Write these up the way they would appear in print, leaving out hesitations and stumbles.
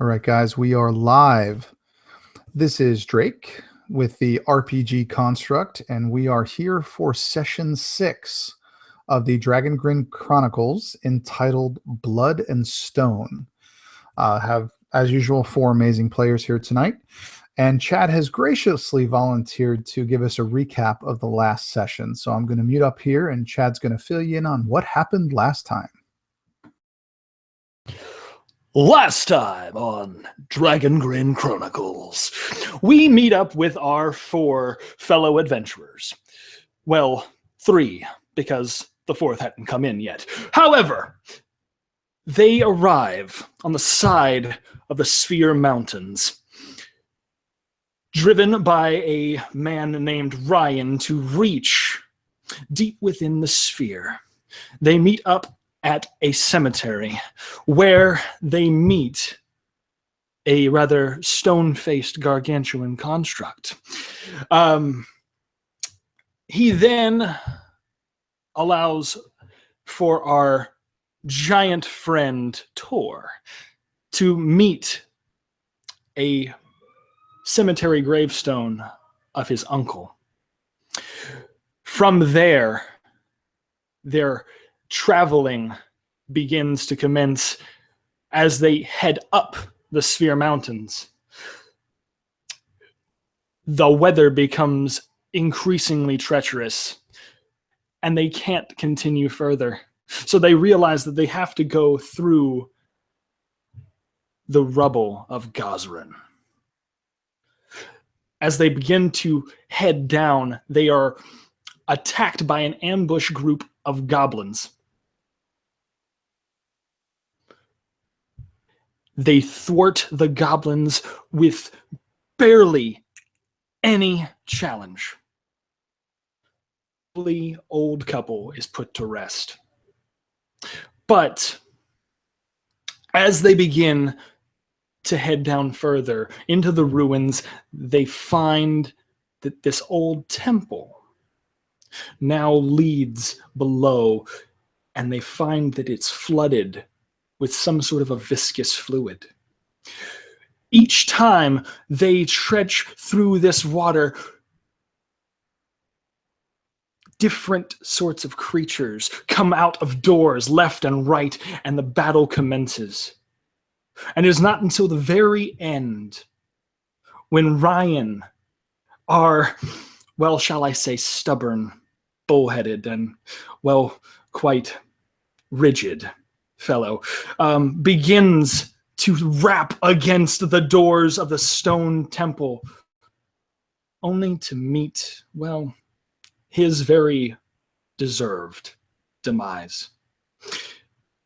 All right, guys, we are live. This is Drake with the RPG Construct, and we are here for session 6 of the Dragongrin Chronicles entitled Blood and Stone. Have, as usual, 4 amazing players here tonight, and Chad has graciously volunteered to give us a recap of the last session. So I'm going to mute up here, and Chad's going to fill you in on what happened last time. Last time on Dragongrin Chronicles, we meet up with our 4 fellow adventurers. Well, 3, because the 4th hadn't come in yet. However, they arrive on the side of the Sphere Mountains, driven by a man named Ryan to reach deep within the sphere. They meet up at a cemetery where they meet a rather stone-faced gargantuan construct. He then allows for our giant friend Tor to meet a cemetery gravestone of his uncle. From there, their traveling begins to commence as they head up the Sphere Mountains. The weather becomes increasingly treacherous, and they can't continue further. So they realize that they have to go through the rubble of Gozrin. As they begin to head down, they are attacked by an ambush group of goblins. They thwart the goblins with barely any challenge. The old couple is put to rest. But as they begin to head down further into the ruins, they find that this old temple now leads below, and they find that it's flooded with some sort of a viscous fluid. Each time they trudge through this water, different sorts of creatures come out of doors left and right, and the battle commences. And it is not until the very end when Ryan, our, well, shall I say, stubborn, bullheaded, and, well, quite rigid fellow, begins to rap against the doors of the stone temple, only to meet, well, his very deserved demise.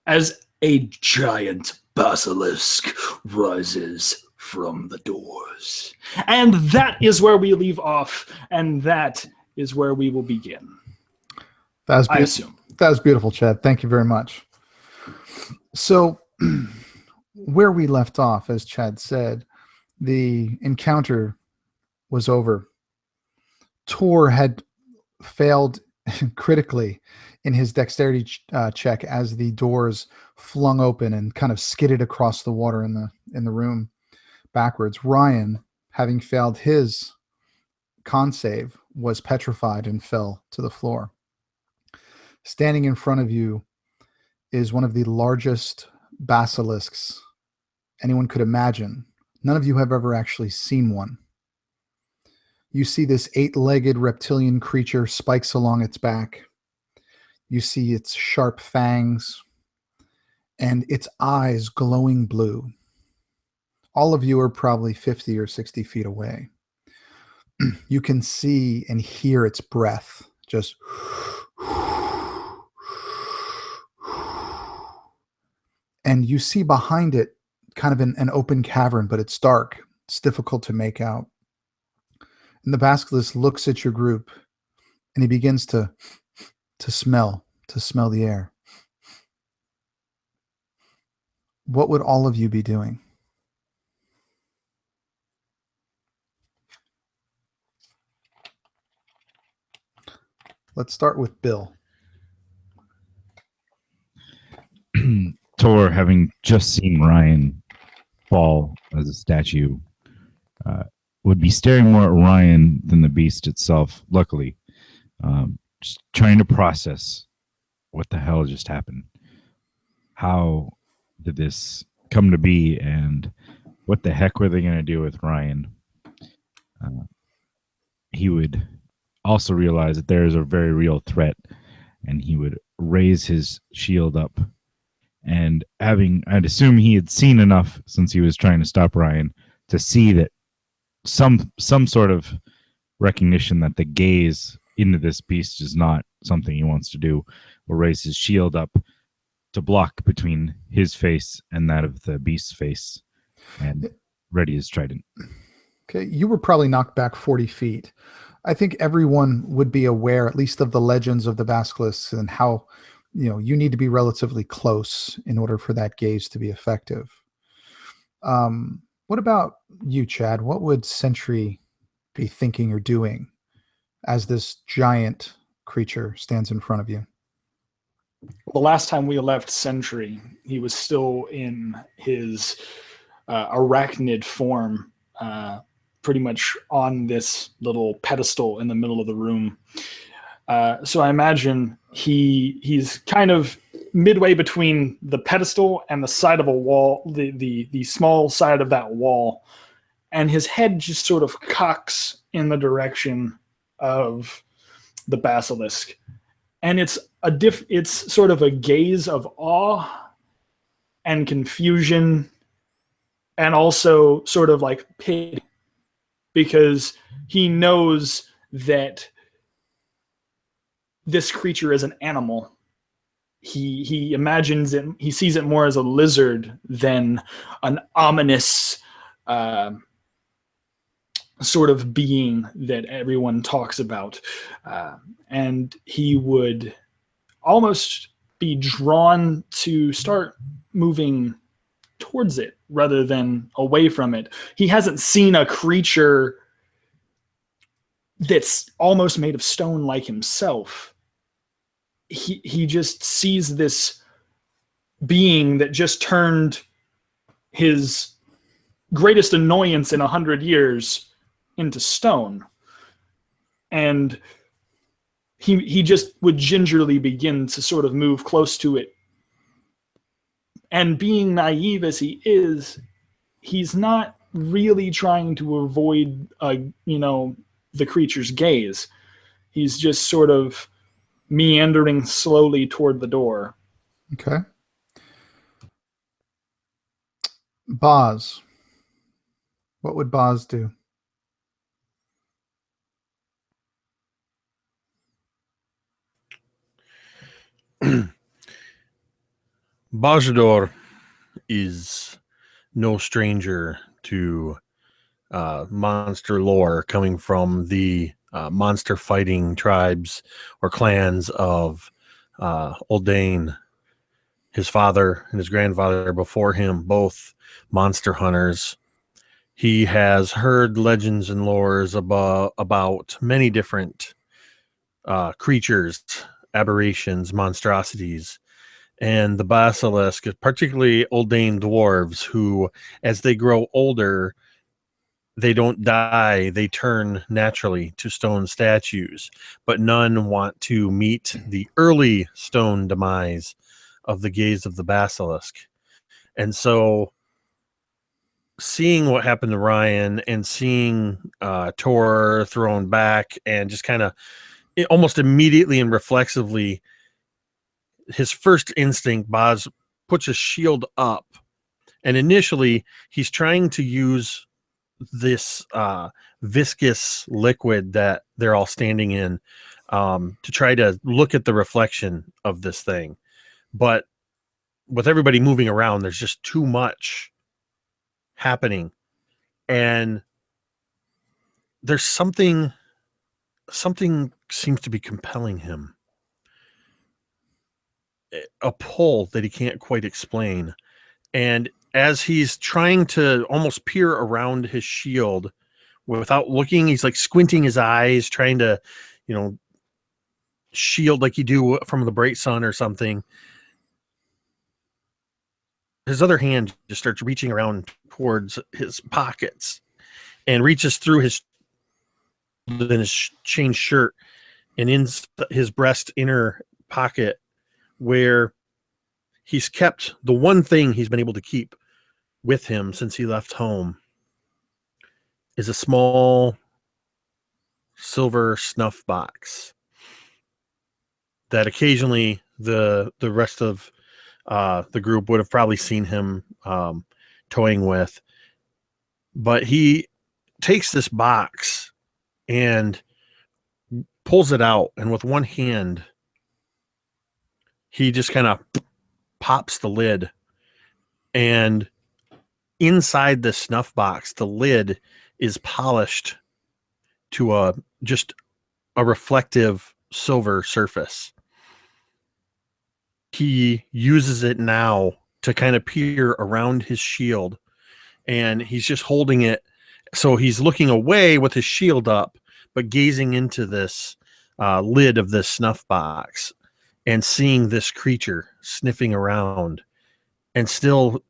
As a giant basilisk rises from the doors. And that is where we leave off, and that is where we will begin. I assume. That was beautiful, Chad. Thank you very much. So, where we left off, as Chad said, the encounter was over. Tor had failed critically in his dexterity check as the doors flung open and kind of skidded across the water in the room backwards. Ryan, having failed his con save, was petrified and fell to the floor. Standing in front of you is one of the largest basilisks anyone could imagine. None of you have ever actually seen one. You see this 8-legged reptilian creature, spikes along its back. You see its sharp fangs and its eyes glowing blue. All of you are probably 50 or 60 feet away. You can see and hear its breath, just and you see behind it kind of an open cavern, but it's dark. It's difficult to make out. And the basilisk looks at your group, and he begins to smell the air. What would all of you be doing? Let's start with Bill. Tor, having just seen Ryan fall as a statue, would be staring more at Ryan than the beast itself, luckily. Just trying to process what the hell just happened. How did this come to be, and what the heck were they going to do with Ryan? He would also realize that there is a very real threat, and he would raise his shield up. And I'd assume he had seen enough since he was trying to stop Ryan to see that some sort of recognition that the gaze into this beast is not something he wants to do, will raise his shield up to block between his face and that of the beast's face, and ready his trident. Okay, you were probably knocked back 40 feet. I think everyone would be aware, at least of the legends of the basilisks and how, you need to be relatively close in order for that gaze to be effective. What about you, Chad? What would Sentry be thinking or doing as this giant creature stands in front of you? The last time we left Sentry, he was still in his arachnid form, pretty much on this little pedestal in the middle of the room. So I imagine he's kind of midway between the pedestal and the side of a wall, the small side of that wall, and his head just sort of cocks in the direction of the basilisk. And it's sort of a gaze of awe and confusion, and also sort of like pity, because he knows that this creature is an animal. He imagines it, he sees it more as a lizard than an ominous sort of being that everyone talks about. And he would almost be drawn to start moving towards it rather than away from it. He hasn't seen a creature that's almost made of stone like himself. He just sees this being that just turned his greatest annoyance in 100 years into stone. And he just would gingerly begin to sort of move close to it. And being naive as he is, he's not really trying to avoid, the creature's gaze. He's just sort of meandering slowly toward the door. Okay. Boz. What would Boz do? Bajador is no stranger to monster lore coming from the monster fighting tribes or clans of Uldain. His father and his grandfather before him, both monster hunters. He has heard legends and lores about many different creatures, aberrations, monstrosities. And the basilisk, particularly Uldain dwarves, who, as they grow older, they don't die. They turn naturally to stone statues, but none want to meet the early stone demise of the gaze of the basilisk. And so seeing what happened to Ryan and seeing Tor thrown back and just kind of almost immediately and reflexively, his first instinct, Boz puts his shield up, and initially he's trying to use this viscous liquid that they're all standing in to try to look at the reflection of this thing. But with everybody moving around, there's just too much happening. And there's something seems to be compelling him. A pull that he can't quite explain. And as he's trying to almost peer around his shield without looking, he's like squinting his eyes, trying to, shield like you do from the bright sun or something. his other hand just starts reaching around towards his pockets and reaches through his chain shirt and in his breast inner pocket, where he's kept the one thing he's been able to keep with him since he left home, is a small silver snuff box that occasionally the rest of the group would have probably seen him toying with. But he takes this box and pulls it out, and with one hand, he just kind of pops the lid. And inside the snuff box, the lid is polished to just a reflective silver surface. He uses it now to kind of peer around his shield, and he's just holding it. So he's looking away with his shield up, but gazing into this lid of this snuff box and seeing this creature sniffing around, and still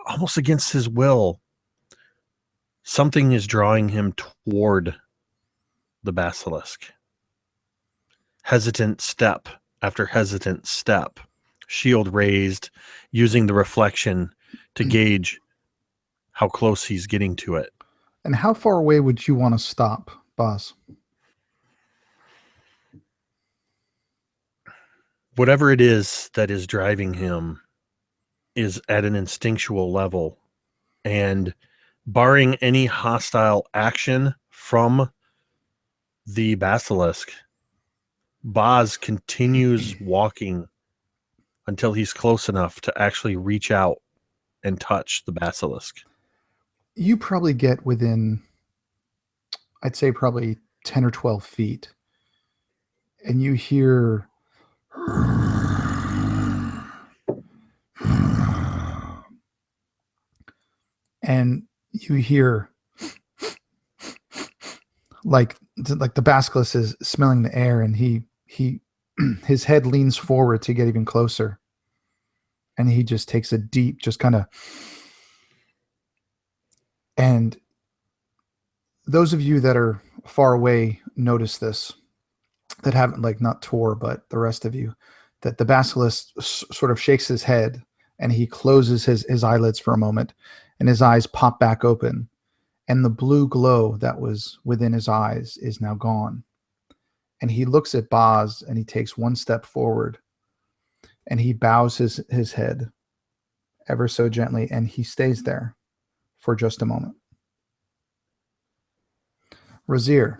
almost against his will, something is drawing him toward the basilisk. Hesitant step after hesitant step, shield raised, using the reflection to gauge how close he's getting to it. And how far away would you want to stop, boss? Whatever it is that is driving him is at an instinctual level, and barring any hostile action from the basilisk, Boz continues walking until he's close enough to actually reach out and touch the basilisk. You probably get within, I'd say probably 10 or 12 feet, and you hear like the basilisk is smelling the air, and he his head leans forward to get even closer, and he just takes a deep, just kind of. And those of you that are far away notice this, that haven't, like, not Tor, but the rest of you, that the basilisk sort of shakes his head, and he closes his eyelids for a moment, and his eyes pop back open, and the blue glow that was within his eyes is now gone. And he looks at Boz, and he takes one step forward, and he bows his head ever so gently, and he stays there for just a moment. Razir.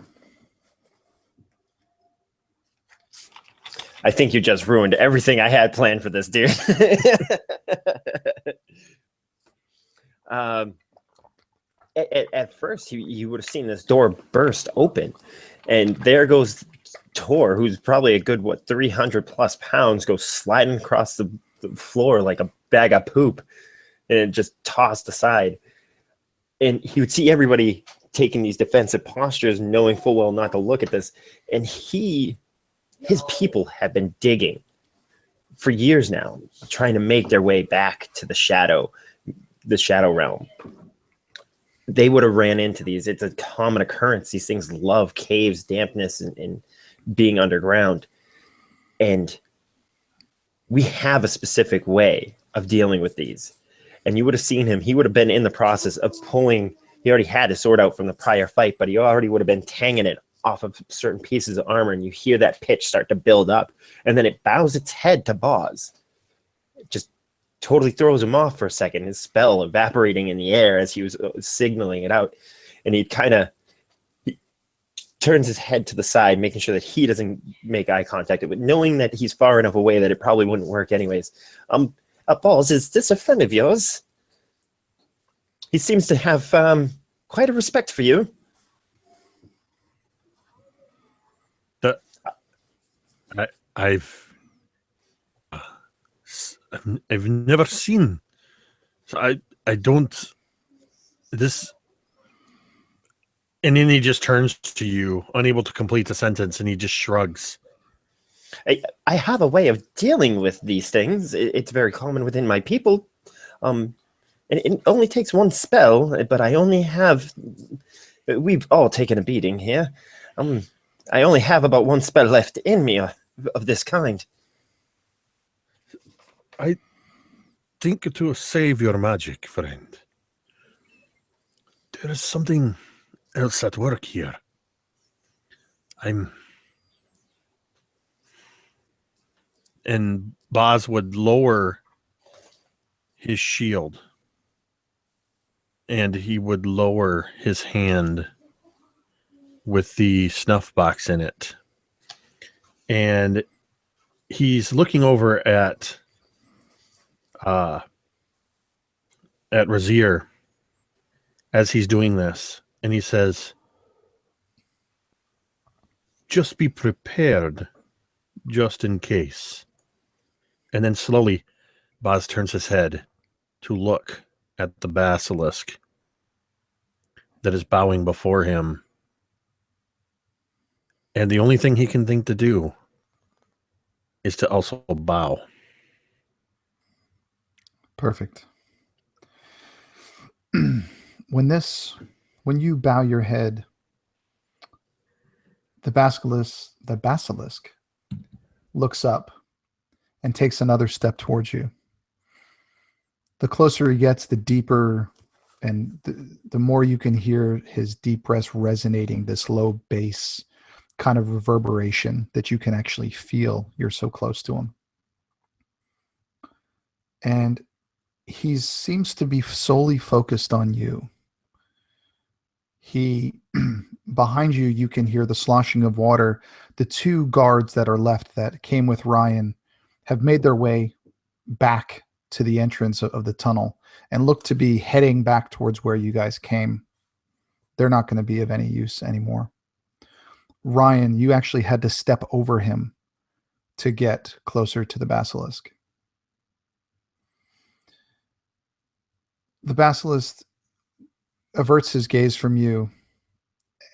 I think you just ruined everything I had planned for this, dude. At first, you would have seen this door burst open, and there goes Tor, who's probably a good, 300 plus pounds, goes sliding across the floor like a bag of poop, and just tossed aside. And he would see everybody taking these defensive postures, knowing full well not to look at this. And his people have been digging for years now, trying to make their way back to the shadow realm. They would have ran into these. It's a common occurrence. These things love caves, dampness, and being underground. And we have a specific way of dealing with these. And you would have seen him. He would have been in the process of pulling. He already had his sword out from the prior fight, but he already would have been tanging it off of certain pieces of armor. And you hear that pitch start to build up. And then it bows its head to Boz. It just totally throws him off for a second. His spell evaporating in the air as he was signaling it out. And he turns his head to the side, making sure that he doesn't make eye contact, but knowing that he's far enough away that it probably wouldn't work anyways. Balls, is this a friend of yours? He seems to have quite a respect for you. I've never seen. So I don't. This. And then he just turns to you, unable to complete the sentence, and he just shrugs. I have a way of dealing with these things. It's very common within my people. It only takes one spell, but I only have. We've all taken a beating here. I only have about one spell left in me of this kind. I think to save your magic, friend. There is something else at work here. And Boz would lower his shield and he would lower his hand with the snuff box in it. And he's looking over at Razir as he's doing this, and he says, just be prepared just in case. And then slowly Boz turns his head to look at the basilisk that is bowing before him. And the only thing he can think to do is to also bow. Perfect. When you bow your head, the basilisk looks up and takes another step towards you. The closer he gets, the deeper and the more you can hear his deep breath resonating, this low bass kind of reverberation that you can actually feel. You're so close to him. And he seems to be solely focused on you. Behind you, you can hear the sloshing of water. The two guards that are left that came with Ryan have made their way back to the entrance of the tunnel and look to be heading back towards where you guys came. They're not going to be of any use anymore. Ryan, you actually had to step over him to get closer to the basilisk. The basilisk averts his gaze from you,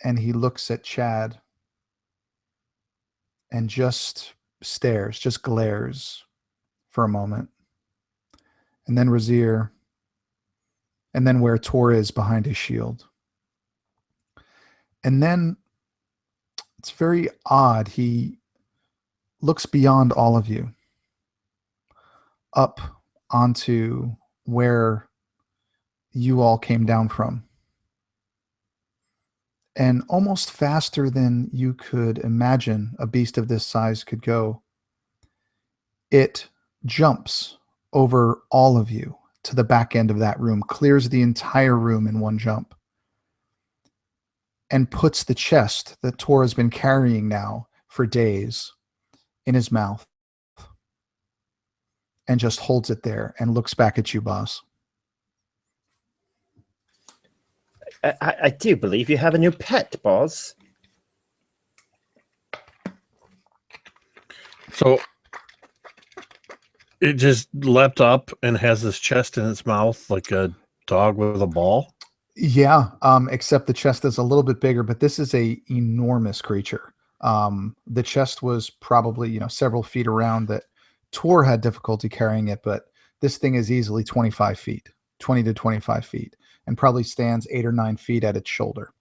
and he looks at Chad and just stares, just glares for a moment. And then Razir, and then where Tor is behind his shield. And then it's very odd. He looks beyond all of you, up onto where you all came down from. And almost faster than you could imagine a beast of this size could go, it jumps over all of you to the back end of that room, clears the entire room in one jump, and puts the chest that Tor has been carrying now for days in his mouth and just holds it there and looks back at you, boss. I do believe you have a new pet, Boz. So it just leapt up and has this chest in its mouth like a dog with a ball. Yeah, except the chest is a little bit bigger, but this is a enormous creature. The chest was probably, several feet around. That Tor had difficulty carrying it, but this thing is easily 20 to 25 feet, and probably stands 8 or 9 feet at its shoulder.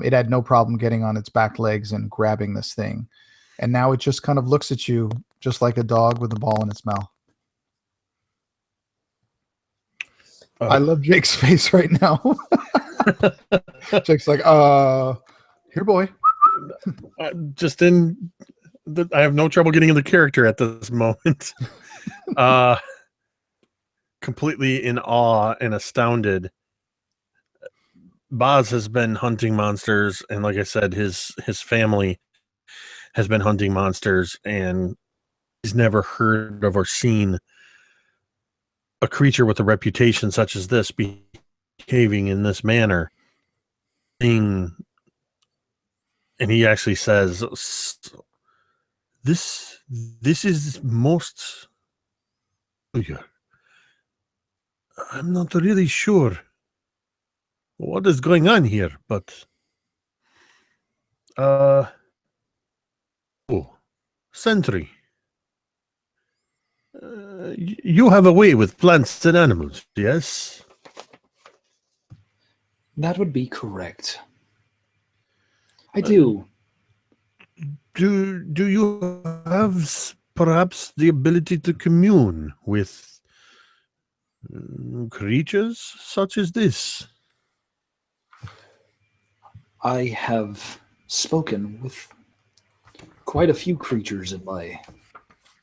It had no problem getting on its back legs and grabbing this thing. And now it just kind of looks at you just like a dog with a ball in its mouth. I love Jake's face right now. Jake's like, here, boy. I have no trouble getting into character at this moment. Completely in awe and astounded. Boz has been hunting monsters, and like I said, his family has been hunting monsters, and he's never heard of or seen a creature with a reputation such as this behaving in this manner. And he actually says, this is most... I'm not really sure what is going on here, but Sentry. You have a way with plants and animals, yes? That would be correct. I do. Do you have perhaps the ability to commune with creatures such as this? I have spoken with quite a few creatures in my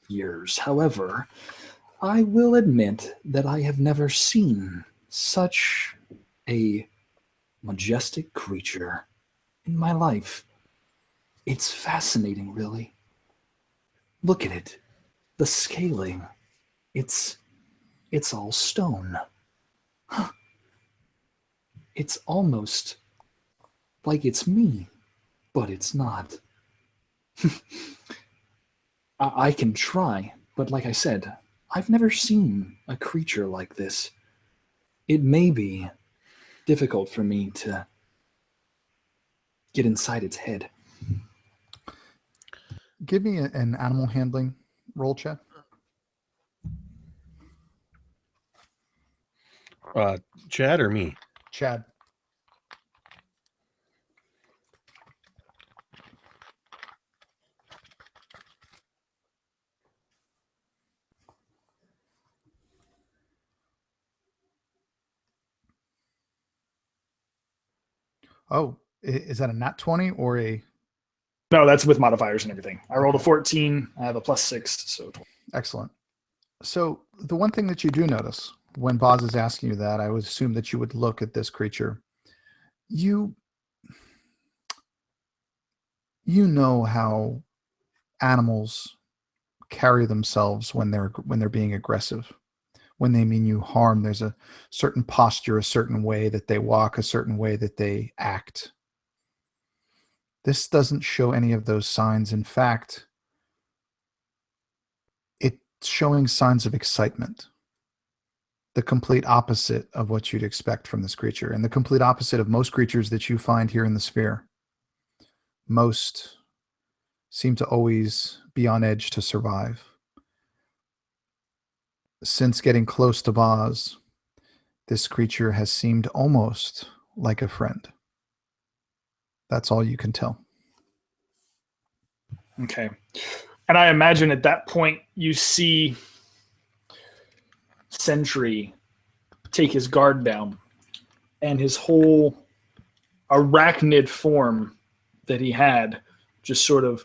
years. However, I will admit that I have never seen such a majestic creature in my life. It's fascinating, really. Look at it. The scaling. It's all stone. It's almost like it's me, but it's not. I can try, but like I said, I've never seen a creature like this. It may be difficult for me to get inside its head. Give me an animal handling roll, Chad. Chad or me? Chad. Oh, is that a nat 20 or a... No, that's with modifiers and everything. I rolled a 14. I have a +6, so 20. Excellent. So the one thing that you do notice when Boz is asking you that, I would assume that you would look at this creature. You know how animals carry themselves when they're being aggressive. When they mean you harm, there's a certain posture, a certain way that they walk, a certain way that they act. This doesn't show any of those signs. In fact, it's showing signs of excitement. The complete opposite of what you'd expect from this creature, and the complete opposite of most creatures that you find here in the sphere. Most seem to always be on edge to survive. Since getting close to Boz, this creature has seemed almost like a friend. That's all you can tell. Okay. And I imagine at that point you see Sentry take his guard down, and his whole arachnid form that he had just sort of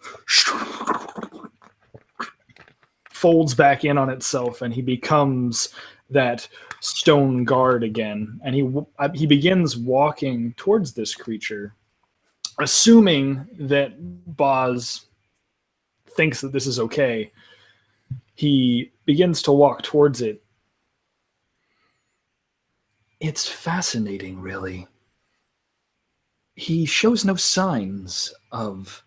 folds back in on itself, and he becomes that stone guard again. And he begins walking towards this creature, assuming that Boz thinks that this is okay. He begins to walk towards it. It's fascinating, really. He shows no signs of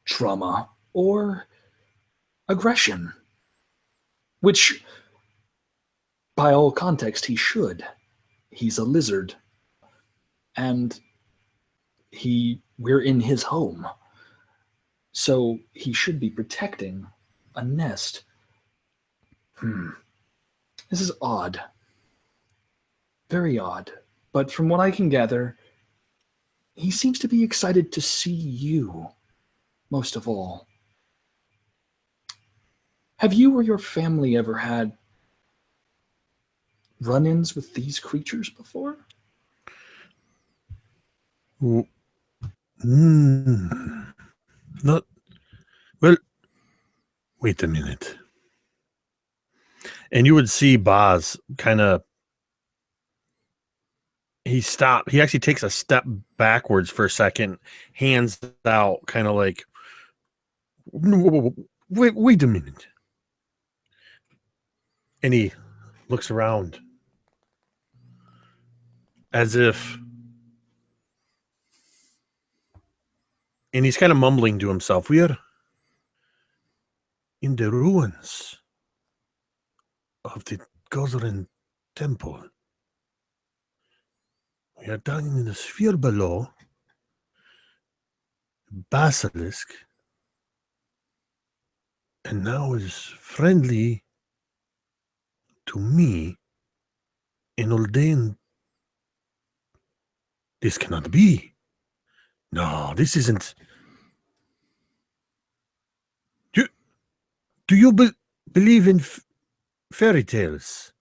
trauma or aggression, which, by all context, he should. He's a lizard, and we're in his home, so he should be protecting a nest. This is odd. Very odd. But from what I can gather, he seems to be excited to see you, most of all. Have you or your family ever had run-ins with these creatures before? Not well. Wait a minute. And you would see Boz kind of. He stopped. He actually takes a step backwards for a second, hands out, kind of like, wait a minute. And he looks around as if, and he's kind of mumbling to himself, we are in the ruins of the Gozrin Temple. We are down in the sphere below. Basilisk. And now his friendly to me, in Uldain, this cannot be. No, this isn't. Do you believe in fairy tales?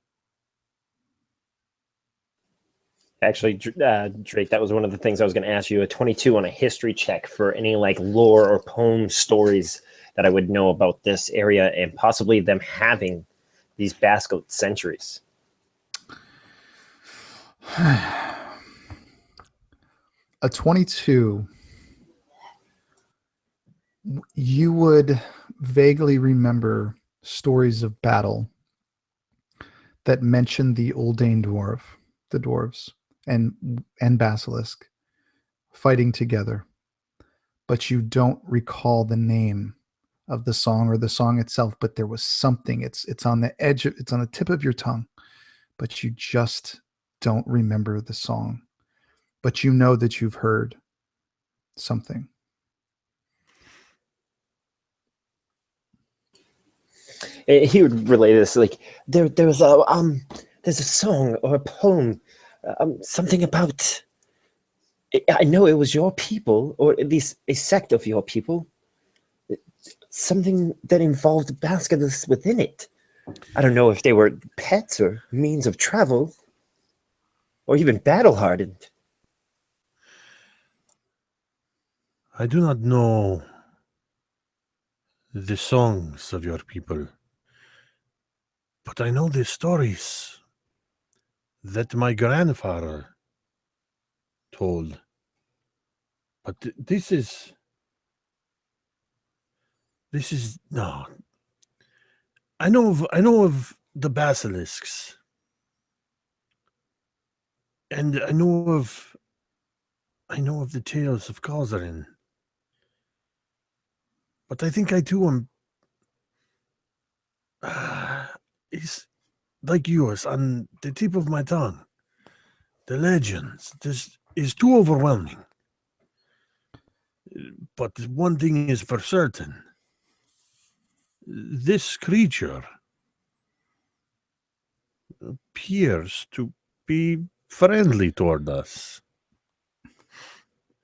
Actually, Drake, that was one of the things I was going to ask you. A 22 on a history check for any like lore or poem stories that I would know about this area and possibly them having these Basque centuries. A 22, you would vaguely remember stories of battle that mention the Uldane dwarf, the dwarves, and Basilisk fighting together, but you don't recall the name of the song or the song itself. But there was something. It's on the edge. It's on the tip of your tongue, but you just don't remember the song. But you know that you've heard something. He would relay this like there's a song or a poem, something about. I know it was your people, or at least a sect of your people. Something that involved Basilisk within it. I don't know if they were pets or means of travel, or even battle hardened. I do not know the songs of your people, but I know the stories that my grandfather told. But this is no. I know of the basilisks, and I know of the tales of Gozrin. But I think I too am is like yours on the tip of my tongue. The legends. This is too overwhelming. But one thing is for certain. This creature appears to be friendly toward us.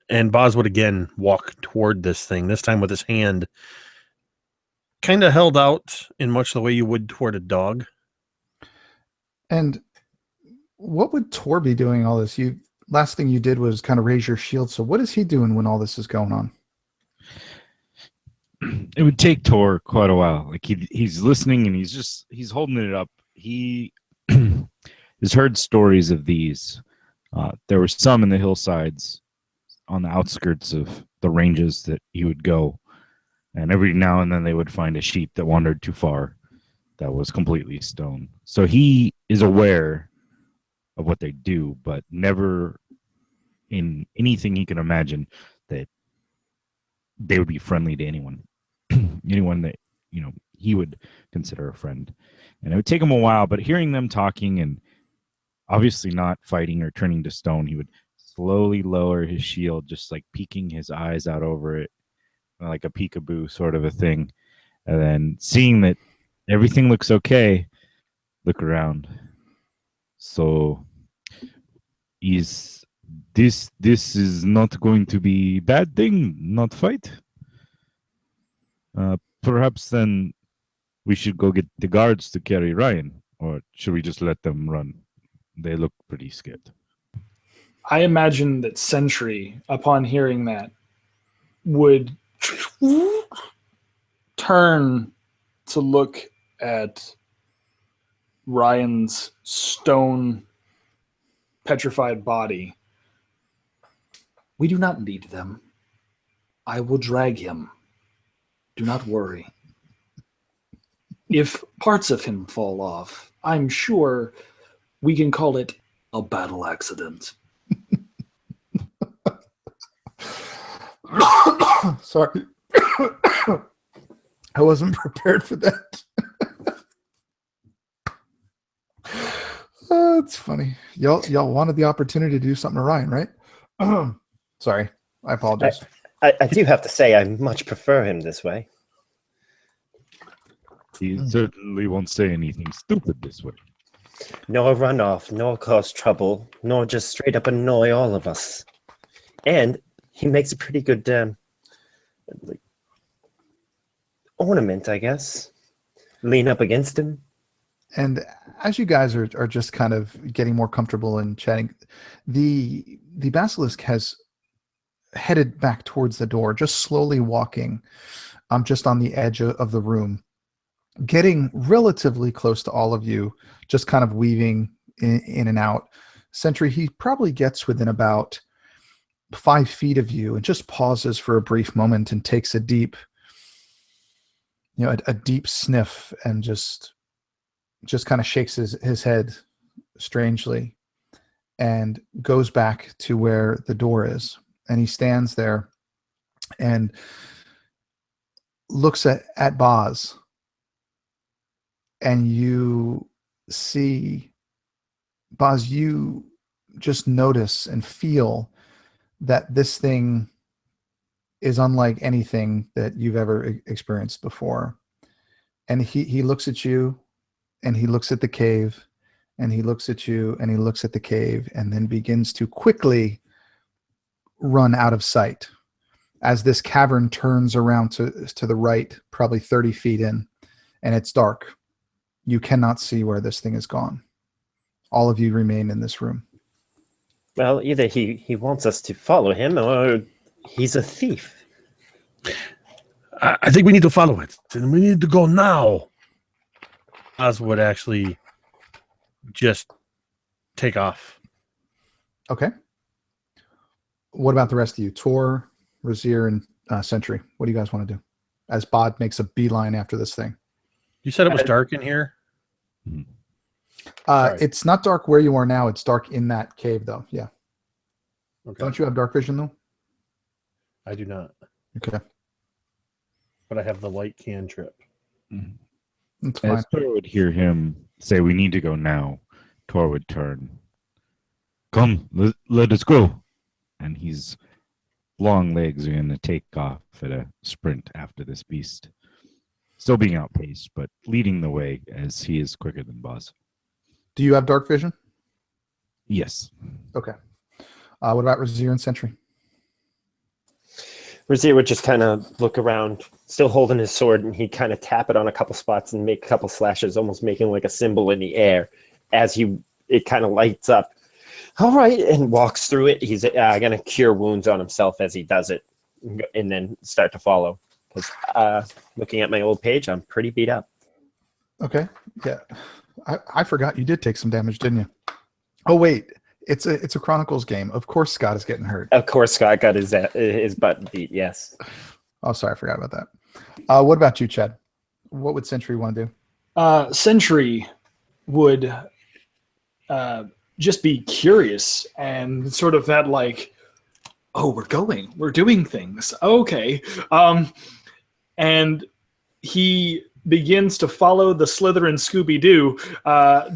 And Boz would again walk toward this thing, this time with his hand kind of held out in much the way you would toward a dog. And what would Tor be doing all this? Last thing you did was kind of raise your shield. So what is he doing when all this is going on? It would take Tor quite a while. Like he's listening and he's holding it up. He has heard stories of these. There were some in the hillsides on the outskirts of the ranges that he would go. And every now and then they would find a sheep that wandered too far that was completely stone. So he is aware of what they do, but never in anything he can imagine that they would be friendly to anyone. Anyone that, he would consider a friend. And it would take him a while, but hearing them talking and obviously not fighting or turning to stone, he would slowly lower his shield, just like peeking his eyes out over it, like a peekaboo sort of a thing. And then seeing that everything looks okay, look around. So is this is not going to be bad thing, not fight? Perhaps then we should go get the guards to carry Ryan, or should we just let them run? They look pretty scared. I imagine that Sentry, upon hearing that, would turn to look at Ryan's stone petrified body. We do not need them. I will drag him. Do not worry. If parts of him fall off, I'm sure we can call it a battle accident. Sorry. I wasn't prepared for that. It's funny. Y'all wanted the opportunity to do something to Ryan, right? Sorry. I apologize. I do have to say I much prefer him this way. He certainly won't say anything stupid this way. nor run off, nor cause trouble, nor just straight up annoy all of us. And he makes a pretty good like, ornament, I guess. Lean up against him. And as you guys are just kind of getting more comfortable and chatting, the basilisk has headed back towards the door, just slowly walking, just on the edge of the room, getting relatively close to all of you, just kind of weaving in and out. Sentry, he probably gets within about 5 feet of you and just pauses for a brief moment and takes a deep, a deep sniff and just kind of shakes his head strangely and goes back to where the door is. And he stands there and looks at Boz. And you see, Boz, you just notice and feel that this thing is unlike anything that you've ever experienced before. And he looks at you, and he looks at the cave, and he looks at you, and he looks at the cave, and then begins to quickly run out of sight as this cavern turns around to the right, probably 30 feet in, and it's dark. You cannot see where this thing is gone. All of you remain in this room. Well, either he wants us to follow him, or he's a thief. I think we need to follow it, and we need to go now. Oz would actually just take off. Okay. What about the rest of you? Tor, Razir, and Sentry. What do you guys want to do? As Bod makes a beeline after this thing. You said it was dark in here? It's not dark where you are now. It's dark in that cave, though. Yeah. Okay. Don't you have dark vision, though? I do not. Okay. But I have the light cantrip. That's fine. As Tor would hear him say, "We need to go now," Tor would turn. "Come, let us go." And his long legs are going to take off at a sprint after this beast. Still being outpaced, but leading the way as he is quicker than Boz. Do you have dark vision? Yes. Okay. What about Razir and Sentry? Razir would just kind of look around, still holding his sword, and he'd kind of tap it on a couple spots and make a couple slashes, almost making like a symbol in the air as it kind of lights up. All right, and walks through it. He's going to cure wounds on himself as he does it, and then start to follow. Because looking at my old page, I'm pretty beat up. Okay. Yeah. I forgot you did take some damage, didn't you? Oh, wait. It's a Chronicles game. Of course Scott is getting hurt. Of course, Scott got his butt beat, yes. Oh, sorry. I forgot about that. What about you, Chad? What would Sentry want to do? Sentry would just be curious and sort of that like, oh, we're doing things. Okay. And he begins to follow the Slytherin Scooby-Doo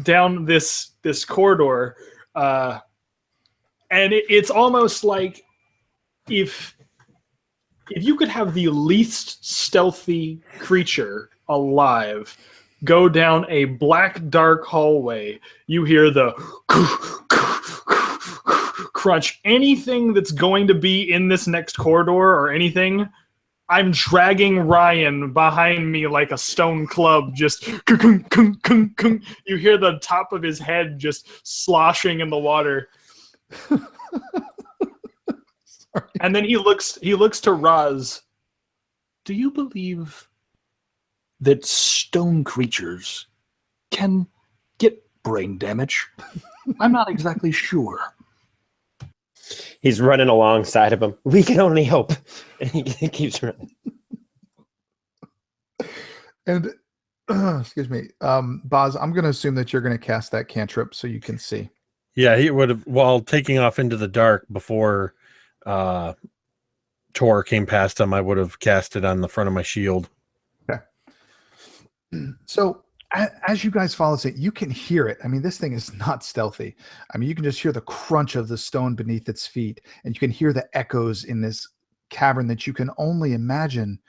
down this corridor. And it's almost like if you could have the least stealthy creature alive go down a black, dark hallway, you hear the crunch. Anything that's going to be in this next corridor or anything, I'm dragging Ryan behind me like a stone club, just you hear the top of his head just sloshing in the water. And then he looks to Raz. Do you believe that stone creatures can get brain damage? I'm not exactly sure. He's running alongside of him. We can only hope. And he keeps running. And excuse me, Boz, I'm going to assume that you're going to cast that cantrip so you can see. Yeah, he would have, while taking off into the dark before Tor came past him, I would have cast it on the front of my shield. Okay. So as you guys follow it, you can hear it. I mean, this thing is not stealthy. I mean, you can just hear the crunch of the stone beneath its feet, and you can hear the echoes in this cavern that you can only imagine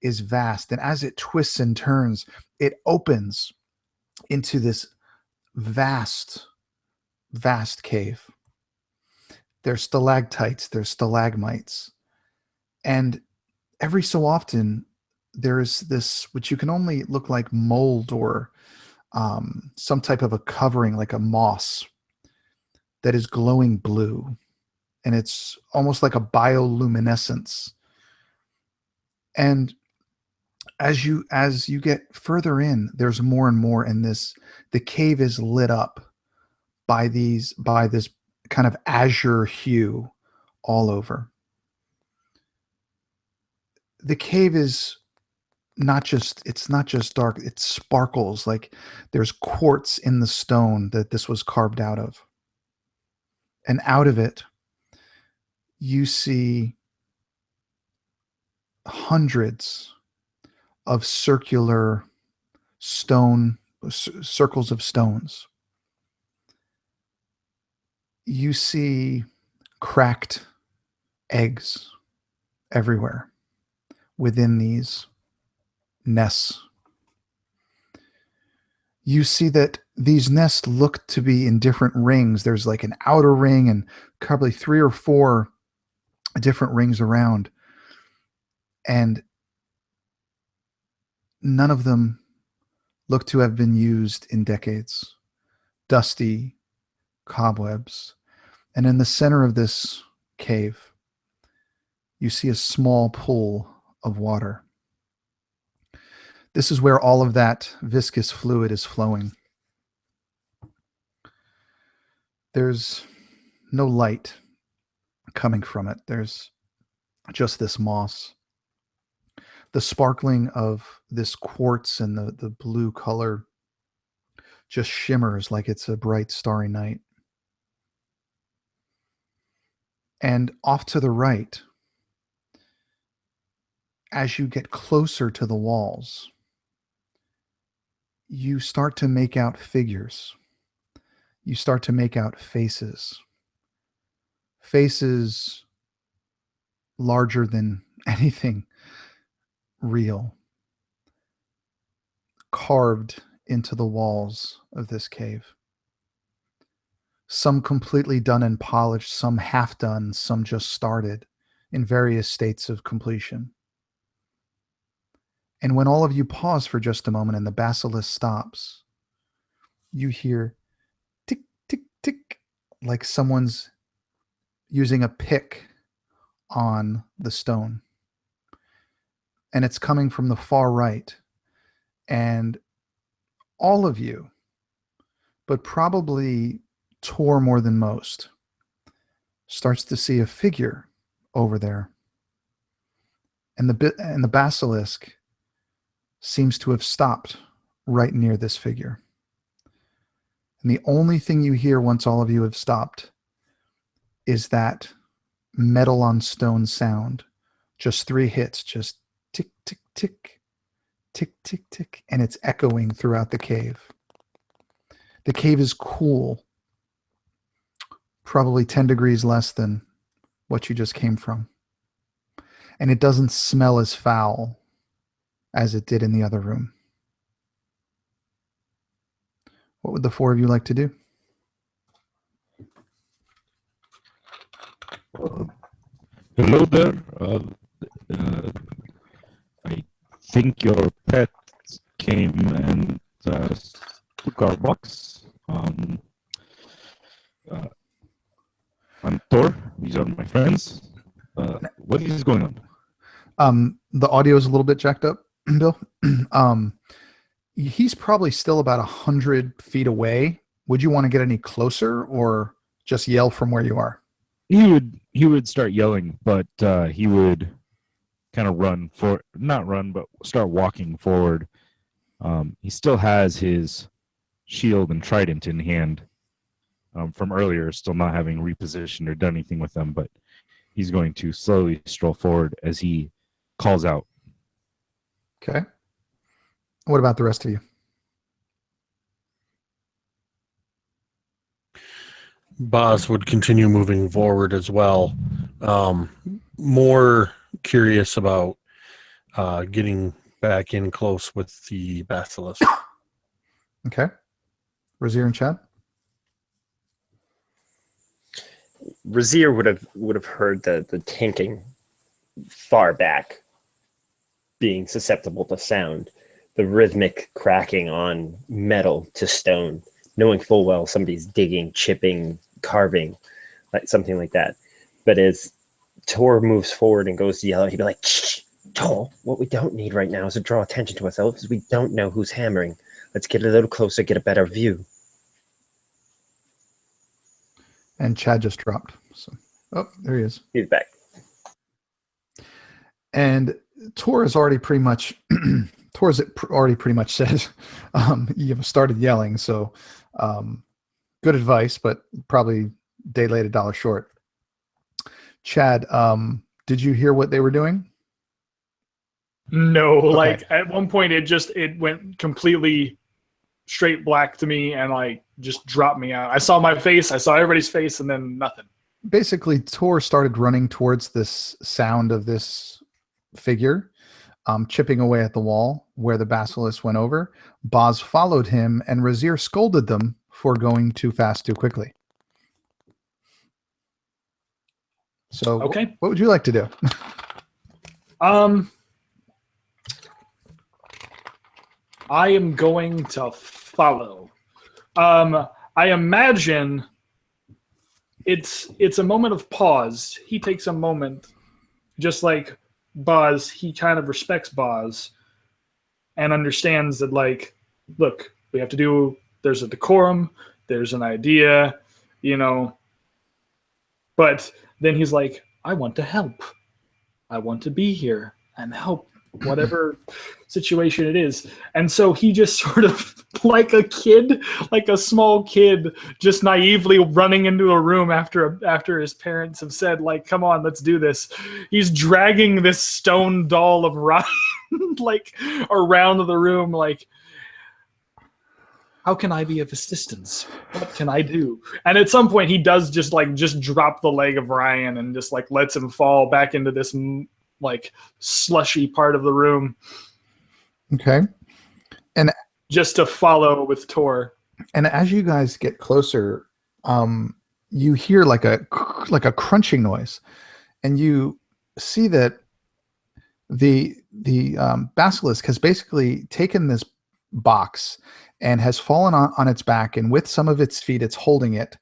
is vast. And as it twists and turns, it opens into this vast, vast cave. There's stalactites, there's stalagmites. And every so often, there's this, which you can only look like mold or some type of a covering, like a moss, that is glowing blue. And it's almost like a bioluminescence. And as you get further in, there's more and more, and the cave is lit up by this kind of azure hue all over. The cave is it's not just dark, it sparkles like there's quartz in the stone that this was carved out of. And out of it, you see hundreds of circular circles of stones. You see cracked eggs everywhere within these nests. You see that these nests look to be in different rings. There's like an outer ring and probably 3 or 4 different rings around. And none of them look to have been used in decades. Dusty cobwebs. And in the center of this cave, you see a small pool of water. This is where all of that viscous fluid is flowing. There's no light coming from it. There's just this moss. The sparkling of this quartz and the blue color just shimmers like it's a bright starry night. And off to the right, as you get closer to the walls, you start to make out figures. You start to make out faces. Faces larger than anything real, carved into the walls of this cave. Some completely done and polished, some half done, some just started in various states of completion. And when all of you pause for just a moment and the basilisk stops, you hear tick, tick, tick, like someone's using a pick on the stone. And it's coming from the far right. And all of you, but probably Tor more than most, starts to see a figure over there. And the basilisk seems to have stopped right near this figure. And the only thing you hear once all of you have stopped is that metal on stone sound. Just 3 hits, just tick, tick, tick, tick, tick, tick, and it's echoing throughout the cave. The cave is cool, probably 10 degrees less than what you just came from. And it doesn't smell as foul as it did in the other room. What would the 4 of you like to do? Hello there. I think your pet came and took our box. I'm Thor. These are my friends. What is going on? The audio is a little bit jacked up, Bill. He's probably still about 100 feet away. Would you want to get any closer or just yell from where you are? He would start yelling, but he would kind of start walking forward. He still has his shield and trident in hand from earlier, still not having repositioned or done anything with them, but he's going to slowly stroll forward as he calls out. Okay. What about the rest of you? Boz would continue moving forward as well. More curious about getting back in close with the basilisk. Okay. Razir and Chad? Razir would have heard the tinking far back, being susceptible to sound, the rhythmic cracking on metal to stone, knowing full well somebody's digging, chipping, carving, like something like that. But as Tor moves forward and goes to yell, he'd be like, "Shh, Tor, what we don't need right now is to draw attention to ourselves. We don't know who's hammering. Let's get a little closer, get a better view." And Chad just dropped. So, oh, there he is. He's back. And Tor has already pretty much said, you've started yelling. So, good advice, but probably day late, $1 short. Chad, did you hear what they were doing? No, Okay. like at one point it went completely straight black to me and like just dropped me out. I saw my face, I saw everybody's face, and then nothing. Basically, Tor started running towards this sound of this figure, chipping away at the wall where the basilisk went over. Boz followed him, and Razir scolded them for going too fast too quickly. So, Okay. what would you like to do? I am going to follow. I imagine it's a moment of pause. He takes a moment, just like Boz. He kind of respects Boz and understands that, like, look, we have to do. There's a decorum. There's an idea, you know. But then he's like, I want to help. I want to be here and help whatever situation it is. And so he just sort of like a kid, like a small kid, just naively running into a room after his parents have said, like, come on, let's do this. He's dragging this stone doll of Ryan like around the room, like, how can I be of assistance? What can I do? And at some point he does just drop the leg of Ryan and just like lets him fall back into this like slushy part of the room. Okay. And just to follow with Tor. And as you guys get closer, you hear like a crunching noise, and you see that the basilisk has basically taken this box and has fallen on its back, and with some of its feet, it's holding it,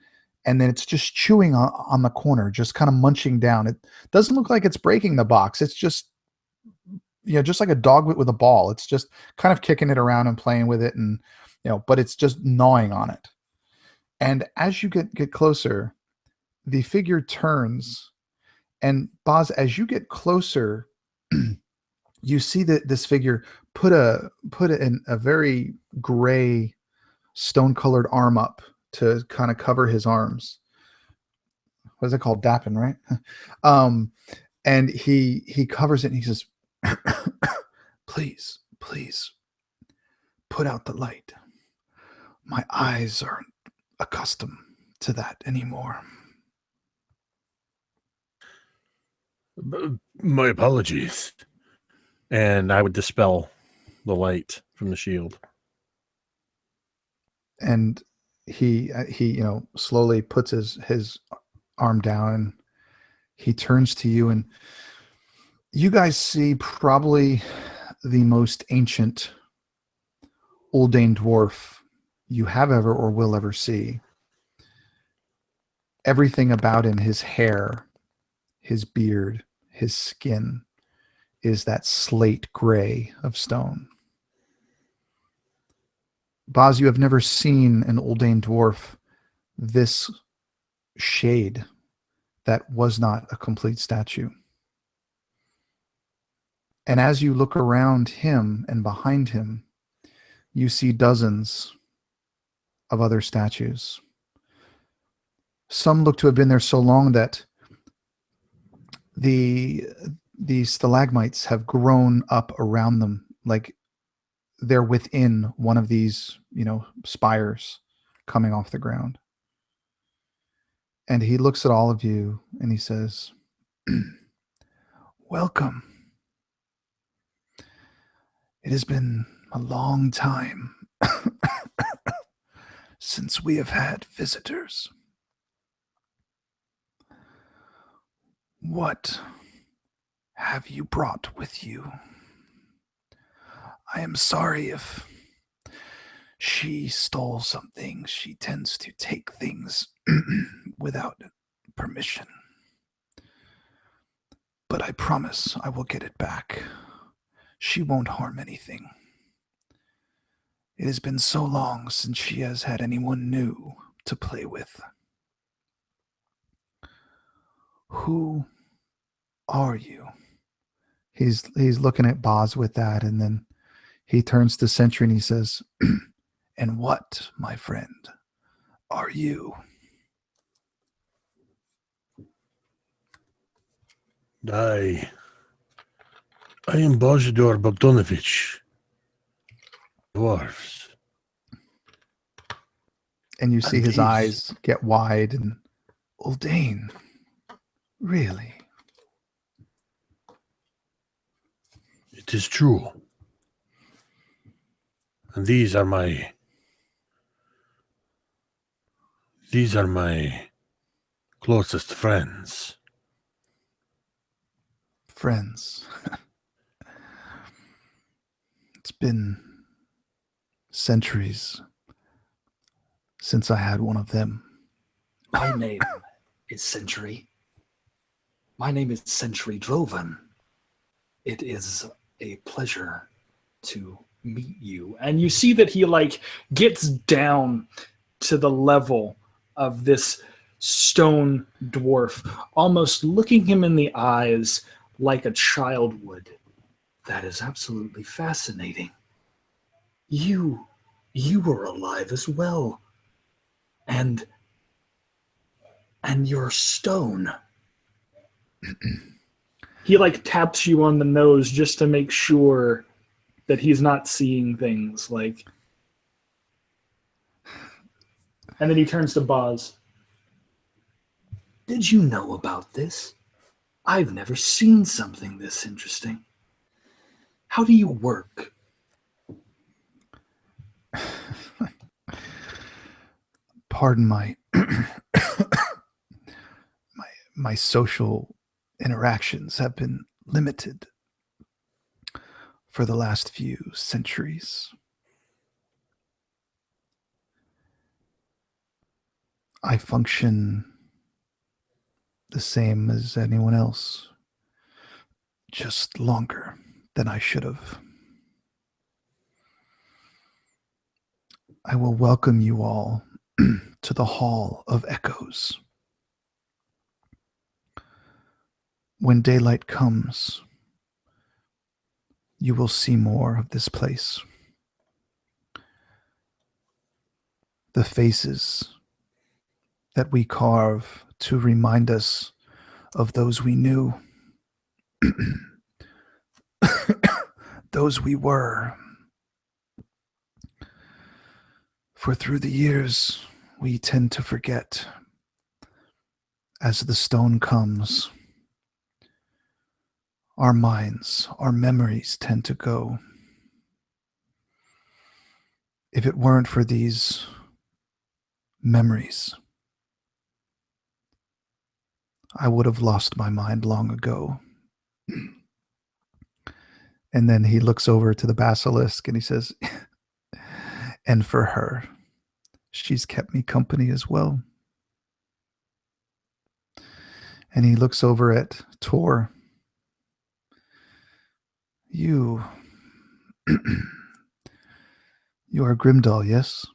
and then it's just chewing on the corner, just kind of munching down. It doesn't look like it's breaking the box. It's just, just like a dog with a ball. It's just kind of kicking it around and playing with it, and but it's just gnawing on it. And as you get closer, the figure turns, and Boz, as you get closer, you see that this figure put in a very gray, stone-colored arm up to kind of cover his arms. What is it called? Dapping, right? And he covers it, and he says, please put out the light. My eyes aren't accustomed to that anymore. My apologies. And I would dispel the light from the shield. And he slowly puts his arm down, and he turns to you, and you guys see probably the most ancient Uldane dwarf you have ever or will ever see. Everything about him, his hair, his beard, his skin, is that slate gray of stone. Boz, you have never seen an Uldane dwarf this shade that was not a complete statue. And as you look around him and behind him, you see dozens of other statues. Some look to have been there so long that the stalagmites have grown up around them, like they're within one of these, spires coming off the ground. And he looks at all of you and he says, welcome. It has been a long time since we have had visitors. What have you brought with you? I am sorry if she stole something. She tends to take things without permission. But I promise I will get it back. She won't harm anything. It has been so long since she has had anyone new to play with. Who are you? He's looking at Boz with that, and then he turns to Sentry and he says, and what, my friend, are you? I am Bojidor Bogdanovich. Dwarves. And you see And his these- eyes get wide and, Uldane, really? It is true. And these are my closest friends. Friends. It's been centuries since I had one of them. My name is Sentry. My name is Sentry Drovan. It is a pleasure to meet you. And you see that he gets down to the level of this stone dwarf, almost looking him in the eyes like a child would. That is absolutely fascinating. You were alive as well. And you're stone. He taps you on the nose just to make sure that he's not seeing things and then he turns to Boz. Did you know about this? I've never seen something this interesting. How do you work? Pardon my my social interactions have been limited for the last few centuries. I function the same as anyone else, just longer than I should have. I will welcome you all to the Hall of Echoes. When daylight comes, you will see more of this place. The faces that we carve to remind us of those we knew, those we were. For through the years, we tend to forget. As the stone comes, our minds, our memories tend to go. If it weren't for these memories, I would have lost my mind long ago. And then he looks over to the basilisk and he says, and for her, she's kept me company as well. And he looks over at Tor. You are Grimdall, yes?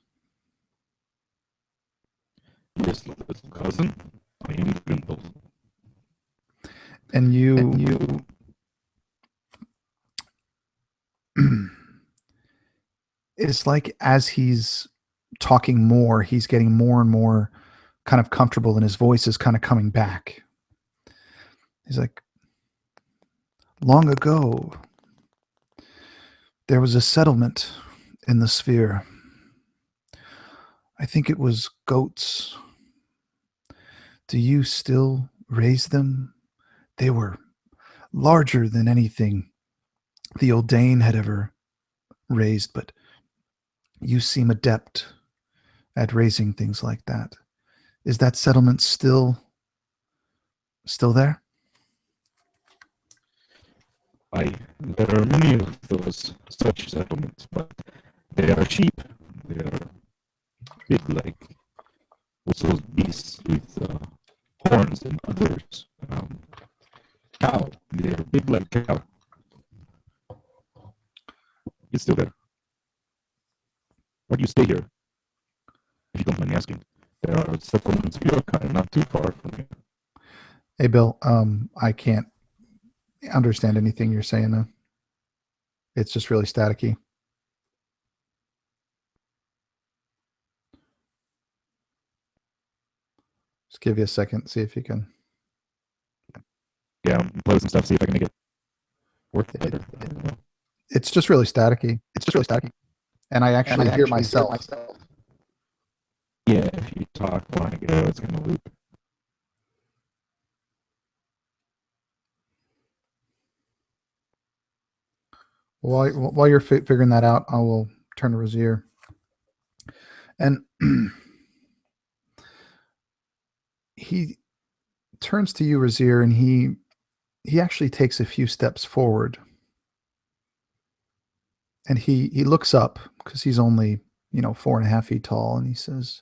Yes, little cousin. I am Grimble. And you it's like as he's talking more, he's getting more and more kind of comfortable and his voice is kind of coming back. He's like, long ago, there was a settlement in the sphere. I think it was goats. Do you still raise them? They were larger than anything the Uldane had ever raised, but you seem adept at raising things like that. Is that settlement still there? There are many of those such settlements, but they are cheap. They are big, like those beasts with horns and others. Cow. They are big like cow. It's still there. Why do you stay here? If you don't mind me asking. There are settlements of your kind not too far from here. Hey, Bill, I can't understand anything you're saying, though. It's just really staticky. Just give you a second, see if you can. Yeah, play with some stuff, see if I can make it work better. It's just really staticky. And I actually hear myself. Yeah, if you talk while I go, it's going to loop. While you're figuring that out, I will turn to Razier. And he turns to you, Razier, and he actually takes a few steps forward. And he looks up because he's only, 4.5 feet tall, and he says,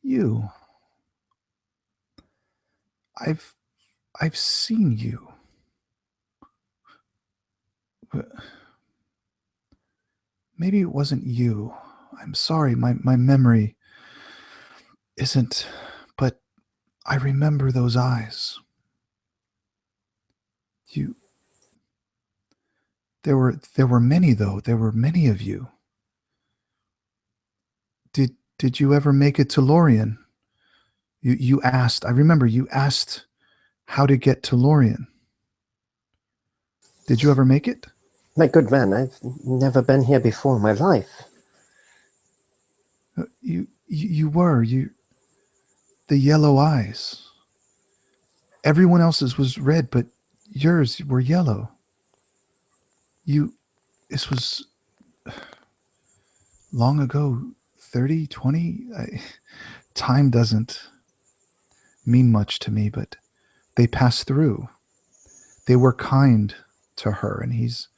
"You, I've seen you. Maybe it wasn't you. I'm sorry, my memory isn't, but I remember those eyes. There were many, though. There were many of you. Did you ever make it to Lorien? You asked. I remember you asked how to get to Lorien. Did you ever make it? My good man, I've never been here before in my life. You were. The yellow eyes. Everyone else's was red, but yours were yellow. This was long ago, 30, 20. Time doesn't mean much to me, but they passed through. They were kind to her, and he's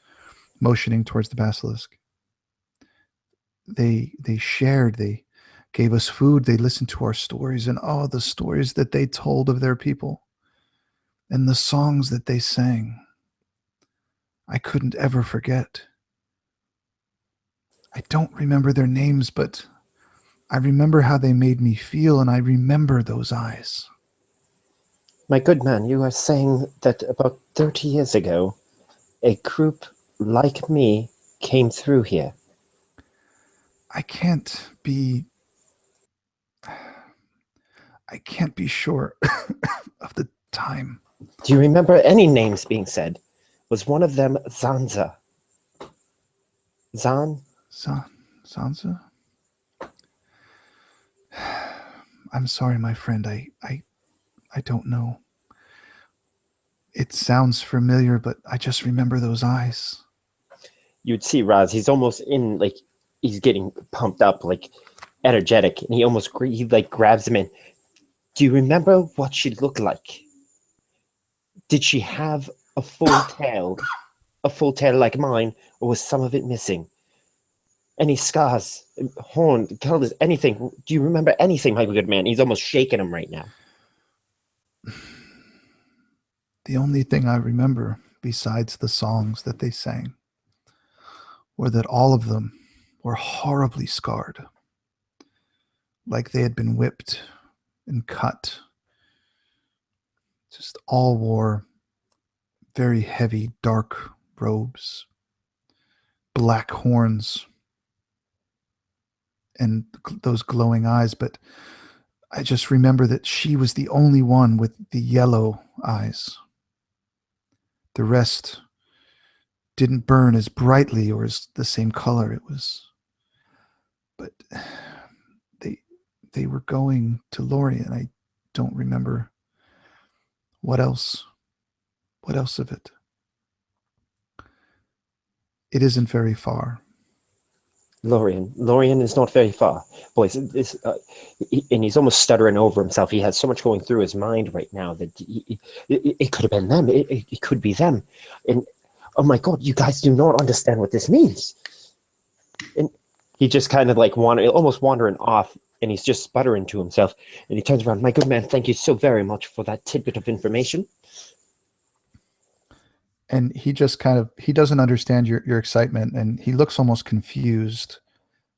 motioning towards the basilisk. They shared, they gave us food, they listened to our stories, and all the stories that they told of their people, and the songs that they sang. I couldn't ever forget. I don't remember their names, but I remember how they made me feel, and I remember those eyes. My good man, you are saying that about 30 years ago, a group like me came through here. I can't be sure of the time. Do you remember any names being said? Was one of them Zanza? Zan? Sansa? I'm sorry, my friend. I don't know. It sounds familiar, but I just remember those eyes. You'd see Raz, he's almost in, like, he's getting pumped up, like, energetic, and he grabs him in. Do you remember what she looked like? Did she have a full tail like mine, or was some of it missing? Any scars, horn, colors, anything? Do you remember anything, my good man? He's almost shaking him right now. The only thing I remember, besides the songs that they sang, were that all of them were horribly scarred, like they had been whipped and cut. Just all wore very heavy, dark robes, black horns, and those glowing eyes. But I just remember that she was the only one with the yellow eyes. The rest didn't burn as brightly or as the same color. But they were going to Lorien. I don't remember what else of it. It isn't very far. Lorien is not very far. Boys, and he's almost stuttering over himself. He has so much going through his mind right now that it could have been them. It could be them. And, oh my God, you guys do not understand what this means. And he just kind of like almost wandering off, and he's just sputtering to himself. And he turns around, my good man, thank you so very much for that tidbit of information. And he just he doesn't understand your excitement, and he looks almost confused,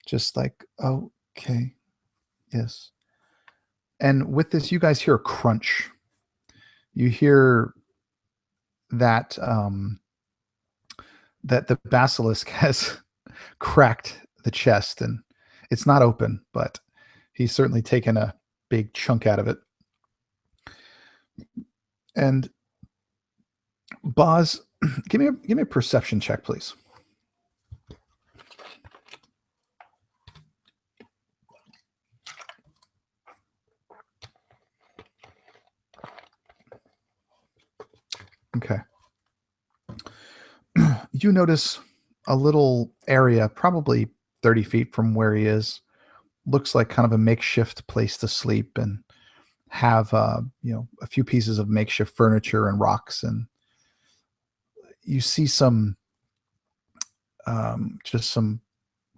just like, oh, okay, yes. And with this, you guys hear a crunch. You hear that that the basilisk has cracked the chest, and it's not open, but he's certainly taken a big chunk out of it. And Boz, give me a perception check, please. Okay. You notice a little area, probably 30 feet from where he is. Looks like kind of a makeshift place to sleep, and have a few pieces of makeshift furniture and rocks, and you see some just some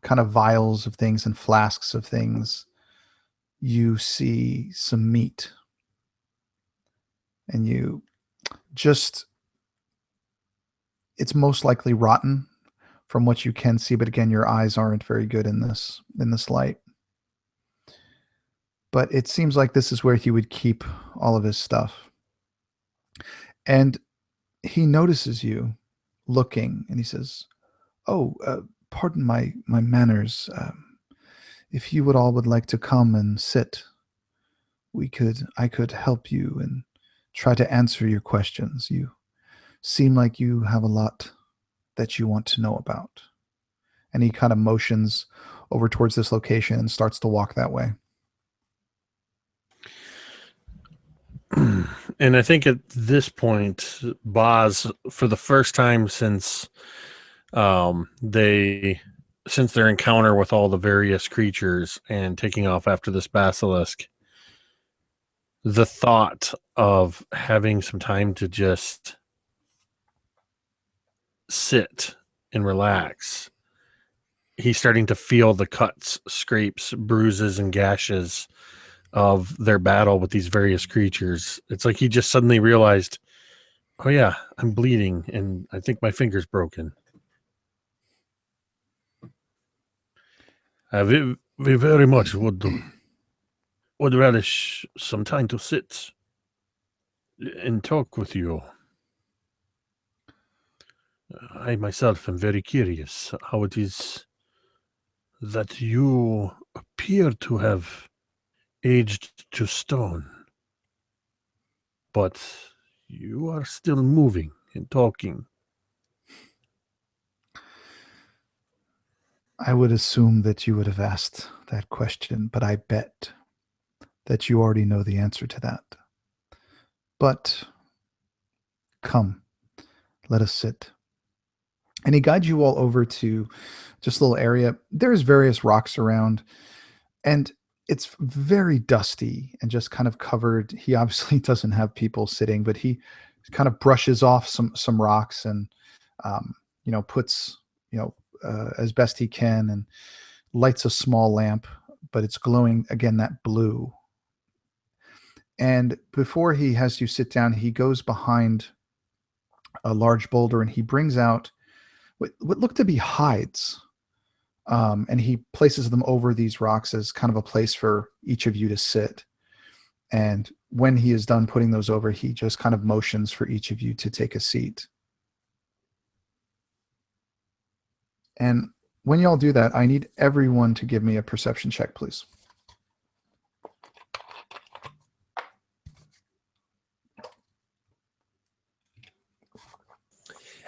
kind of vials of things and flasks of things. You see some meat, and it's most likely rotten from what you can see, but again, your eyes aren't very good in this light. But it seems like this is where he would keep all of his stuff. And he notices you looking, and he says, oh, pardon my manners. If you would like to come and sit, I could help you and try to answer your questions. You seem like you have a lot that you want to know about. And he kind of motions over towards this location and starts to walk that way. And I think at this point, Boz, for the first time since their encounter with all the various creatures and taking off after this basilisk, the thought of having some time to just sit and relax, he's starting to feel the cuts, scrapes, bruises, and gashes of their battle with these various creatures. It's like he just suddenly realized, oh yeah, I'm bleeding, and I think my finger's broken. We very much would relish some time to sit and talk with you. I myself am very curious how it is that you appear to have aged to stone, but you are still moving and talking. I would assume that you would have asked that question, but I bet that you already know the answer to that. But come, let us sit. And he guides you all over to just a little area. There's various rocks around, and it's very dusty and just kind of covered. He obviously doesn't have people sitting, but he kind of brushes off some rocks and puts as best he can, and lights a small lamp, but it's glowing again, that blue. And before he has you sit down, he goes behind a large boulder, and he brings out what look to be hides. And he places them over these rocks as kind of a place for each of you to sit. And when he is done putting those over, he just kind of motions for each of you to take a seat. And when y'all do that, I need everyone to give me a perception check, please.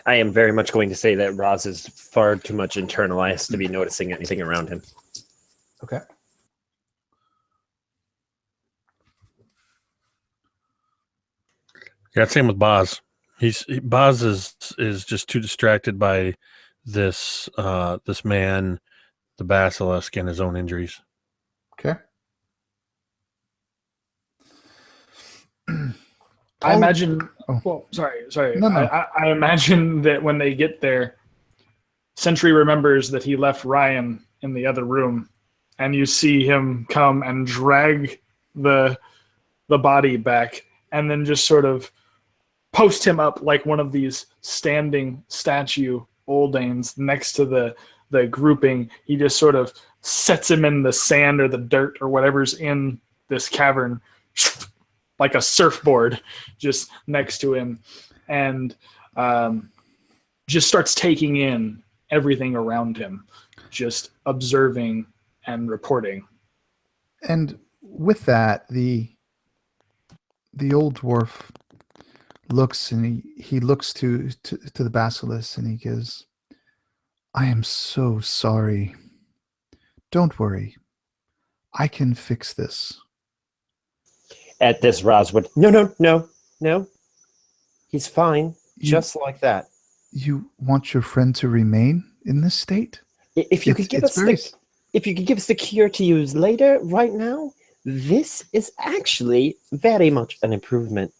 I am very much going to say that Roz is far too much internalized to be noticing anything around him. Okay. Yeah, same with Boz. Boz is just too distracted by this man, the basilisk and his own injuries. Okay. I imagine. Oh. Well, sorry. No. I imagine that when they get there, Sentry remembers that he left Ryan in the other room, and you see him come and drag the body back, and then just sort of post him up like one of these standing statue Oldanes next to the grouping. He just sort of sets him in the sand or the dirt or whatever's in this cavern, like a surfboard, just next to him, and just starts taking in everything around him, just observing and reporting. And with that, the old dwarf looks, and he looks to the basilisk, and he goes, "I am so sorry. Don't worry. I can fix this." At this, Raz would, no. He's fine, just like that. You want your friend to remain in this state? If you could give us the cure to use later, right now, this is actually very much an improvement.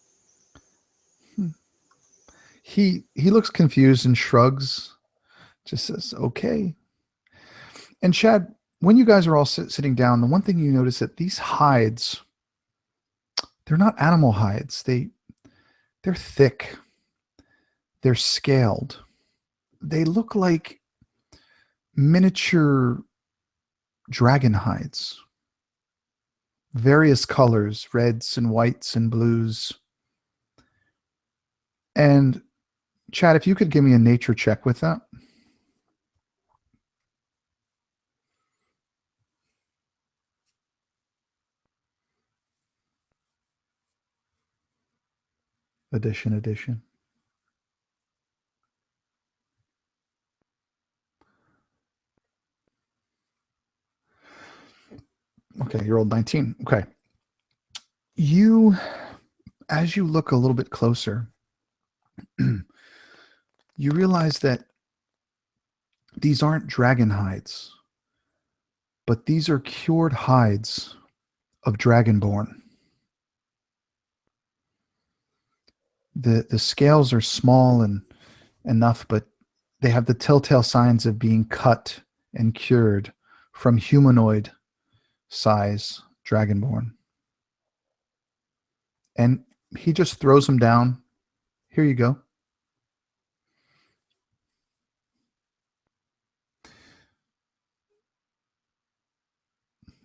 He looks confused and shrugs, just says, "Okay." And Chad, when you guys are all sitting down, the one thing you notice that these hides, they're not animal hides. They're thick. They're scaled. They look like miniature dragon hides. Various colors, reds and whites and blues. And Chad, if you could give me a nature check with that. Addition. Okay, you rolled 19. Okay. As you look a little bit closer, you realize that these aren't dragon hides, but these are cured hides of dragonborn. The scales are small and enough, but they have the telltale signs of being cut and cured from humanoid size dragonborn. And he just throws them down. Here you go.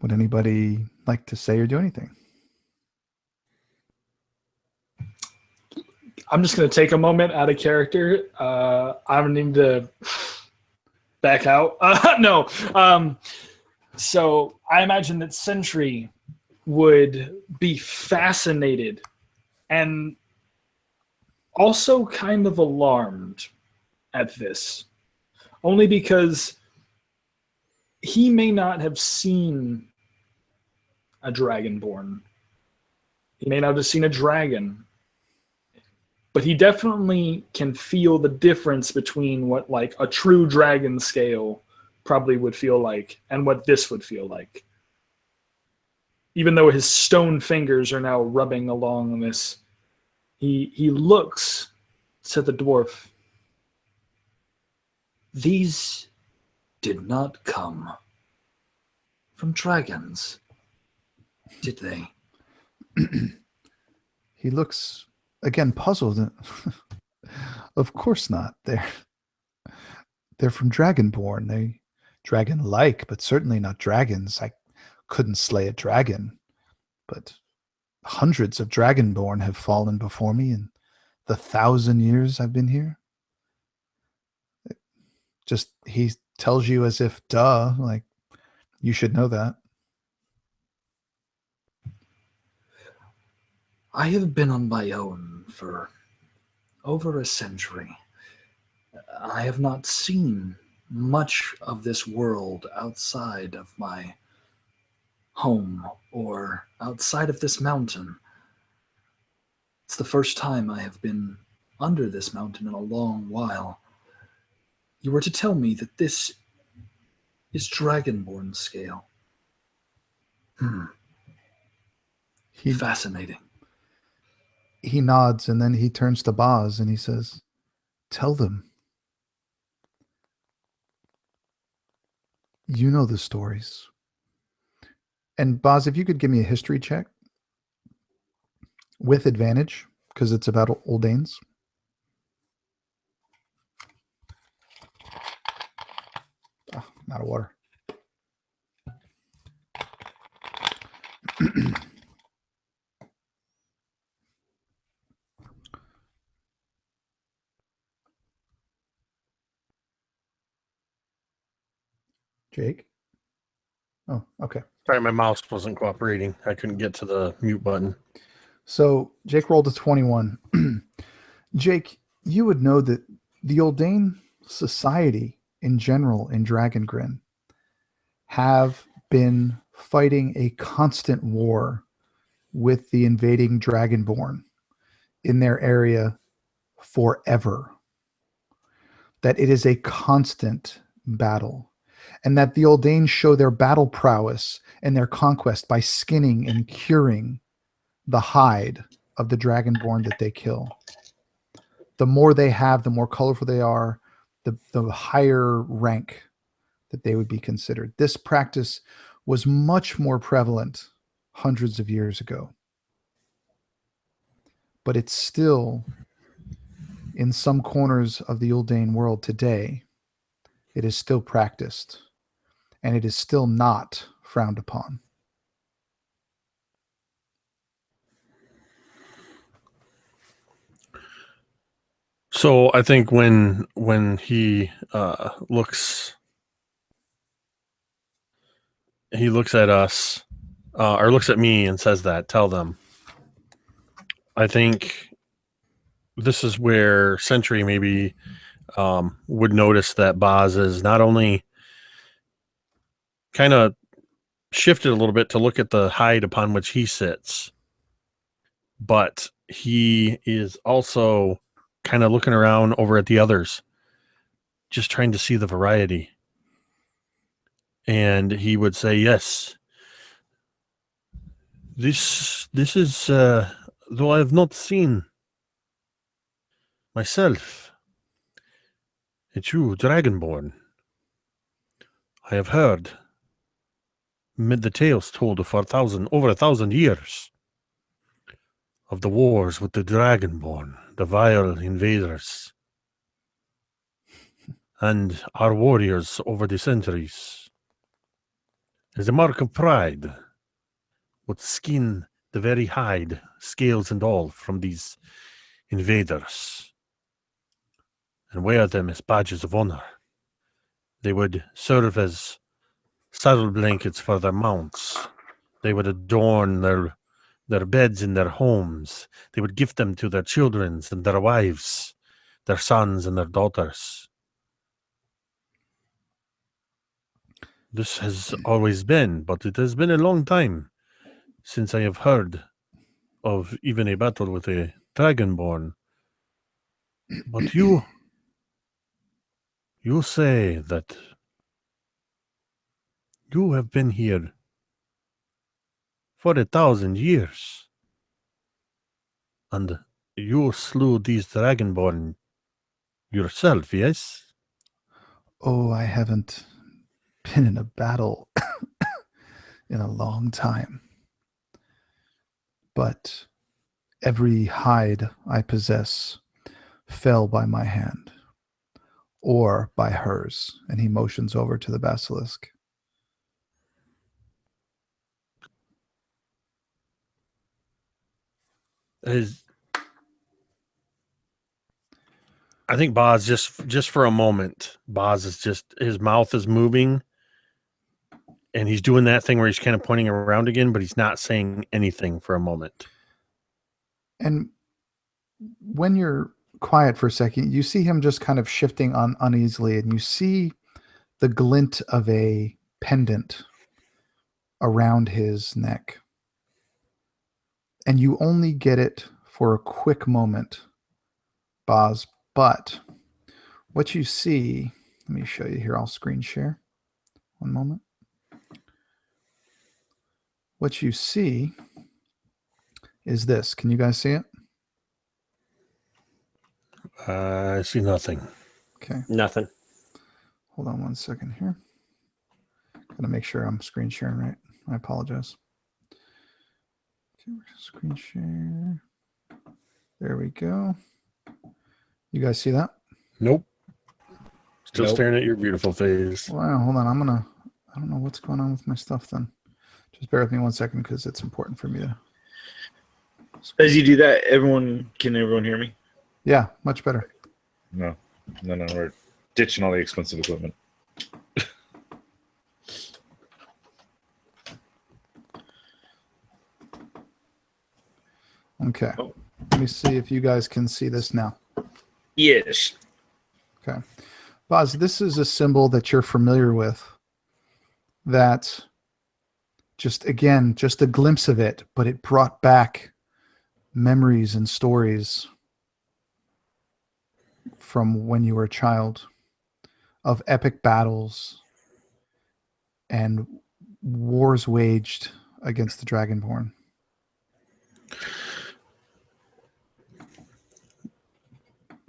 Would anybody like to say or do anything? I'm just going to take a moment out of character. I'm going to need to back out. No. So I imagine that Sentry would be fascinated and also kind of alarmed at this, only because he may not have seen a dragonborn. He may not have seen a dragon, but he definitely can feel the difference between what like a true dragon scale probably would feel like and what this would feel like. Even though his stone fingers are now rubbing along this, he looks to the dwarf. These did not come from dragons, did they? He looks again puzzled. Of course not. They're from Dragonborn. They dragon-like, but certainly not dragons. I couldn't slay a dragon, but hundreds of Dragonborn have fallen before me in the 1,000 years I've been here. Just he tells you as if, duh, like you should know that. I have been on my own for over a century. I have not seen much of this world outside of my home or outside of this mountain. It's the first time I have been under this mountain in a long while. You were to tell me that this is Dragonborn scale. Fascinating. He nods, and then he turns to Boz and he says, "Tell them. You know the stories." And Boz, if you could give me a history check with advantage, because it's about Old Danes. Oh, I'm out of water. Jake? Oh, okay. Sorry, my mouse wasn't cooperating. I couldn't get to the mute button. So Jake rolled a 21. Jake, you would know that the Oldane society in general in Dragongrin have been fighting a constant war with the invading Dragonborn in their area forever. That it is a constant battle. And that the Oldane show their battle prowess and their conquest by skinning and curing the hide of the Dragonborn that they kill. The more they have, the more colorful they are, the higher rank that they would be considered. This practice was much more prevalent hundreds of years ago. But it's still, in some corners of the Uldane world today, it is still practiced. And it is still not frowned upon. So I think when he looks at us or looks at me and says that, tell them. I think this is where Sentry maybe would notice that Boz is not only kind of shifted a little bit to look at the hide upon which he sits, but he is also kind of looking around over at the others, just trying to see the variety. And he would say, yes, this is, though I have not seen myself a true Dragonborn, I have heard the tales told for over 1,000 years of the wars with the Dragonborn, the vile invaders, and our warriors over the centuries. As a mark of pride, would skin the very hide, scales and all, from these invaders, and wear them as badges of honor. They would serve as saddle blankets for their mounts. They would adorn their beds in their homes. They would gift them to their children and their wives, their sons and their daughters. This has always been, but it has been a long time since I have heard of even a battle with a Dragonborn. But you say that you have been here for 1,000 years, and you slew these Dragonborn yourself, yes? Oh, I haven't been in a battle in a long time. But every hide I possess fell by my hand, or by hers. And he motions over to the basilisk. I think Boz, just for a moment, Boz is just, his mouth is moving, and he's doing that thing where he's kind of pointing around again, but he's not saying anything for a moment. And when you're quiet for a second, you see him just kind of shifting on uneasily, and you see the glint of a pendant around his neck. And you only get it for a quick moment, Boz. But what you see, let me show you here. I'll screen share. One moment. What you see is this. Can you guys see it? I see nothing. Okay. Nothing. Hold on one second here. Gotta make sure I'm screen sharing right. I apologize. Okay, screen share. There we go. You guys see that? Nope. Still Nope. staring at your beautiful face. Wow, hold on. I don't know what's going on with my stuff then. Just bear with me one second because it's important for me to. As you do that, can everyone hear me? Yeah, much better. No, we're ditching all the expensive equipment. Okay. Oh. Let me see if you guys can see this now. Yes. Okay. Boz, this is a symbol that you're familiar with. That just a glimpse of it, but it brought back memories and stories from when you were a child of epic battles and wars waged against the Dragonborn.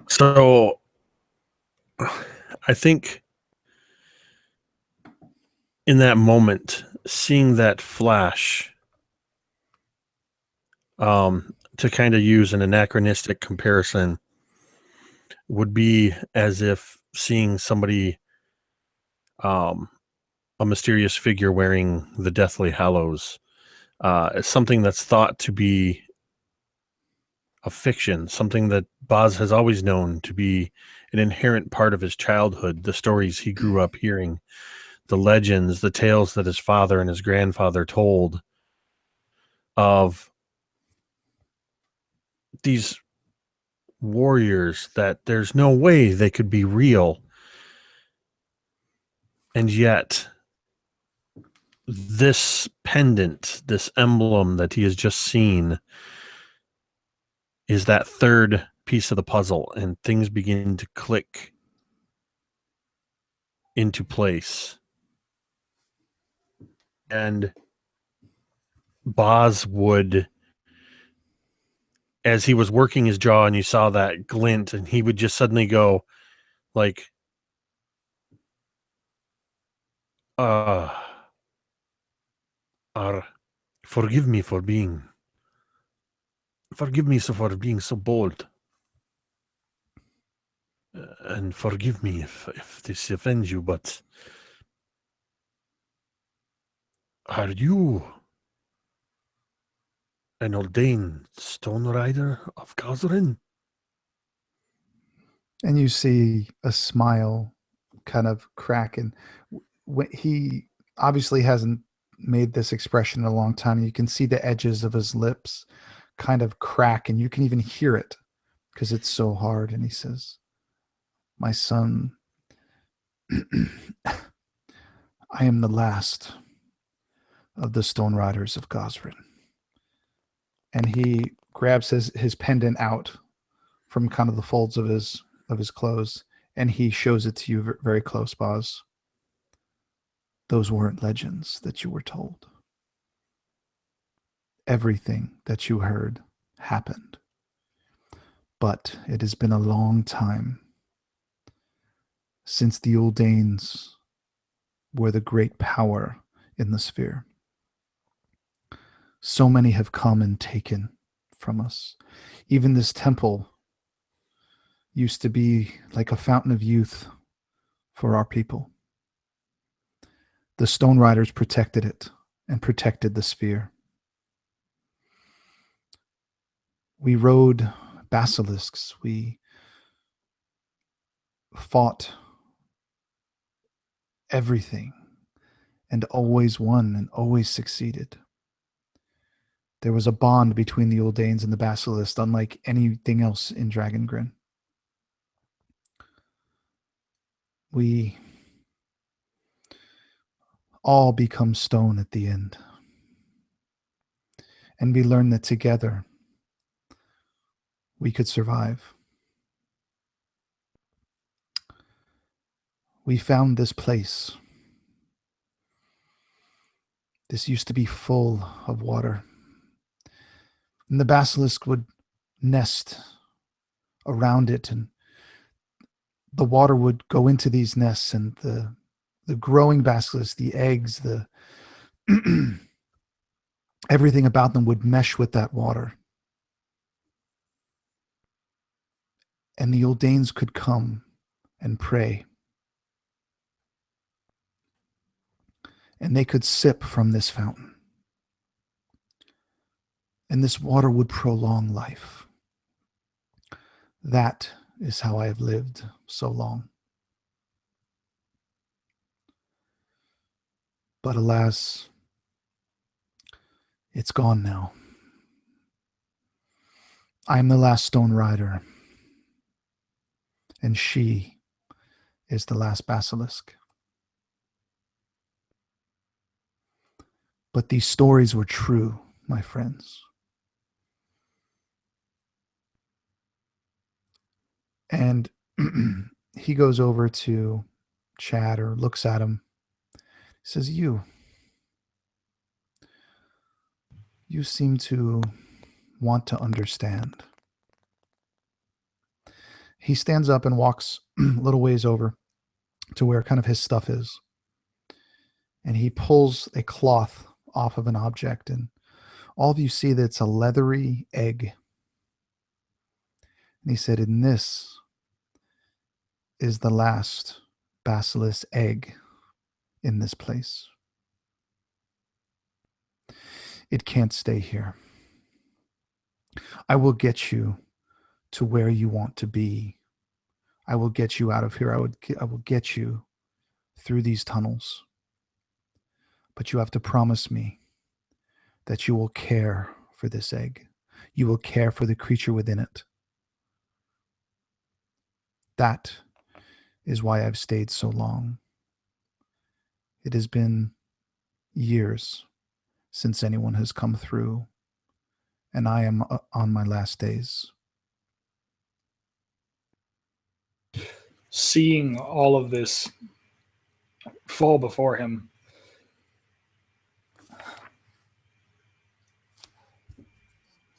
So I think in that moment, seeing that flash, to kind of use an anachronistic comparison, would be as if seeing somebody, a mysterious figure wearing the Deathly Hallows, something that's thought to be a fiction, something that Boz has always known to be an inherent part of his childhood, the stories he grew up hearing, the legends, the tales that his father and his grandfather told of these warriors that there's no way they could be real. And yet this pendant, this emblem that he has just seen, is that third piece of the puzzle, and things begin to click into place. And Boz would, as he was working his jaw and you saw that glint, and he would just suddenly go like, forgive me for being so bold. And forgive me if this offends you, but are you an ordained stone rider of Gozrin? And you see a smile kind of crack. And when he obviously hasn't made this expression in a long time, you can see the edges of his lips kind of crack, and you can even hear it because it's so hard. And he says, "My son, I am the last of the Stone Riders of Gozrin." And he grabs his pendant out from kind of the folds of his clothes, and he shows it to you very close, Boz. Those weren't legends that you were told. Everything that you heard happened. But it has been a long time since the Uldanes were the great power in the sphere. So many have come and taken from us. Even this temple used to be like a fountain of youth for our people. The Stone Riders protected it and protected the sphere. We rode basilisks. We fought everything and always won and always succeeded. There was a bond between the Uldanes and the basilisks, unlike anything else in Dragongrin. We all become stone at the end. And we learn that together we could survive. We found this place This used to be full of water. And the basilisk would nest around it, and the water would go into these nests, and the growing basilisk, the eggs, the everything about them would mesh with that water. And the Uldanes could come and pray. And they could sip from this fountain. And this water would prolong life. That is how I have lived so long. But alas, it's gone now. I am the last stone rider, and she is the last basilisk. But these stories were true, my friends. And he goes over to Chad, or looks at him. He says, You seem to want to understand. He stands up and walks a little ways over to where kind of his stuff is. And he pulls a cloth off of an object, and all of you see that it's a leathery egg. And he said, and this is the last basilisk egg in this place. It can't stay here. I will get you to where you want to be. I will get you out of here. I will get you through these tunnels. But you have to promise me that you will care for this egg. You will care for the creature within it. That is why I've stayed so long. It has been years since anyone has come through, and I am on my last days. Seeing all of this fall before him,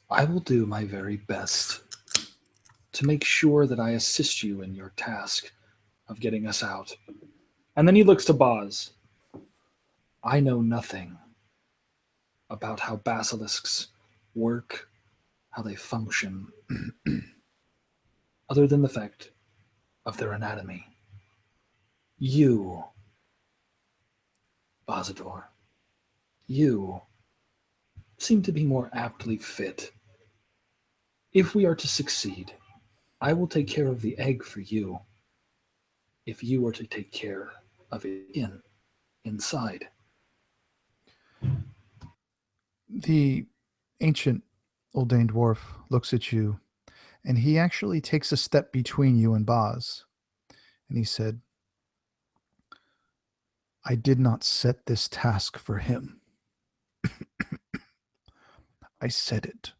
I will do my very best to make sure that I assist you in your task of getting us out. And then he looks to Boz. I know nothing about how basilisks work, how they function, other than the fact of their anatomy. You, Bozador, you seem to be more aptly fit. If we are to succeed, I will take care of the egg for you, if you are to take care of it inside. The ancient Uldane dwarf looks at you, and he actually takes a step between you and Boz. And he said, I did not set this task for him. I set it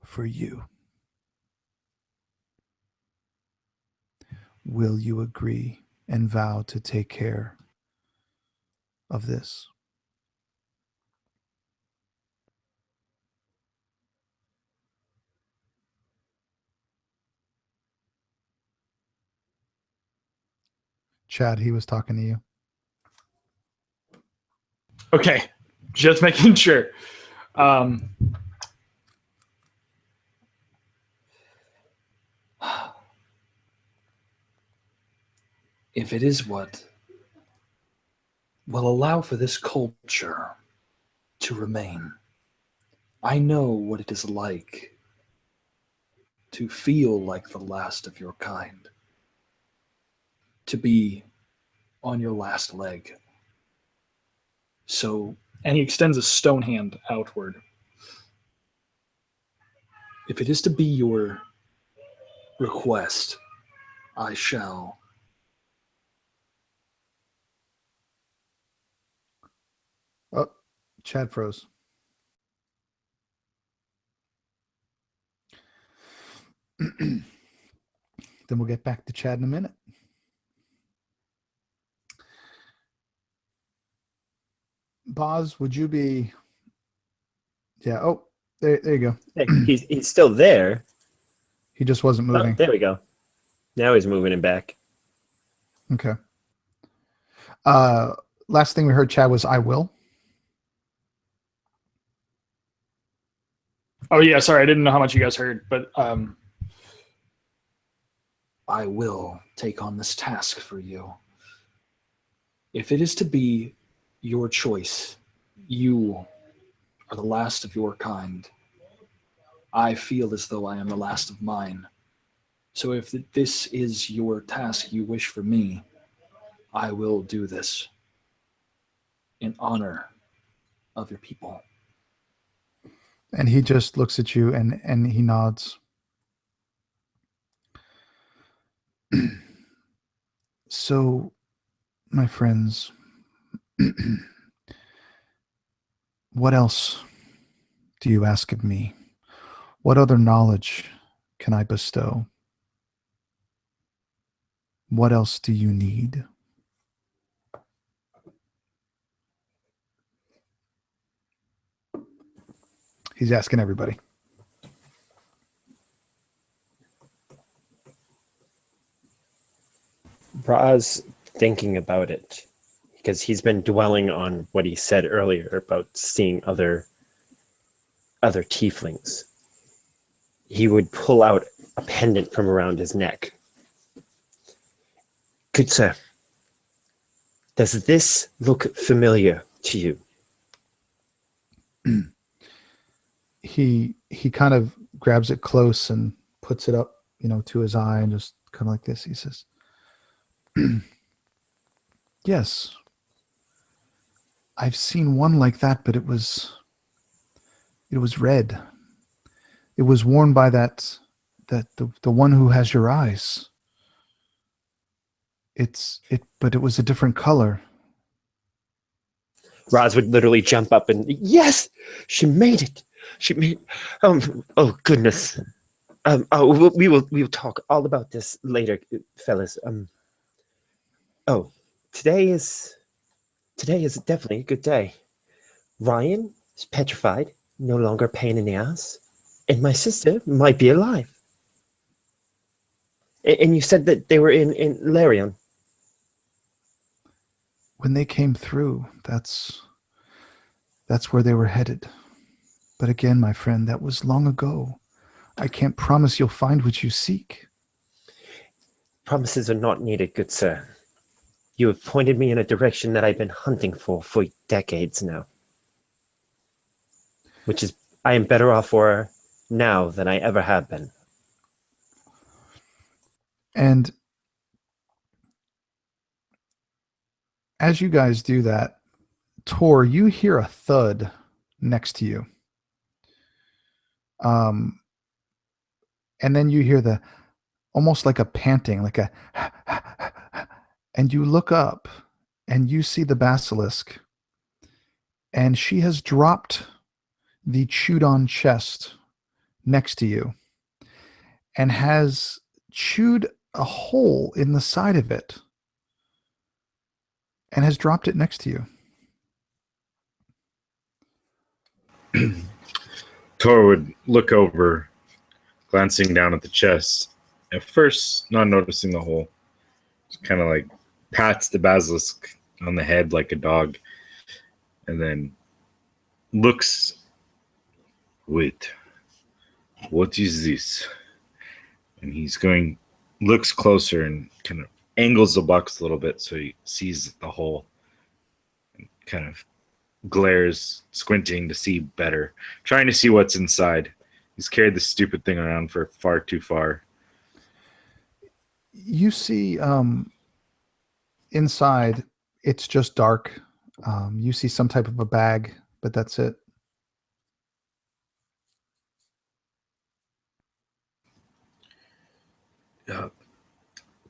for you. Will you agree and vow to take care of this? Chad, he was talking to you. Okay, just making sure. If it is what will allow for this culture to remain, I know what it is like to feel like the last of your kind, to be on your last leg. So, and he extends a stone hand outward. If it is to be your request, I shall. Oh, Chad froze. Then we'll get back to Chad in a minute. Boz, would you be? Yeah. Oh, there you go. Hey, he's still there. He just wasn't Oh, moving. there we go. Now he's moving him back. Okay. Last thing we heard, Chad, was "I will." Oh yeah, sorry, I didn't know how much you guys heard, but I will take on this task for you. If it is to be your choice, you are the last of your kind. I feel as though I am the last of mine. So if this is your task you wish for me, I will do this in honor of your people. And he just looks at you and he nods. So, my friends, what else do you ask of me? What other knowledge can I bestow? What else do you need? He's asking everybody. Ra's thinking about it because he's been dwelling on what he said earlier about seeing other tieflings. He would pull out a pendant from around his neck. Good sir, does this look familiar to you? He kind of grabs it close and puts it up, to his eye and just kind of like this. He says, "Yes, I've seen one like that, but it was red. It was worn by the one who has your eyes. But it was a different color." Ra's would literally jump up and, yes, she made it. She made. Oh goodness. We will talk all about this later, fellas. Today is definitely a good day. Ryan is petrified, no longer a pain in the ass, and my sister might be alive. And you said that they were in Larion. When they came through, that's where they were headed. But again, my friend, that was long ago. I can't promise you'll find what you seek. Promises are not needed, good sir. You have pointed me in a direction that I've been hunting for decades now. Which is, I am better off for now than I ever have been. And as you guys do that, Tor, you hear a thud next to you. And then you hear almost like a panting, like a, and you look up and you see the basilisk, and she has dropped the chewed on chest next to you and has chewed a hole in the side of it and has dropped it next to you. Tor would look over, glancing down at the chest. At first, not noticing the hole. Just kind of like pats the basilisk on the head like a dog. And then looks. Wait. What is this? And looks closer and kind of angles the box a little bit so he sees the hole. And kind of glares, squinting to see better, trying to see what's inside. He's carried this stupid thing around for far too far. You see inside, it's just dark. You see some type of a bag, but that's it.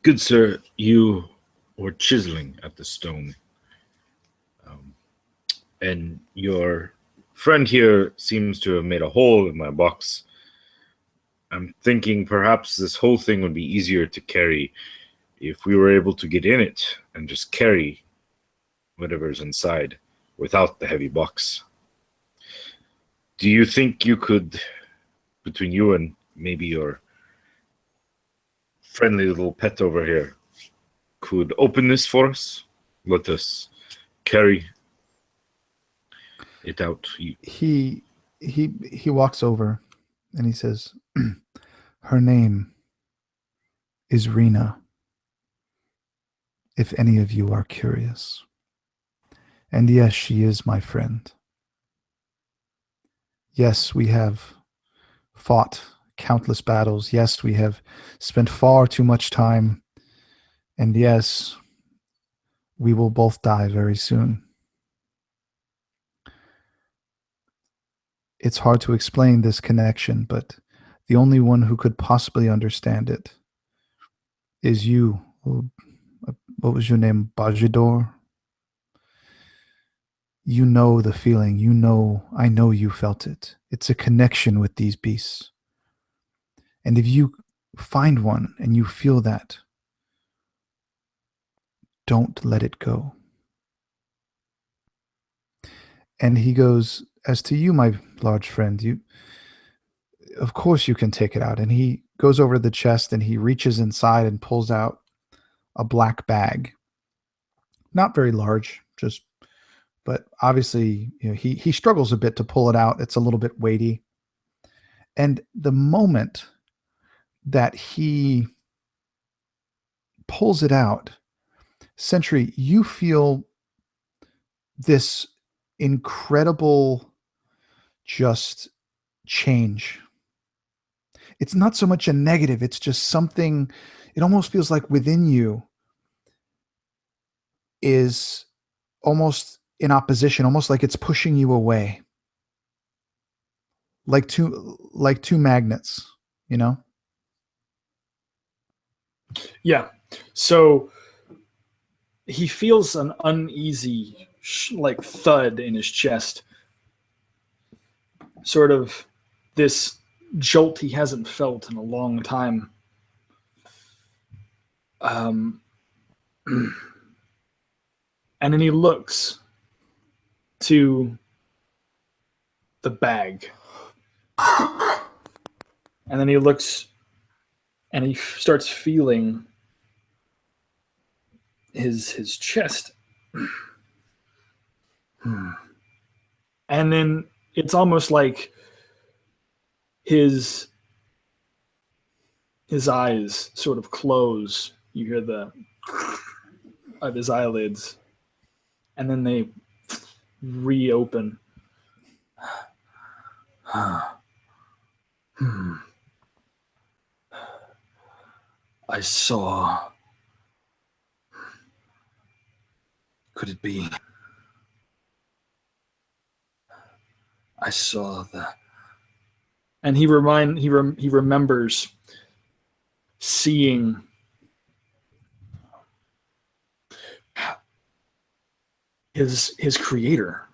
Good sir, you were chiseling at the stone. And your friend here seems to have made a hole in my box. I'm thinking perhaps this whole thing would be easier to carry if we were able to get in it and just carry whatever's inside without the heavy box. Do you think you could, between you and maybe your friendly little pet over here, could open this for us? Let us carry it out. He walks over and he says, "Her name is Rena, if any of you are curious. And yes, she is my friend. Yes, we have fought countless battles. Yes, we have spent far too much time. And yes, we will both die very soon. It's hard to explain this connection, but the only one who could possibly understand it is you. What was your name? Bajidor? You know the feeling. I know you felt it. It's a connection with these beasts. And if you find one and you feel that, don't let it go." And he goes, "As to you, my large friend, of course you can take it out." And he goes over to the chest and he reaches inside and pulls out a black bag. Not very large, but obviously, he struggles a bit to pull it out. It's a little bit weighty. And the moment that he pulls it out, Sentry, you feel this incredible just change. It's not so much a negative, it's just something, it almost feels like within you is almost in opposition, almost like it's pushing you away. Like two magnets, you know? Yeah. So he feels an uneasy, like thud in his chest. Sort of this jolt he hasn't felt in a long time. And then he looks to the bag. And then he looks and he starts feeling his chest. And then it's almost like his eyes sort of close. You hear the of his eyelids, and then they reopen. I saw. Could it be? I saw the. And he remembers seeing his creator.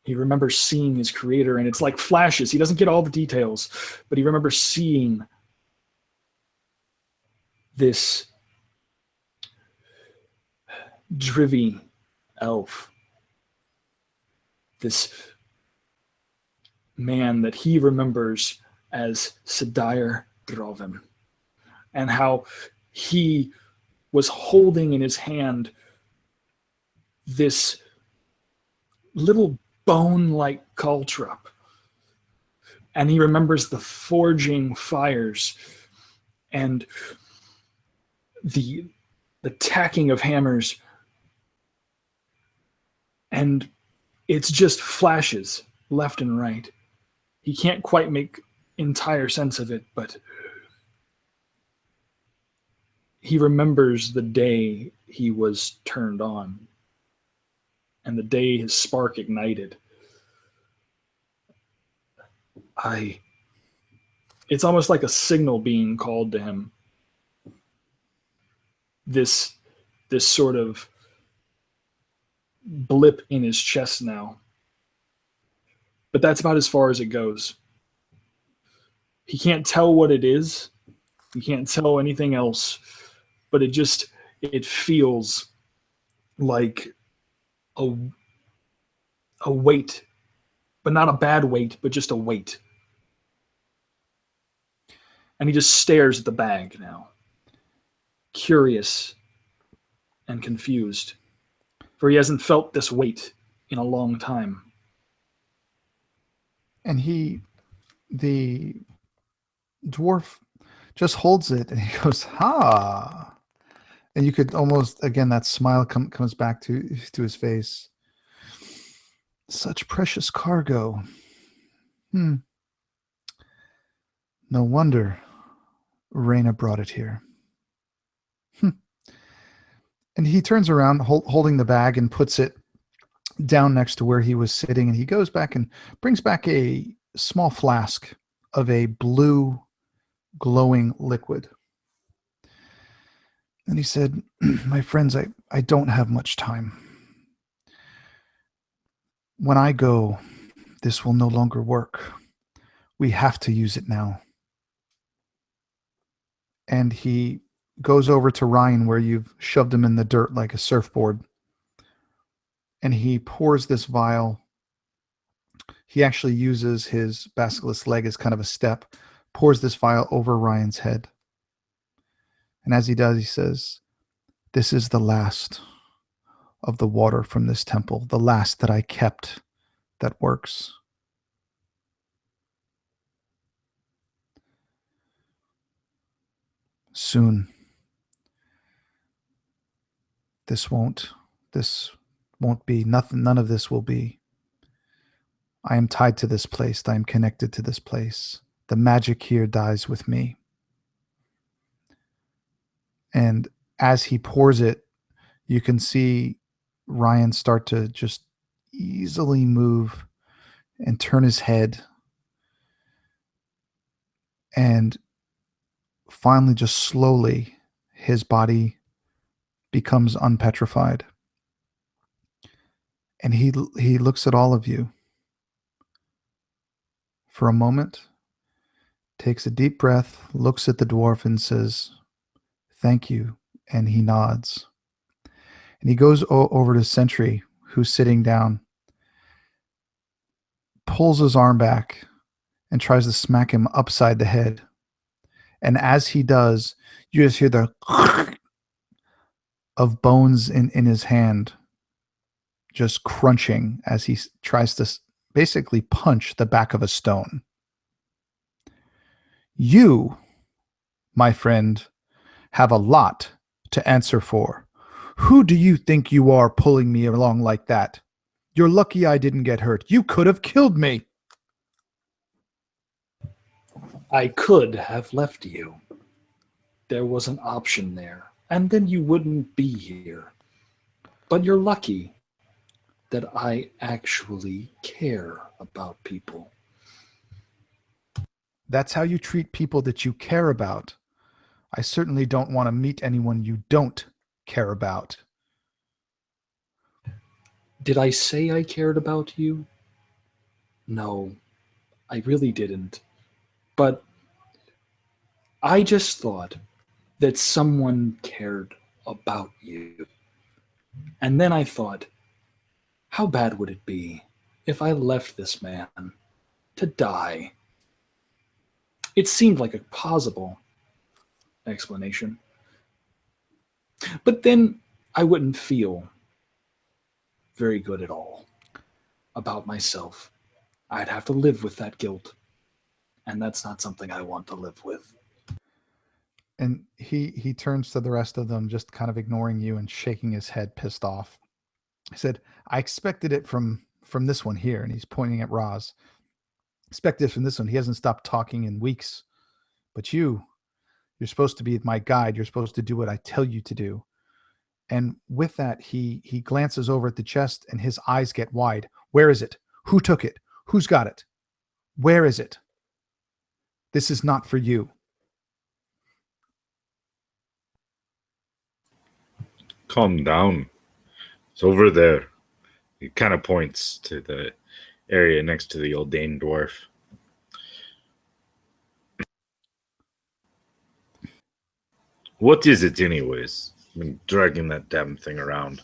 He remembers seeing his creator, and it's like flashes. He doesn't get all the details, but he remembers seeing this Drivy elf, this man that he remembers as Sedire Drovin, and how he was holding in his hand this little bone-like caltrop. And he remembers the forging fires and the tacking of hammers. And it's just flashes left and right. He can't quite make entire sense of it, but he remembers the day he was turned on and the day his spark ignited. It's almost like a signal being called to him. This sort of blip in his chest now. But that's about as far as it goes. He can't tell what it is. He can't tell anything else. But it feels like a weight, but not a bad weight, but just a weight. And he just stares at the bag now, curious and confused, for he hasn't felt this weight in a long time. And the dwarf just holds it and he goes, "Ha!" And you could almost, again, that smile comes back to his face. Such precious cargo. No wonder Reyna brought it here. And he turns around, holding the bag, and puts it down next to where he was sitting. And he goes back and brings back a small flask of a blue glowing liquid. And he said, "My friends, I don't have much time. When I go, this will no longer work. We have to use it now." And he goes over to Ryan where you've shoved him in the dirt like a surfboard. And he pours this vial. He actually uses his basilisk leg as kind of a step, pours this vial over Ryan's head. And as he does, he says, "This is the last of the water from this temple, the last that I kept that works." Soon, this won't be nothing. None of this will be. I am tied to this place. I am connected to this place. The magic here dies with me. And as he pours it, you can see Ryan start to just easily move and turn his head. And finally, just slowly, his body becomes unpetrified. And he looks at all of you for a moment, takes a deep breath, looks at the dwarf and says, "Thank you." And he nods. And he goes over to Sentry, who's sitting down, pulls his arm back and tries to smack him upside the head. And as he does, you just hear the of bones in his hand just crunching as he tries to basically punch the back of a stone. You, my friend, have a lot to answer for. Who do you think you are pulling me along like that? You're lucky I didn't get hurt. You could have killed me. I could have left you. There was an option there, and then you wouldn't be here. But you're lucky that I actually care about people. That's how you treat people that you care about. I certainly don't want to meet anyone you don't care about. Did I say I cared about you? No, I really didn't. But I just thought that someone cared about you. And then I thought, how bad would it be if I left this man to die? It seemed like a plausible explanation. But then I wouldn't feel very good at all about myself. I'd have to live with that guilt. And that's not something I want to live with. And he turns to the rest of them, just kind of ignoring you and shaking his head, pissed off. He said, "I expected it from this one here." And he's pointing at Roz. "Expect this from this one. He hasn't stopped talking in weeks. But you're supposed to be my guide. You're supposed to do what I tell you to do." And with that, he glances over at the chest and his eyes get wide. "Where is it? Who took it? Who's got it? Where is it? This is not for you." Calm down. It's over there. He kind of points to the area next to the Oldane dwarf. What is it anyways? I've been dragging that damn thing around.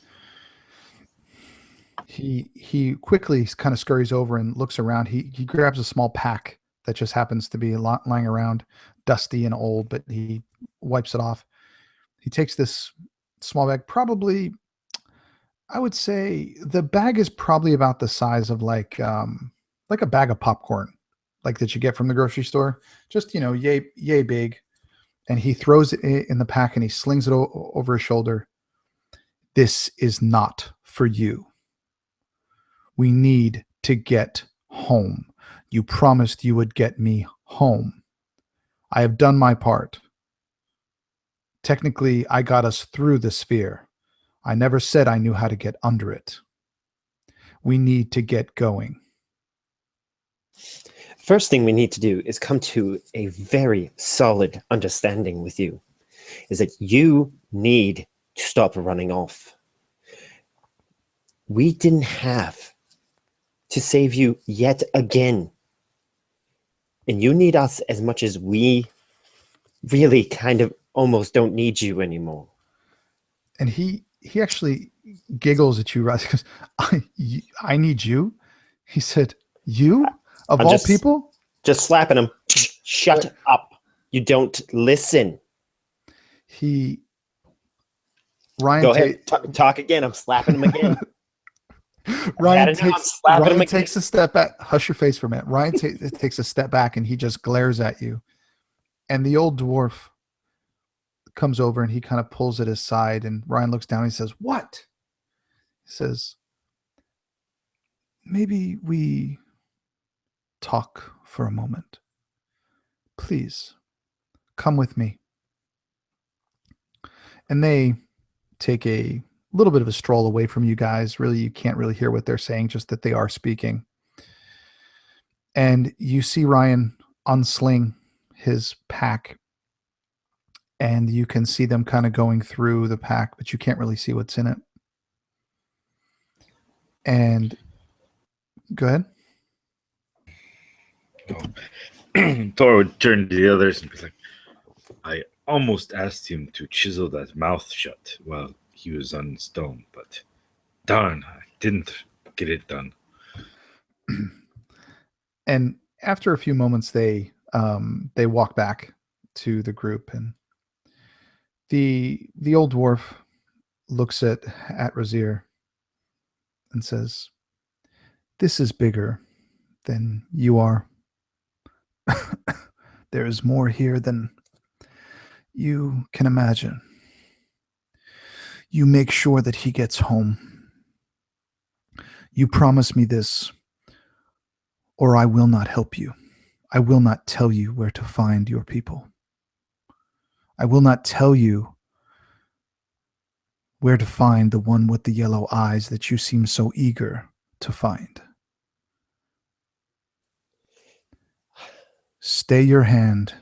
He quickly kind of scurries over and looks around. He grabs a small pack that just happens to be lying around, dusty and old, but he wipes it off. He takes this small bag, probably, I would say the bag is probably about the size of like a bag of popcorn, like that you get from the grocery store. Just, yay big. And he throws it in the pack and he slings it over his shoulder. This is not for you. We need to get home. You promised you would get me home. I have done my part. Technically, I got us through the sphere. I never said I knew how to get under it. We need to get going. First thing we need to do is come to a very solid understanding with you, is that you need to stop running off. We didn't have to save you yet again. And you need us as much as we really kind of almost don't need you anymore. And he actually giggles at you, right? Because I need you. He said, you of I'm all just- people? Just slapping him. Shut up. You don't listen. Ryan Go ahead. Talk again. I'm slapping him again. Ryan slapping him again. takes a step back. Hush your face for a minute. Ryan takes a step back and he just glares at you. And the old dwarf comes over and he kind of pulls at his side. And Ryan looks down and he says, "What?" He says, "Maybe we talk for a moment. Please come with me." And they take a little bit of a stroll away from you guys. Really, you can't really hear what they're saying, just that they are speaking. And you see Ryan unsling his pack, and you can see them kind of going through the pack, but you can't really see what's in it. And go ahead. Thor would turn to the others and be like, I almost asked him to chisel that mouth shut while he was on stone, but darn, I didn't get it done. And after a few moments, they walk back to the group, and the old dwarf looks at Razir and says, "This is bigger than you are. There is more here than you can imagine. You make sure that he gets home. You promise me this, or I will not help you. I will not tell you where to find your people. I will not tell you where to find the one with the yellow eyes that you seem so eager to find. Stay your hand.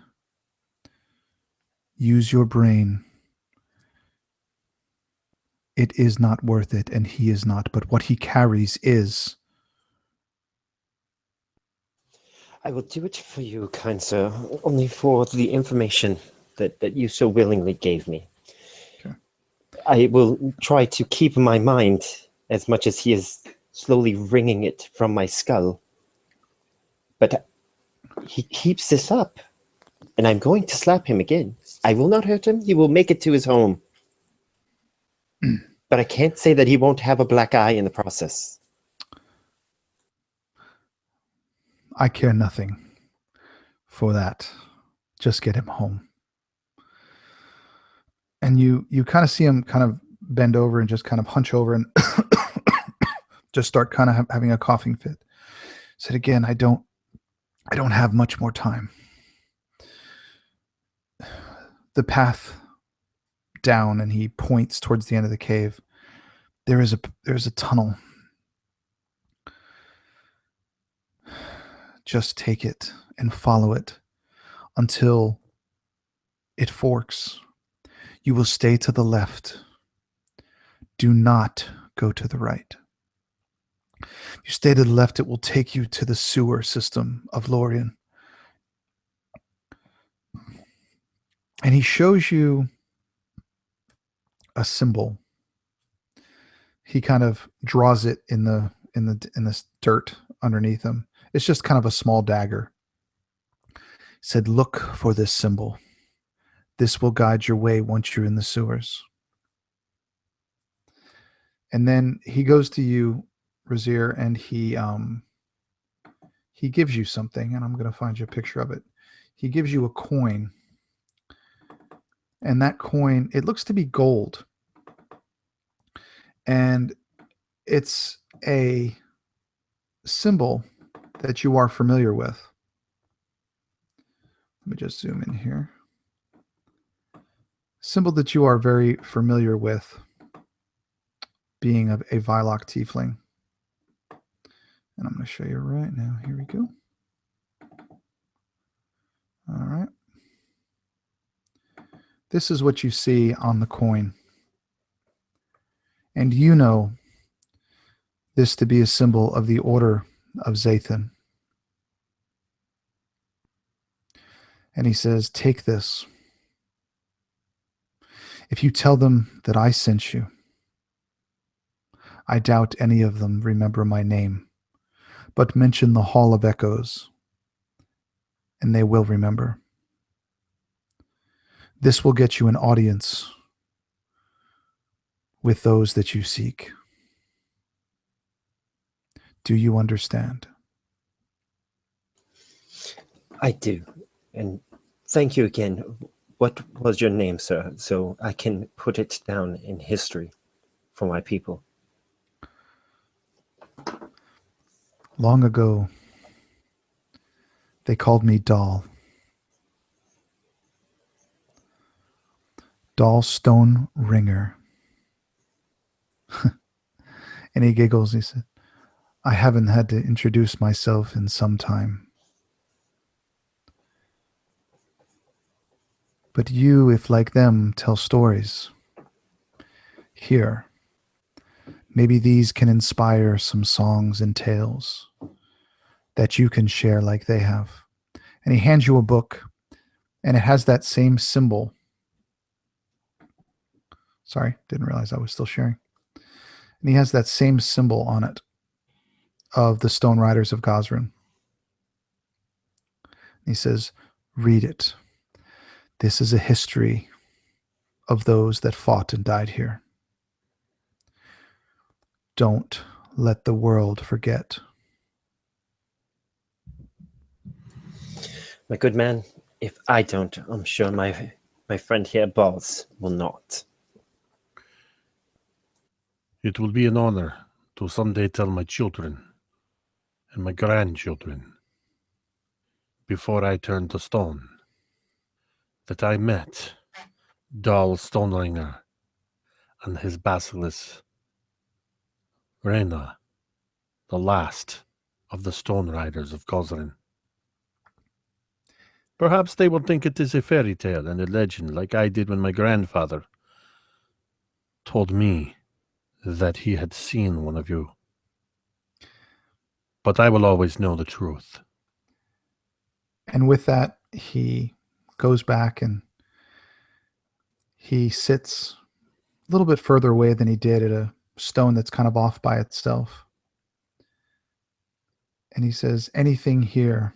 Use your brain. It is not worth it, and he is not, but what he carries is." I will do it for you, kind sir, only for the information that you so willingly gave me. Okay. I will try to keep my mind as much as he is slowly wringing it from my skull. But he keeps this up, and I'm going to slap him again. I will not hurt him. He will make it to his home. But I can't say that he won't have a black eye in the process. I care nothing for that. Just get him home. And you kind of see him kind of bend over and just kind of hunch over and just start kind of having a coughing fit. Said again, I don't have much more time. The path down, and he points towards the end of the cave. There's a tunnel. Just take it and follow it until it forks. You will stay to the left. Do not go to the right. If you stay to the left, it will take you to the sewer system of Lorien. And he shows you a symbol. he kind of draws it in this dirt underneath him. It's just kind of a small dagger. He said, "Look for this symbol. This will guide your way once you're in the sewers." And then he goes to you, Razir, and he gives you something, and I'm going to find you a picture of it. He gives you a coin, and that coin, it looks to be gold, and it's a symbol that you are familiar with. Let me just zoom in here. Symbol that you are very familiar with, being of a Vilok tiefling. And I'm going to show you right now. Here we go. All right. This is what you see on the coin. And you know this to be a symbol of the Order of Zathan. And he says, "Take this. If you tell them that I sent you, I doubt any of them remember my name, but mention the Hall of Echoes, and they will remember. This will get you an audience with those that you seek. Do you understand?" I do. And thank you again. What was your name, sir? So I can put it down in history for my people. Long ago, they called me Dal. Dal Stone Ringer. And he giggles. He said, "I haven't had to introduce myself in some time. But you, if like them, tell stories. Here, maybe these can inspire some songs and tales that you can share like they have." And he hands you a book, and it has that same symbol. Sorry, didn't realize I was still sharing. And he has that same symbol on it of the Stone Riders of Gozrin. He says, "Read it. This is a history of those that fought and died here. Don't let the world forget." My good man, if I don't, I'm sure my friend here, Balls, will not. It will be an honor to someday tell my children and my grandchildren, before I turn to stone, that I met Dal Stoneringer and his basilisk, Rena, the last of the Stone Riders of Gozrin. Perhaps they will think it is a fairy tale and a legend, like I did when my grandfather told me that he had seen one of you. But I will always know the truth. And with that, he goes back and he sits a little bit further away than he did at a stone that's kind of off by itself. And he says, "Anything here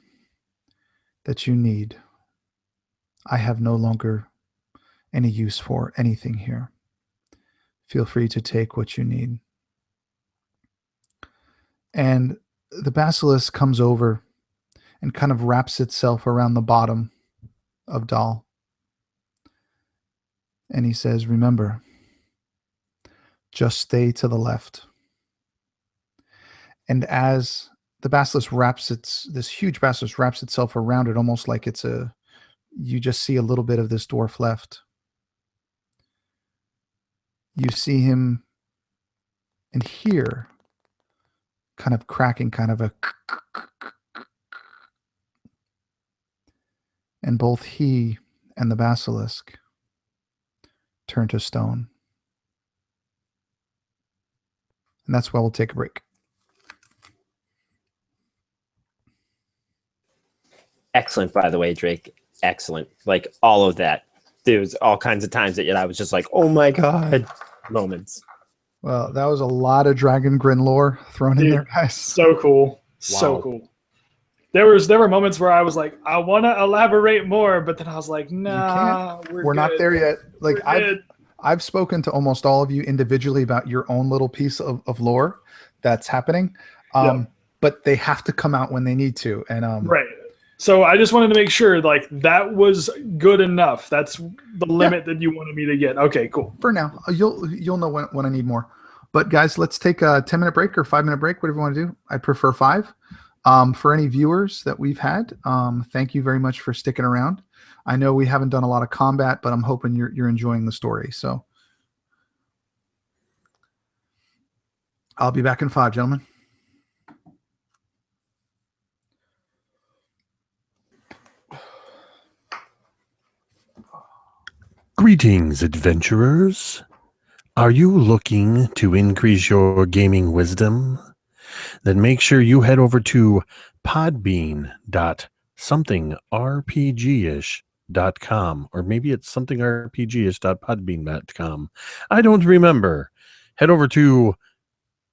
that you need, I have no longer any use for anything here. Feel free to take what you need." And the basilisk comes over and kind of wraps itself around the bottom of Dal. And he says, "Remember, just stay to the left." And as the basilisk this huge basilisk wraps itself around it, almost like you just see a little bit of this dwarf left. You see him and hear kind of cracking, kind of a, and both he and the basilisk turn to stone. And that's why we'll take a break. Excellent, by the way, Drake. Excellent. Like all of that. There was all kinds of times that I was just like, "Oh my God," moments. Well, that was a lot of Dragongrin lore thrown in Dude, there, guys. So cool. So Wow. cool. There were moments where I was like, I want to elaborate more, but then I was like, nah, We're not good. there yet. Like We're good. I've spoken to almost all of you individually about your own little piece of lore that's happening. Yep. But they have to come out when they need to. And Right. So I just wanted to make sure like that was good enough. That's the limit that you wanted me to get. Okay, cool. for now, you'll know when I need more. But guys, let's take a 10-minute break or 5-minute break, whatever you want to do. I prefer 5. For any viewers that we've had, thank you very much for sticking around. I know we haven't done a lot of combat, but I'm hoping you're enjoying the story. So I'll be back in 5, gentlemen. Greetings, adventurers. Are you looking to increase your gaming wisdom? Then make sure you head over to podbean.somethingrpgish.com, or maybe it's somethingrpgish.podbean.com. I don't remember. Head over to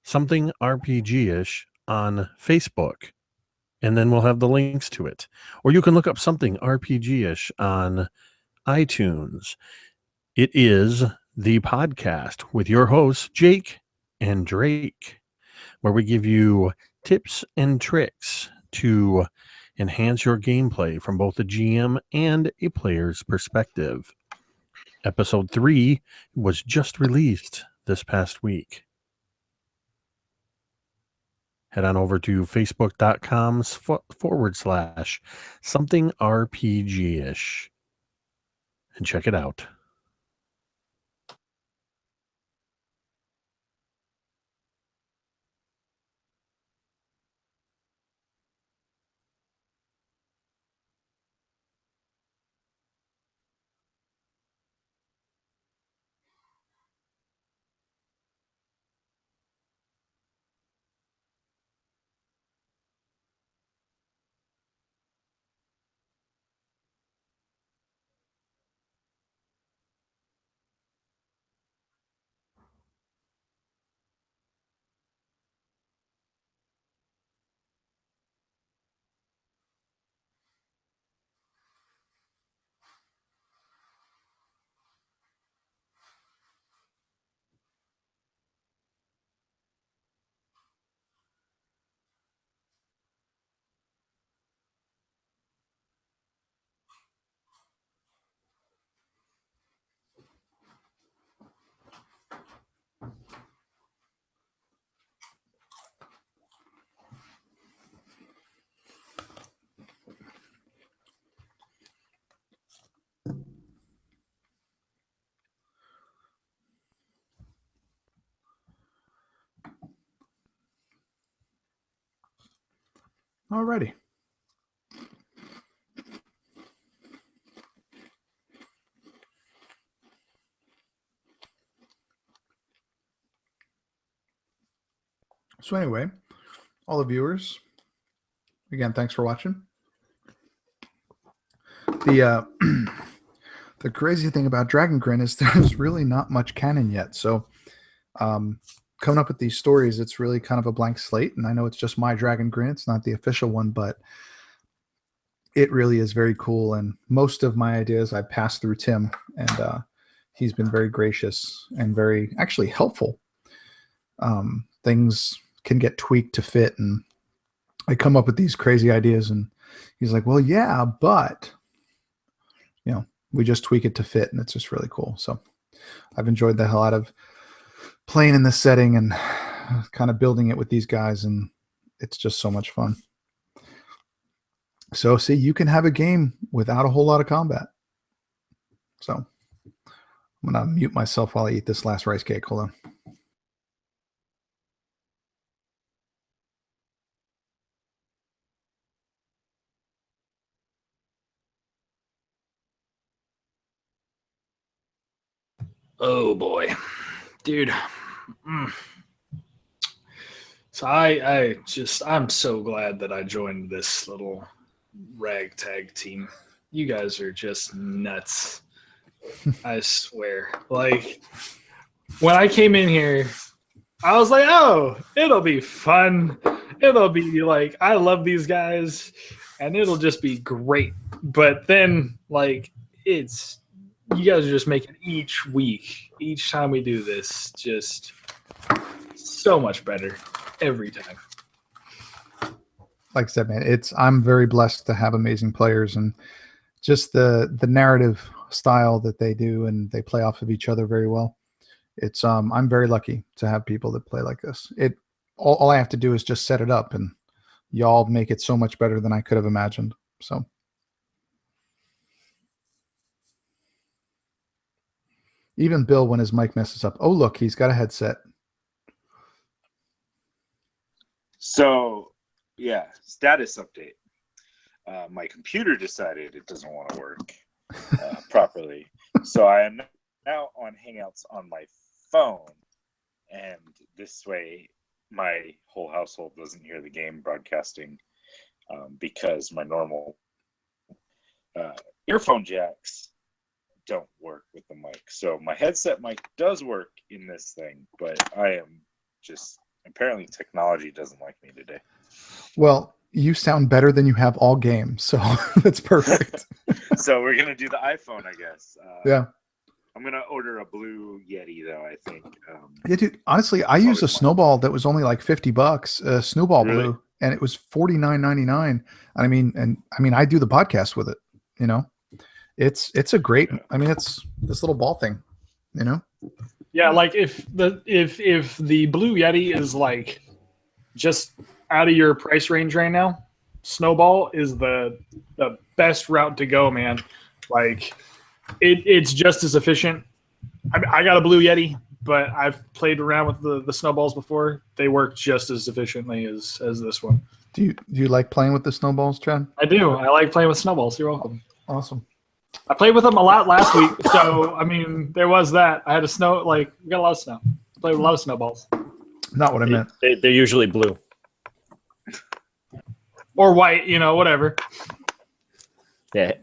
Something RPG-ish on Facebook, and then we'll have the links to it. Or you can look up Something RPG-ish on iTunes. It is the podcast with your hosts, Jake and Drake, where we give you tips and tricks to enhance your gameplay from both a GM and a player's perspective. Episode 3 was just released this past week. Head on over to facebook.com/something RPG-ish and check it out. Alrighty. So anyway, all the viewers, again, thanks for watching. The the crazy thing about Dragongrin is there's really not much canon yet. So coming up with these stories, it's really kind of a blank slate. And I know it's just my Dragongrin. It's not the official one, but it really is very cool. And most of my ideas I passed through Tim, and he's been very gracious and very actually helpful. Things can get tweaked to fit, and I come up with these crazy ideas, and he's like, well, yeah, but we just tweak it to fit, and it's just really cool. So I've enjoyed the hell out of playing in this setting and kind of building it with these guys, and it's just so much fun. So see, you can have a game without a whole lot of combat. So I'm going to mute myself while I eat this last rice cake. Hold on. Oh boy, dude. So I'm so glad that I joined this little ragtag team. You guys are just nuts. I swear. Like when I came in here, I was like, oh, it'll be fun. It'll be like, I love these guys, and it'll just be great. But then, like, it's you guys are just making each week, each time we do this, just so much better every time. Like I said, man, I'm very blessed to have amazing players, and just the narrative style that they do, and they play off of each other very well. It's I'm very lucky to have people that play like this. All I have to do is just set it up, and y'all make it so much better than I could have imagined. So even Bill, when his mic messes up, oh look, he's got a headset. So yeah, status update. My computer decided it doesn't want to work properly, so I am now on Hangouts on my phone, and this way my whole household doesn't hear the game broadcasting, because my normal earphone jacks don't work with the mic. So my headset mic does work in this thing, but I am just, apparently technology doesn't like me today. Well, you sound better than you have all game, so that's perfect. So we're gonna do the iPhone, I guess. Yeah. I'm gonna order a blue Yeti though, I think. Yeah, dude. Honestly, I used a snowball that was only like $50, snowball Really? blue, and it was $49.99. I mean, I do the podcast with it. You know, it's a great. I mean, it's this little ball thing. You know. Yeah, like if the Blue Yeti is like just out of your price range right now, Snowball is the best route to go, man. Like it's just as efficient. I got a Blue Yeti, but I've played around with the Snowballs before. They work just as efficiently as this one. Do you like playing with the snowballs, Chad? I do. I like playing with Snowballs. You're welcome. Awesome. I played with them a lot last week, so I mean, there was that. I had we got a lot of snow. Played with a lot of snowballs. Not what I meant. They're usually blue. Or white, whatever. Yeah.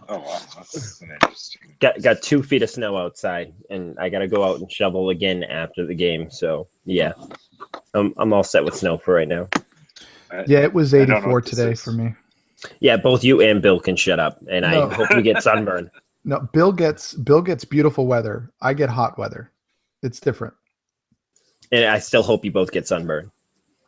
Oh wow, that's an interesting. Got 2 feet of snow outside, and I got to go out and shovel again after the game. So yeah, I'm all set with snow for right now. Yeah, it was 84 today for me. Yeah, both you and Bill can shut up, and No. I hope you get sunburned. No, Bill gets beautiful weather. I get hot weather. It's different. And I still hope you both get sunburned.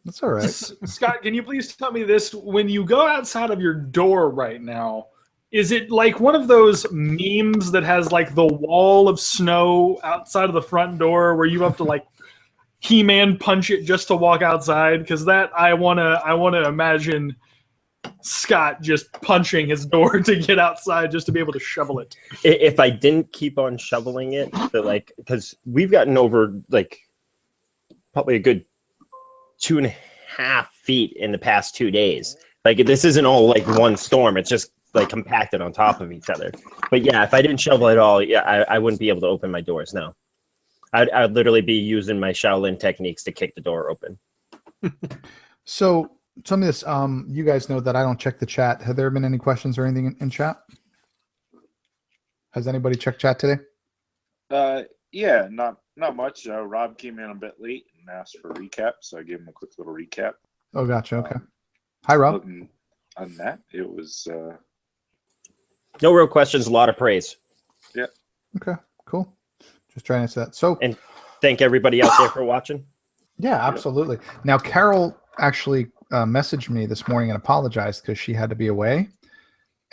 That's all right. Scott, can you please tell me this? When you go outside of your door right now, is it like one of those memes that has like the wall of snow outside of the front door where you have to like He-Man punch it just to walk outside? Because that I wanna imagine Scott just punching his door to get outside just to be able to shovel it. If I didn't keep on shoveling it, because we've gotten over like probably a good 2.5 feet in the past 2 days. Like this isn't all like one storm. It's just like compacted on top of each other. But yeah, if I didn't shovel at all, yeah, I wouldn't be able to open my doors now. I'd literally be using my Shaolin techniques to kick the door open. So tell me this. You guys know that I don't check the chat. Have there been any questions or anything in chat? Has anybody checked chat today? Yeah, not much. Rob came in a bit late and asked for a recap, so I gave him a quick little recap. Oh, gotcha. Okay. Hi, Rob. Other than that, it was No real questions, a lot of praise. yeah. Okay, cool. Just trying to say that. So, And thank everybody out there for watching. yeah, absolutely. Now, Carol actually messaged me this morning and apologized because she had to be away.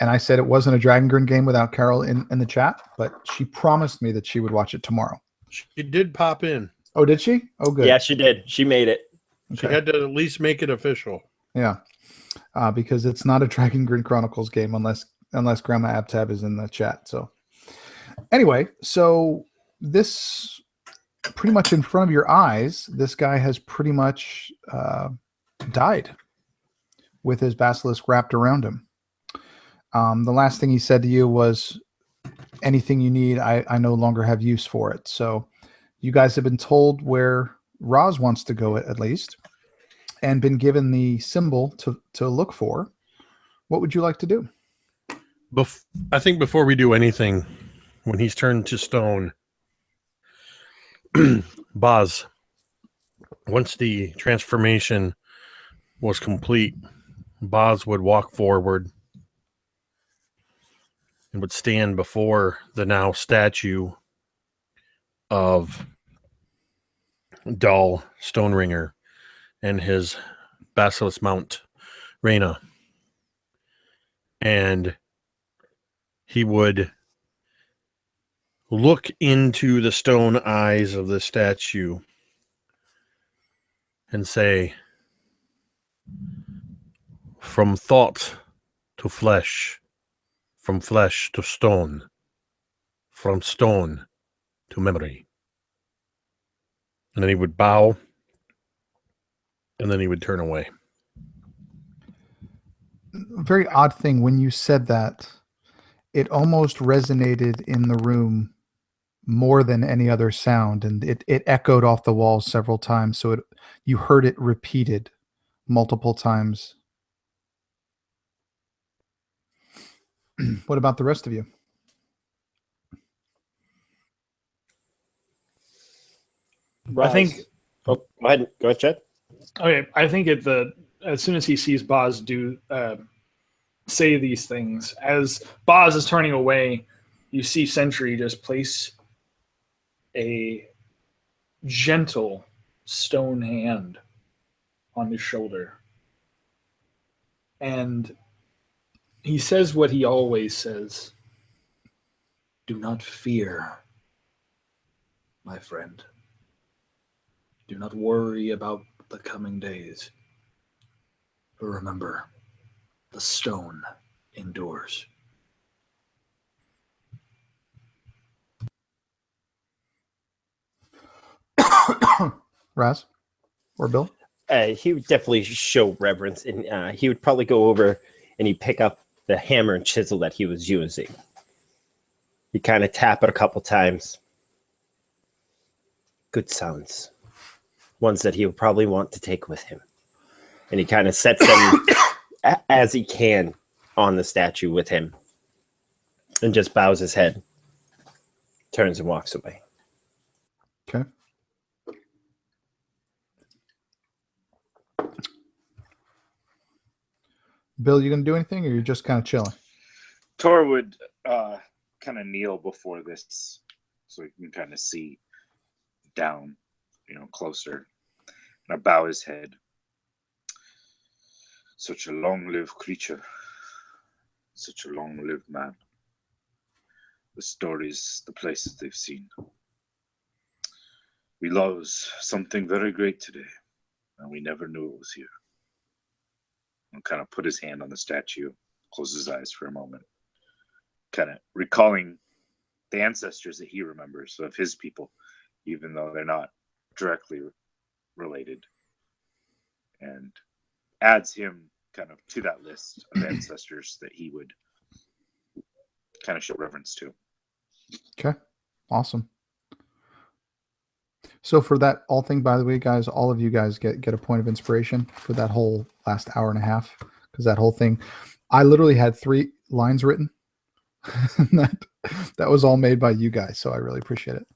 And I said it wasn't a Dragongrin game without Carol in the chat, but she promised me that she would watch it tomorrow. She did pop in. Oh, did she? Oh, good. Yeah, she did. She made it. She had to at least make it official. Yeah, because it's not a Dragongrin Chronicles game unless Grandma Abtab is in the chat. So anyway, so this pretty much in front of your eyes, this guy has pretty much died with his basilisk wrapped around him. The last thing he said to you was, anything you need, I no longer have use for it. So you guys have been told where Roz wants to go at least, and been given the symbol to look for. What would you like to do? I think before we do anything, when he's turned to stone, Boz, once the transformation was complete, Boz would walk forward and would stand before the now statue of Dull Stoneringer and his basilisk mount, Reyna. And he would look into the stone eyes of the statue and say, "From thought to flesh, from flesh to stone, from stone to memory." And then he would bow, and then he would turn away. Very odd thing, when you said that, it almost resonated in the room more than any other sound, and it echoed off the walls several times, so you heard it repeated multiple times. What about the rest of you? I think. Oh, go ahead, Chad. Okay, I think as soon as he sees Boz do say these things, as Boz is turning away, you see Sentry just place a gentle stone hand on his shoulder, and he says what he always says: "Do not fear, my friend. Do not worry about the coming days. But remember, the stone endures." Raz or Bill? He would definitely show reverence, and he would probably go over and he'd pick up the hammer and chisel that he was using. He'd kind of tap it a couple times. Good sounds. Ones that he would probably want to take with him. And he kind of sets them as he can on the statue with him. And just bows his head. Turns and walks away. Okay. Bill, you gonna do anything, or you're just kind of chilling? Tor would kind of kneel before this so he can kind of see down, closer. And I bow his head. Such a long-lived creature. Such a long-lived man. The stories, the places they've seen. We lost something very great today, and we never knew it was here. And kind of put his hand on the statue, close his eyes for a moment, kind of recalling the ancestors that he remembers of his people, even though they're not directly related, and adds him kind of to that list of ancestors that he would kind of show reverence to. Okay, awesome. So for that all thing, by the way, guys, all of you guys get a point of inspiration for that whole last hour and a half, because that whole thing, I literally had 3 lines written. that was all made by you guys, so I really appreciate it.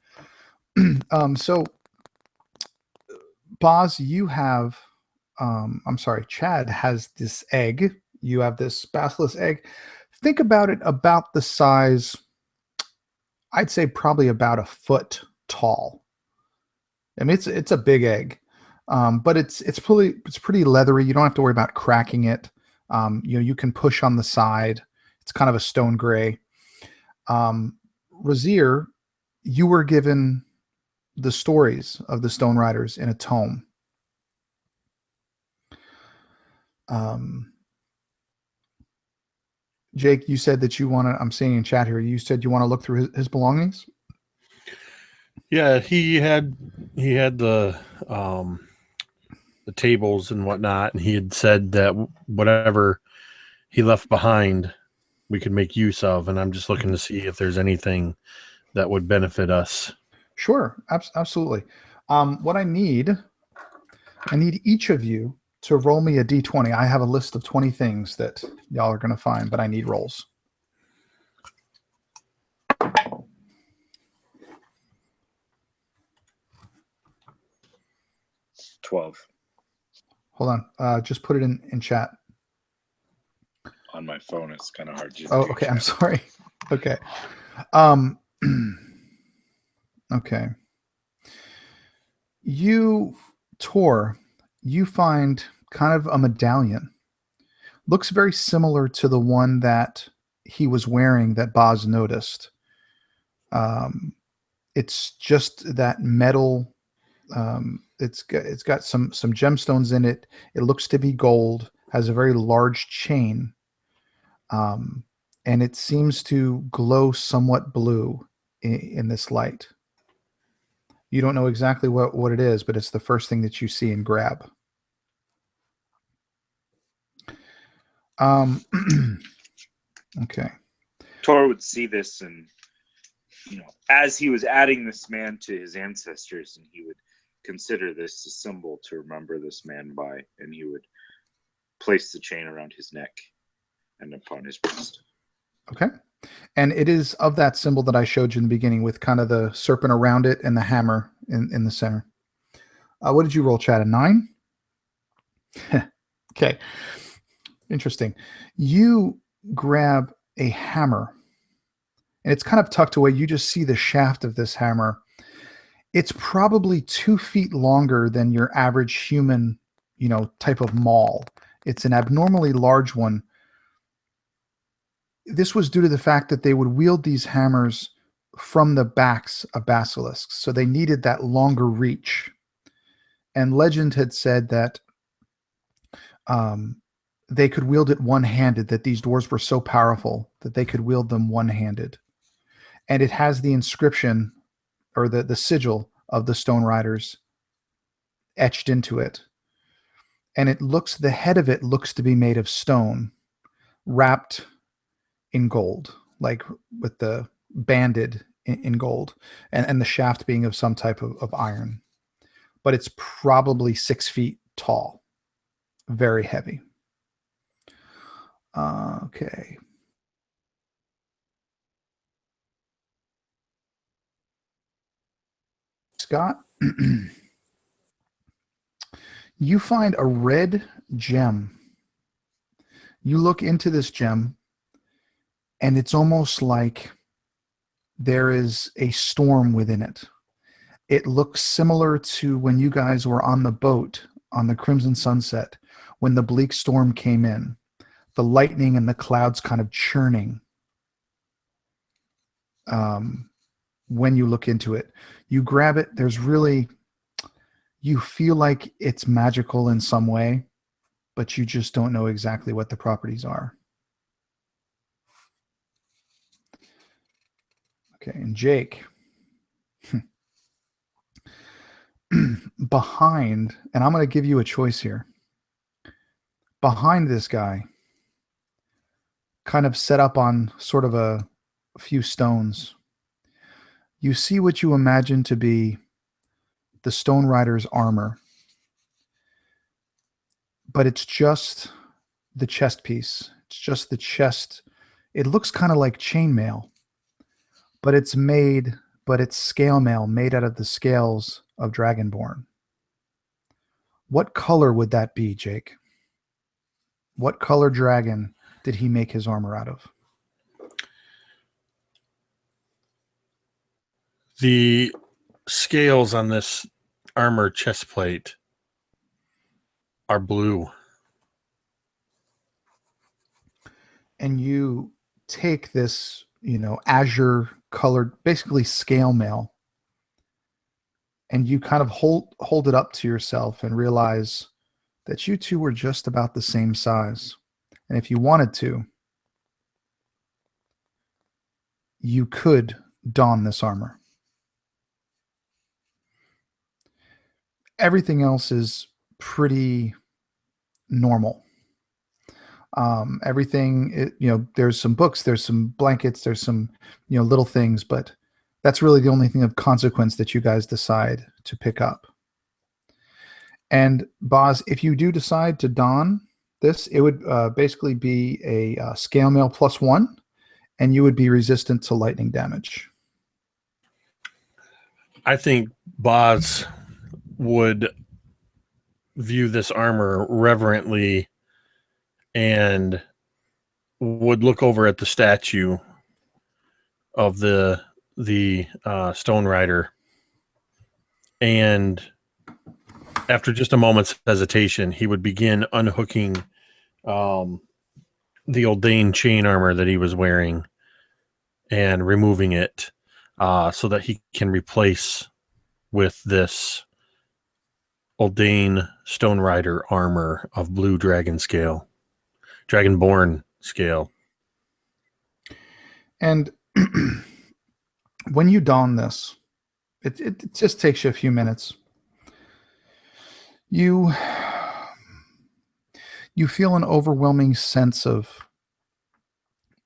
So Boz, you have Chad has this egg. You have this basilisk egg. Think about it, about the size, I'd say probably about a foot tall. I mean, it's a big egg, but it's pretty leathery. You don't have to worry about cracking it. You can push on the side. It's kind of a stone gray. Razir, you were given the stories of the Stone Riders in a tome. Jake, you said that you want to, I'm seeing in chat here, you said you want to look through his belongings? Yeah, he had the tables and whatnot, and he had said that whatever he left behind, we could make use of. And I'm just looking to see if there's anything that would benefit us. Sure, absolutely. What I need each of you to roll me a d20. I have a list of 20 things that y'all are going to find, but I need rolls. 12 Hold on. Just put it in chat. on my phone. It's kind of hard to Oh, do okay. I'm chat. sorry. Okay. Okay. Tor, you find kind of a medallion. Looks very similar to the one that he was wearing that Boz noticed. It's just that metal. It's got some gemstones in it. It looks to be gold. Has a very large chain, and it seems to glow somewhat blue in this light. You don't know exactly what it is, but it's the first thing that you see and grab. Okay. Tor would see this, and as he was adding this man to his ancestors, and he would consider this a symbol to remember this man by, and he would place the chain around his neck and upon his breast. Okay. And it is of that symbol that I showed you in the beginning, with kind of the serpent around it and the hammer in the center. What did you roll, Chad? A 9? Okay. Interesting. You grab a hammer, and it's kind of tucked away. You just see the shaft of this hammer. It's probably 2 feet longer than your average human, type of maul. It's an abnormally large one. This was due to the fact that they would wield these hammers from the backs of basilisks, so they needed that longer reach. And legend had said that they could wield it one-handed, that these dwarves were so powerful that they could wield them one-handed. And it has the inscription, or the sigil of the Stone Riders etched into it. And the head of it looks to be made of stone, wrapped in gold, like with the banded in gold, and the shaft being of some type of iron. But it's probably 6 feet tall, very heavy. Okay. Scott, you find a red gem. You look into this gem, and it's almost like there is a storm within it. It looks similar to when you guys were on the boat on the Crimson Sunset, when the bleak storm came in, the lightning and the clouds kind of churning. When you look into it, you grab it. You feel like it's magical in some way, but you just don't know exactly what the properties are. Okay, and Jake, behind, and I'm going to give you a choice here. Behind this guy, kind of set up on sort of a few stones, you see what you imagine to be the Stone Rider's armor, but it's just the chest piece. It's just the chest. It looks kind of like chainmail, but it's scale mail made out of the scales of Dragonborn. What color would that be, Jake? What color dragon did he make his armor out of? The scales on this armor chest plate are blue. And you take this, azure colored, basically scale mail, and you kind of hold it up to yourself and realize that you two were just about the same size. And if you wanted to, you could don this armor. Everything else is pretty normal. Everything, there's some books, there's some blankets, there's some, little things, but that's really the only thing of consequence that you guys decide to pick up. And Boz, if you do decide to don this, it would basically be a scale mail +1, and you would be resistant to lightning damage. I think Boz would view this armor reverently and would look over at the statue of the stone rider, and after just a moment's hesitation, he would begin unhooking the Oldane chain armor that he was wearing and removing it so that he can replace with this Oldane Stone Rider armor of blue dragonborn scale. And when you don this, it just takes you a few minutes. You feel an overwhelming sense of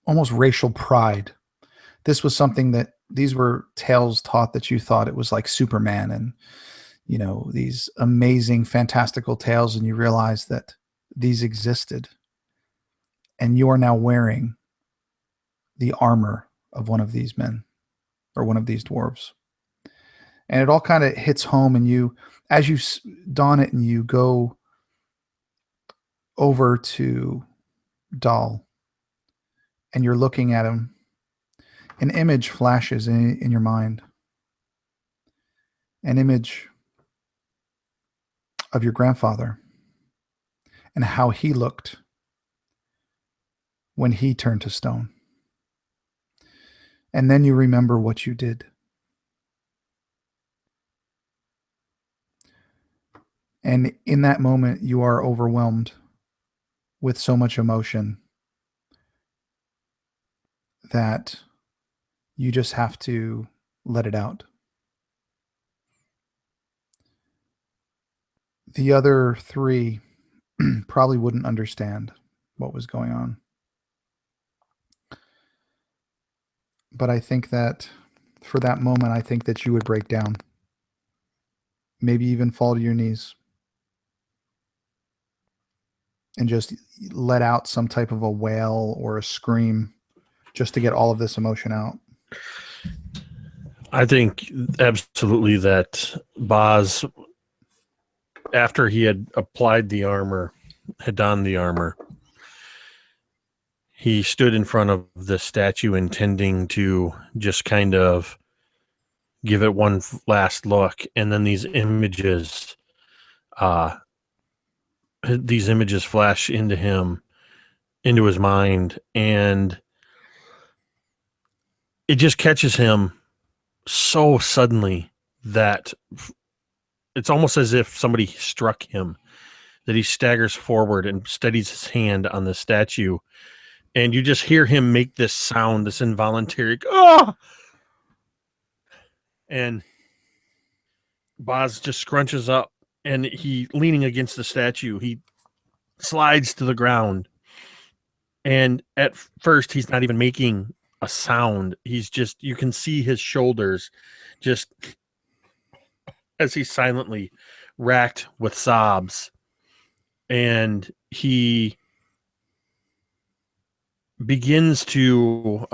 almost racial pride. This was something that these were tales taught that you thought it was like Superman and, you know, these amazing, fantastical tales, and you realize that these existed. And you are now wearing the armor of one of these men or one of these dwarves. And it all kind of hits home, and you, as you don it and you go over to Dahl and you're looking at him, an image flashes in your mind. An image of your grandfather and how he looked when he turned to stone. And then you remember what you did. And in that moment, you are overwhelmed with so much emotion that you just have to let it out. The other three probably wouldn't understand what was going on. But I think that for that moment, I think that you would break down. Maybe even fall to your knees. And just let out some type of a wail or a scream just to get all of this emotion out. I think absolutely that Boz, after he had applied the armor, had donned the armor, he stood in front of the statue intending to just kind of give it one last look. And then these images flash into his mind, and it just catches him so suddenly that it's almost as if somebody struck him, that he staggers forward and steadies his hand on the statue, and you just hear him make this sound, this involuntary "ah!" And Boz just scrunches up, and he, leaning against the statue, he slides to the ground. And at first, he's not even making a sound. He's just, you can see his shoulders just as he's silently racked with sobs. And he begins to,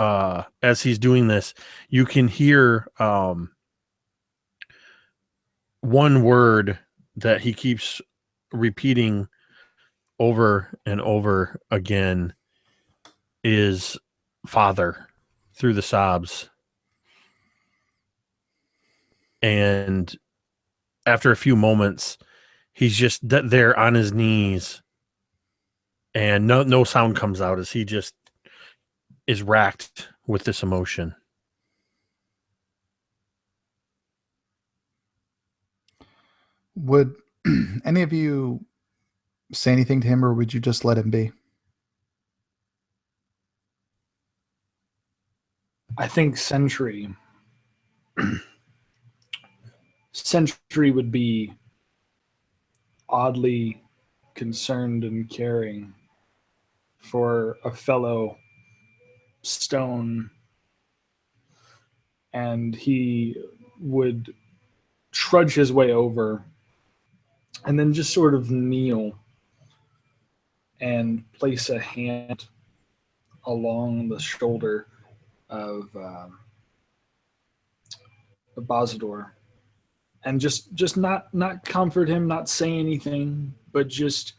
as he's doing this, you can hear one word that he keeps repeating over and over again is father through the sobs. And after a few moments, he's just there on his knees, and no sound comes out as he just is racked with this emotion. Would any of you say anything to him, or would you just let him be? I think Sentry would be oddly concerned and caring for a fellow stone, and he would trudge his way over and then just sort of kneel and place a hand along the shoulder of Bazador and just not comfort him, not say anything, but just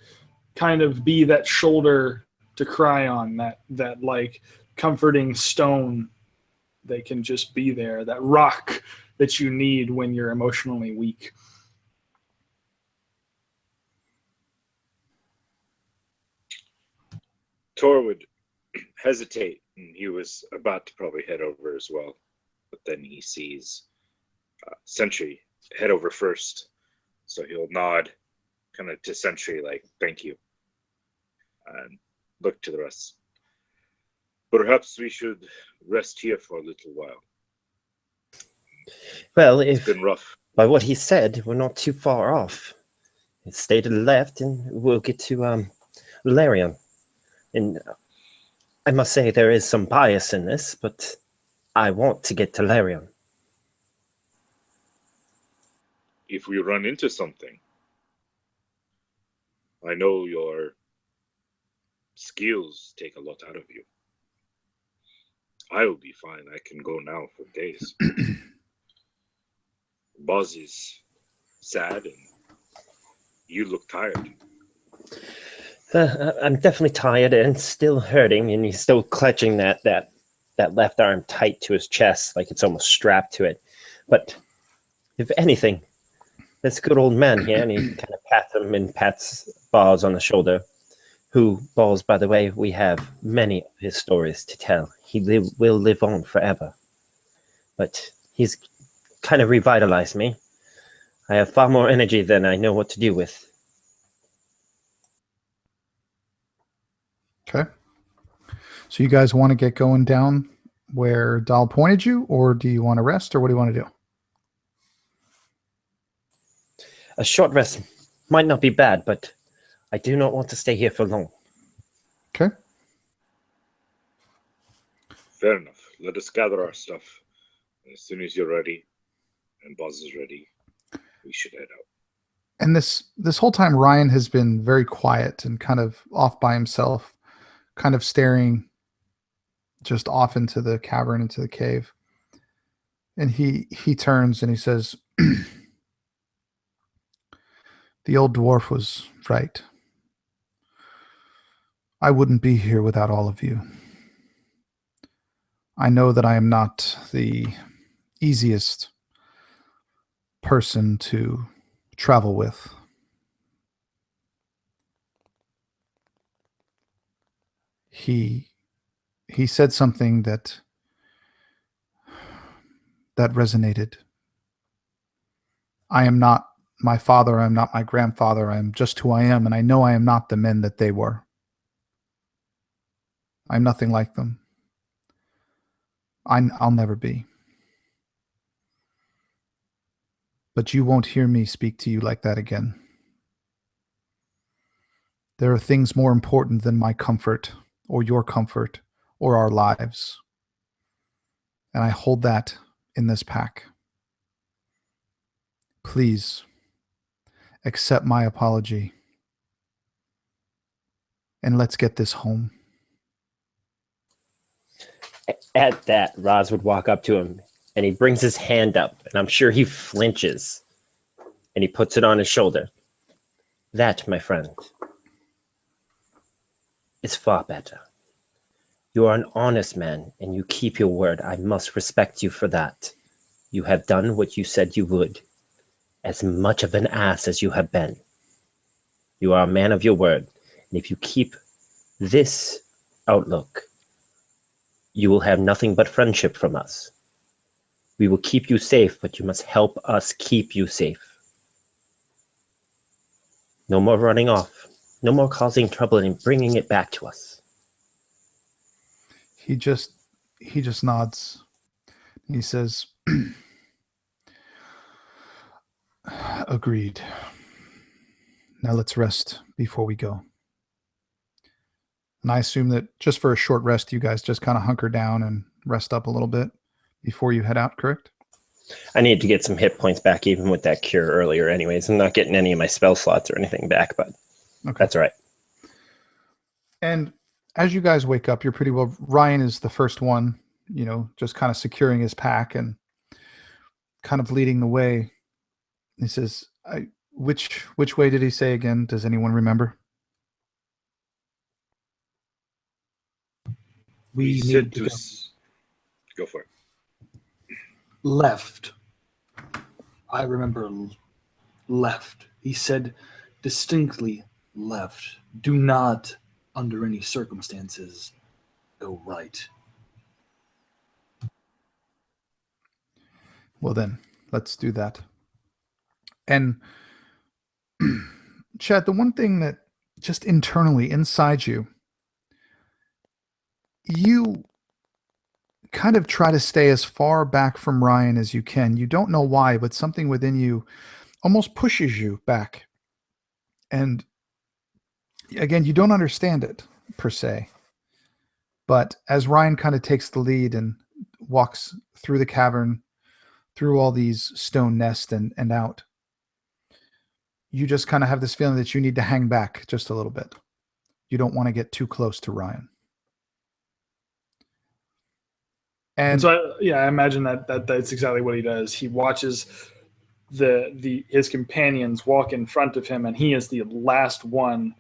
kind of be that shoulder to cry on, that like comforting stone. They can just be there, that rock that you need when you're emotionally weak. Tor would hesitate, and he was about to probably head over as well. But then he sees Sentry head over first. So he'll nod kind of to Sentry, like, thank you. And look to the rest. Perhaps we should rest here for a little while. Well, It's if been rough. by what he said, we're not too far off. Stay to the left, and we'll get to Larian. And I must say there is some bias in this, but I want to get to Larian. If we run into something, I know your skills take a lot out of you. I will be fine. I can go now for days. Boz is sad, and you look tired. I'm definitely tired and still hurting, and he's still clutching that left arm tight to his chest, like it's almost strapped to it. But if anything, this good old man here, and he kind of pats him and pats Balls on the shoulder, who, Balls, by the way, we have many of his stories to tell. He will live on forever. But he's kind of revitalized me. I have far more energy than I know what to do with. Okay. So you guys want to get going down where Dahl pointed you, or do you want to rest, or what do you want to do? A short rest might not be bad, but I do not want to stay here for long. Okay. Fair enough. Let us gather our stuff. As soon as you're ready, and Boz is ready, we should head out. And this whole time, Ryan has been very quiet and kind of off by himself, kind of staring just off into the cavern, into the cave. And he turns and he says, the old dwarf was right. I wouldn't be here without all of you. I know that I am not the easiest person to travel with. He said something that resonated. I am not my father, I am not my grandfather, I am just who I am, and I know I am not the men that they were. I'm nothing like them. I'll never be. But you won't hear me speak to you like that again. There are things more important than my comfort, or your comfort, or our lives. And I hold that in this pack. Please accept my apology. And let's get this home. At that, Roz would walk up to him, and he brings his hand up, and I'm sure he flinches, and he puts it on his shoulder. That, my friend, is far better. You are an honest man, and you keep your word. I must respect you for that. You have done what you said you would, as much of an ass as you have been. You are a man of your word, and if you keep this outlook, you will have nothing but friendship from us. We will keep you safe, but you must help us keep you safe. No more running off. No more causing trouble and bringing it back to us. He just nods. He says, agreed. Now let's rest before we go. And I assume that just for a short rest, you guys just kind of hunker down and rest up a little bit before you head out, correct? I need to get some hit points back even with that cure earlier anyways. I'm not getting any of my spell slots or anything back, but okay. That's all right. And as you guys wake up, you're pretty well, Ryan is the first one, just kind of securing his pack and kind of leading the way. He says, which way did he say again? Does anyone remember? We said need to to go go for it. left. I remember left. He said distinctly left. Do not, under any circumstances, go right. Well, then, let's do that. And Chad, the one thing that just internally inside you, you kind of try to stay as far back from Ryan as you can. You don't know why, but something within you almost pushes you back. And again, you don't understand it per se. But as Ryan kind of takes the lead and walks through the cavern, through all these stone nests and out, you just kind of have this feeling that you need to hang back just a little bit. You don't want to get too close to Ryan. And so, I imagine that's exactly what he does. He watches his companions walk in front of him, and he is the last one,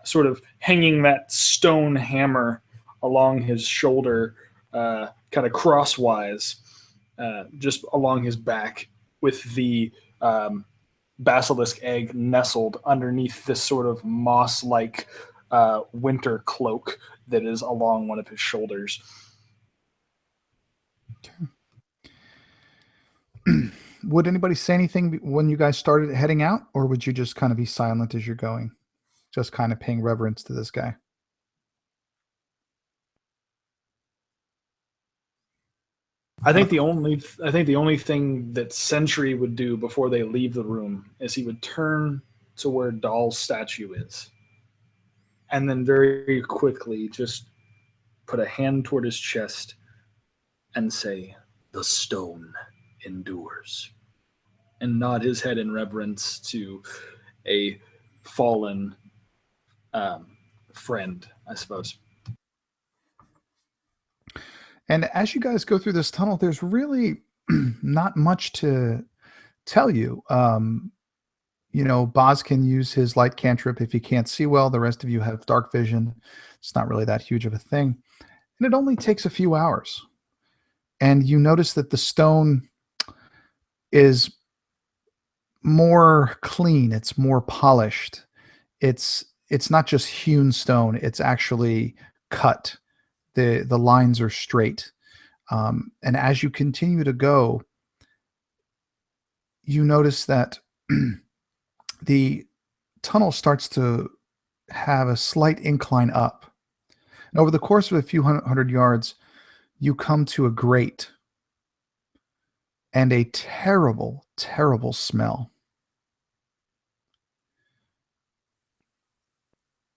sort of hanging that stone hammer along his shoulder, kind of crosswise, just along his back, with the basilisk egg nestled underneath this sort of moss-like winter cloak that is along one of his shoulders. Would anybody say anything when you guys started heading out, or would you just kind of be silent as you're going, just kind of paying reverence to this guy? I think the only thing that Sentry would do before they leave the room is he would turn to where Dahl's statue is, and then very quickly just put a hand toward his chest and say, "The stone endures," and nod his head in reverence to a fallen friend, I suppose. And as you guys go through this tunnel, there's really not much to tell you. Boz can use his light cantrip if he can't see well. The rest of you have dark vision. It's not really that huge of a thing. And it only takes a few hours. And you notice that the stone is more clean. It's more polished. It's not just hewn stone. It's actually cut. The lines are straight. And as you continue to go, you notice that the tunnel starts to have a slight incline up. And over the course of a few hundred yards, you come to a grate and a terrible, terrible smell.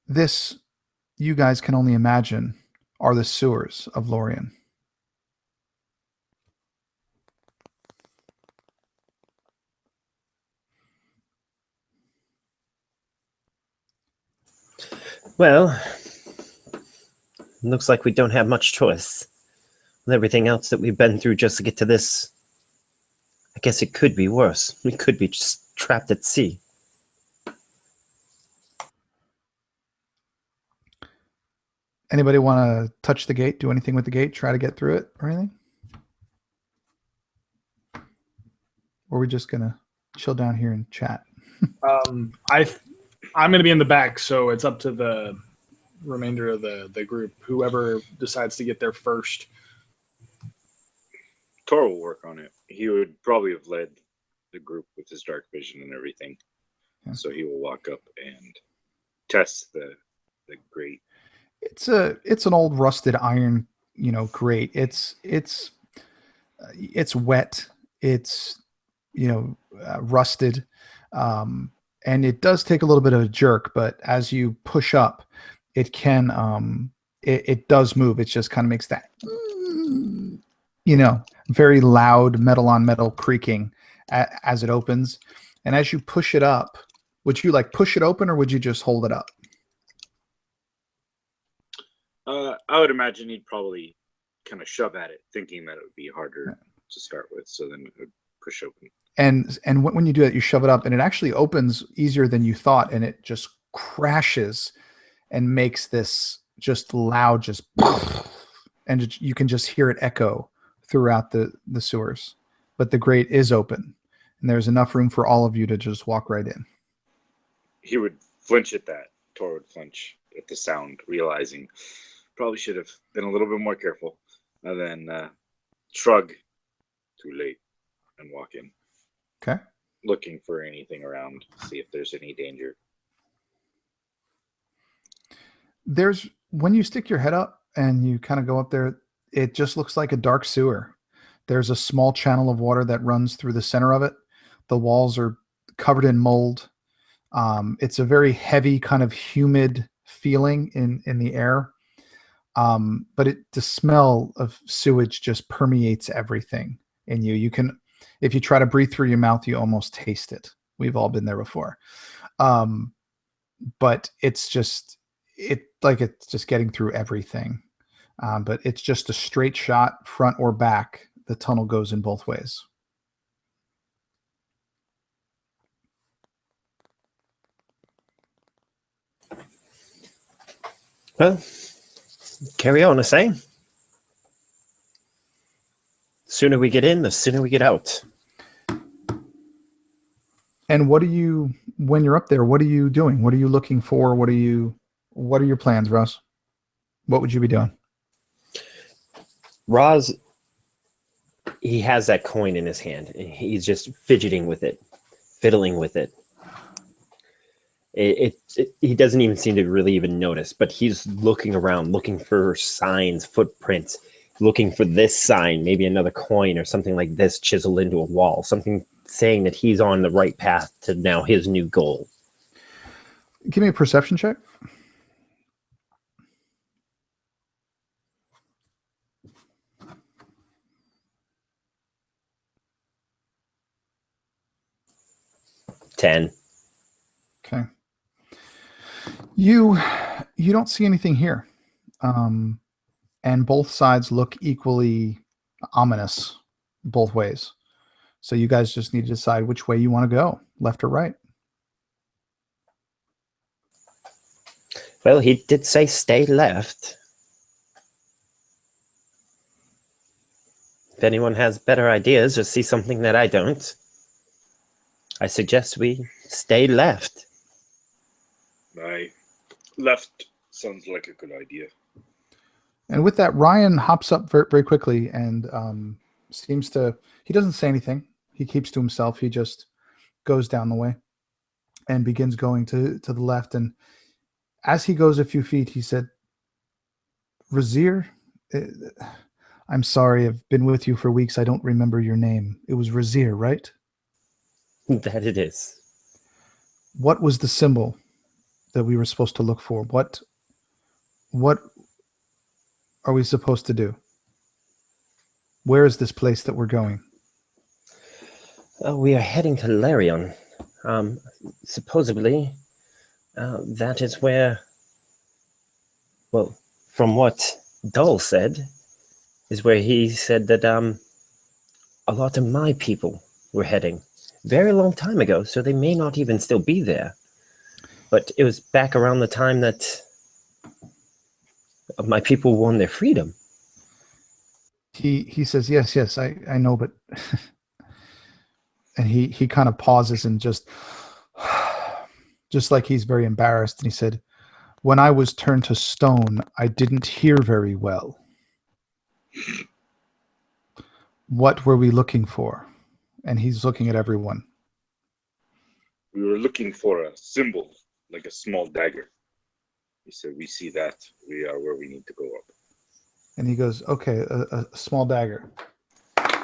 This, you guys can only imagine, are the sewers of Lorien. Well, looks like we don't have much choice. With everything else that we've been through just to get to this, I guess it could be worse. We could be just trapped at sea. Anybody want to touch the gate, do anything with the gate, try to get through it or anything? Or are we just going to chill down here and chat? I'm going to be in the back, so it's up to the remainder of the group. Whoever decides to get there first. Tor will work on it. He would probably have led the group with his dark vision and everything. Yeah. So he will walk up and test the grate. It's an old rusted iron, grate. It's wet. It's rusted, and it does take a little bit of a jerk. But as you push up, it can it does move. It just kind of makes that very loud metal on metal creaking as it opens. And as you push it up, would you push it open or would you just hold it up? I would imagine he'd probably kind of shove at it, thinking that it would be harder to start with. So then it would push open. And when you do that, you shove it up, and it actually opens easier than you thought, and it just crashes and makes this just loud, just and you can just hear it echo throughout the sewers. But the grate is open, and there's enough room for all of you to just walk right in. He would flinch at that. Tor would flinch at the sound, realizing probably should have been a little bit more careful, and then shrug, too late, and walk in. Okay. Looking for anything around, see if there's any danger. When you stick your head up and you kind of go up there, it just looks like a dark sewer. There's a small channel of water that runs through the center of it. The walls are covered in mold. It's a very heavy, kind of humid feeling in the air. But the smell of sewage just permeates everything in you. You can, if you try to breathe through your mouth, you almost taste it. We've all been there before. But it's just getting through everything. But it's just a straight shot, front or back. The tunnel goes in both ways. Well, carry on the same. Sooner we get in, the sooner we get out. And when you're up there, what are you doing? What are you looking for? What are your plans, Russ? What would you be doing? Roz, he has that coin in his hand, and he's just fidgeting with it, fiddling with it. He doesn't even seem to really even notice, but he's looking around, looking for signs, footprints, looking for this sign, maybe another coin or something like this chiseled into a wall, something saying that he's on the right path to now his new goal. Give me a perception check. $10. Okay. You don't see anything here. And both sides look equally ominous both ways. So you guys just need to decide which way you want to go, left or right. Well, he did say stay left. If anyone has better ideas or see something that I don't, I suggest we stay left. Left sounds like a good idea. And with that, Ryan hops up very, very quickly and he doesn't say anything. He keeps to himself. He just goes down the way and begins going to the left. And as he goes a few feet, he said, Razir, I'm sorry. I've been with you for weeks. I don't remember your name. It was Razir, right? That it is. What was the symbol that we were supposed to look for? What are we supposed to do? Where is this place that we're going? We are heading to Larion. Supposedly, that is where, well, from what Dole said, is where he said that a lot of my people were heading. Very long time ago, so they may not even still be there. But it was back around the time that my people won their freedom. He says, yes, I know, but and he kind of pauses and just like he's very embarrassed. And he said, when I was turned to stone, I didn't hear very well. What were we looking for? And he's looking at everyone. We were looking for a symbol, like a small dagger. He said, we see that. We are where we need to go up. And he goes, okay, a small dagger.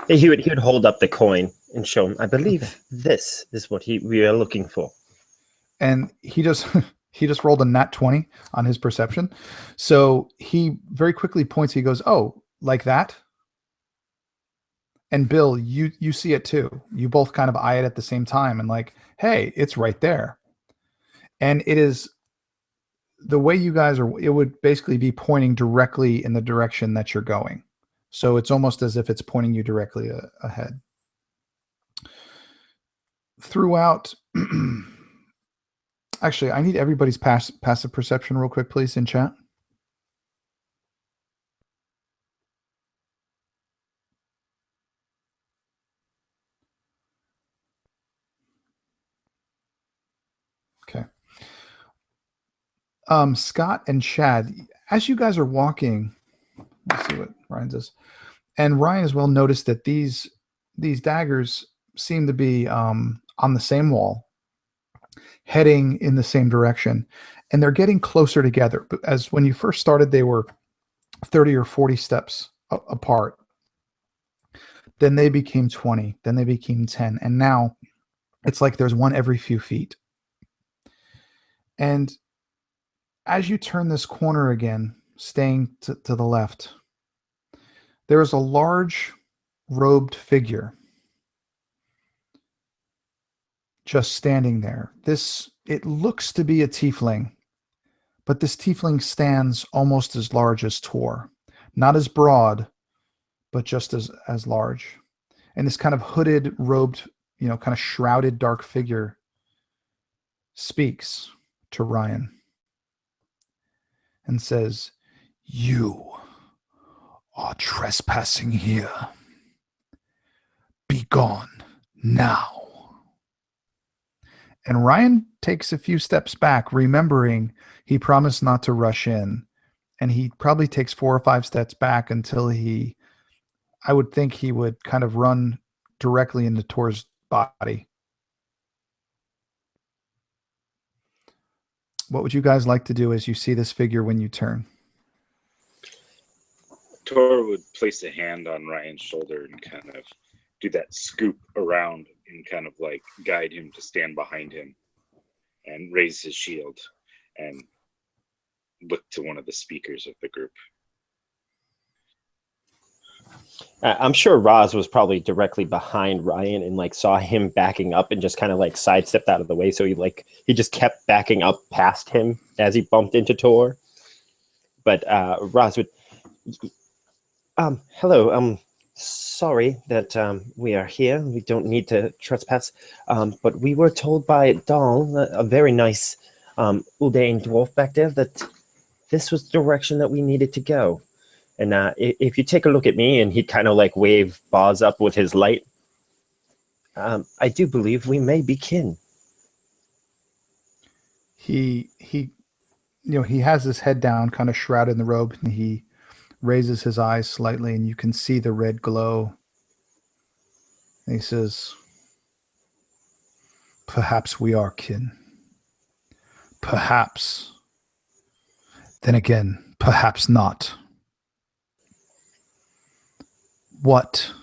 He would hold up the coin and show him, I believe this is what we are looking for. And he just rolled a nat 20 on his perception. So he very quickly points, he goes, oh, like that? And Bill, you see it too. You both kind of eye it at the same time and like, hey, it's right there. And it is the way you guys are, it would basically be pointing directly in the direction that you're going. So it's almost as if it's pointing you directly ahead. throughout. Actually, I need everybody's passive perception real quick, please, in chat. Okay. Scott and Chad, as you guys are walking, let's see what Ryan does. And Ryan as well noticed that these daggers seem to be on the same wall, heading in the same direction, and they're getting closer together. But as when you first started, they were 30 or 40 steps apart. Then they became 20. Then they became 10. And now it's like there's one every few feet. And as you turn this corner again, staying to the left, there is a large robed figure just standing there. It looks to be a tiefling, but this tiefling stands almost as large as Tor. Not as broad, but just as large. And this kind of hooded, robed, kind of shrouded dark figure speaks to Ryan and says, "You are trespassing here. Be gone now." And Ryan takes a few steps back, remembering he promised not to rush in. And he probably takes 4 or 5 steps back until I would think he would kind of run directly into Tor's body. What would you guys like to do as you see this figure when you turn? Tor would place a hand on Ryan's shoulder and kind of do that scoop around and kind of like guide him to stand behind him and raise his shield and look to one of the speakers of the group. I'm sure Roz was probably directly behind Ryan and like saw him backing up and just kind of like sidestepped out of the way. So he just kept backing up past him as he bumped into Tor. But Roz would, hello, sorry that we are here. We don't need to trespass. But we were told by Dahl, a very nice Uldane dwarf back there, that this was the direction that we needed to go. And if you take a look at me, and he'd kind of like wave Boz up with his light, I do believe we may be kin. He has his head down, kind of shrouded in the robe, and he raises his eyes slightly, and you can see the red glow. And he says, "Perhaps we are kin. Perhaps. Then again, perhaps not. What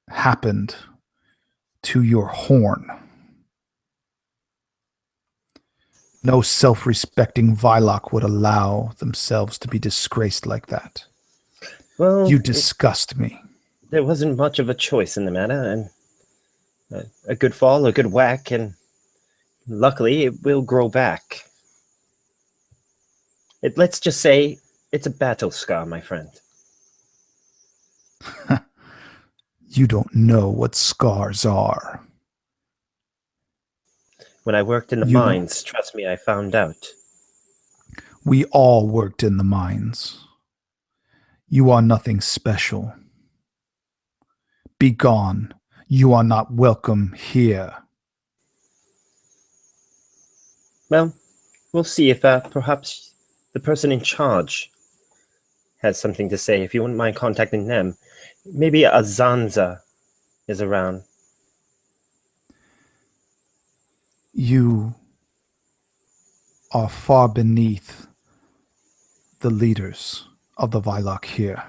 happened to your horn? No self-respecting Vylok would allow themselves to be disgraced like that. Well, You disgust me." There wasn't much of a choice in the matter, and a good fall, a good whack, and luckily it will grow back. Let's just say it's a battle scar, my friend. You don't know what scars are. When I worked in the mines, trust me, I found out. We all worked in the mines. You are nothing special. Be gone. You are not welcome here. Well, we'll see if perhaps the person in charge has something to say. If you wouldn't mind contacting them. Maybe Azanza is around. You are far beneath the leaders of the Vylok here.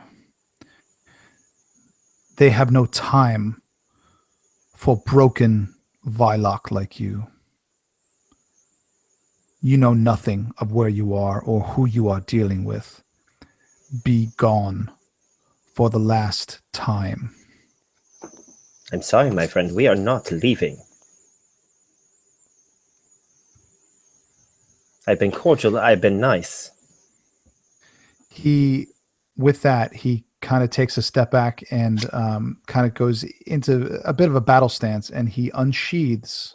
They have no time for broken Vylok like you. You know nothing of where you are or who you are dealing with. Be gone for the last time. I'm sorry, my friend. We are not leaving. I've been cordial. I've been nice. With that, he kind of takes a step back and kind of goes into a bit of a battle stance, and he unsheathes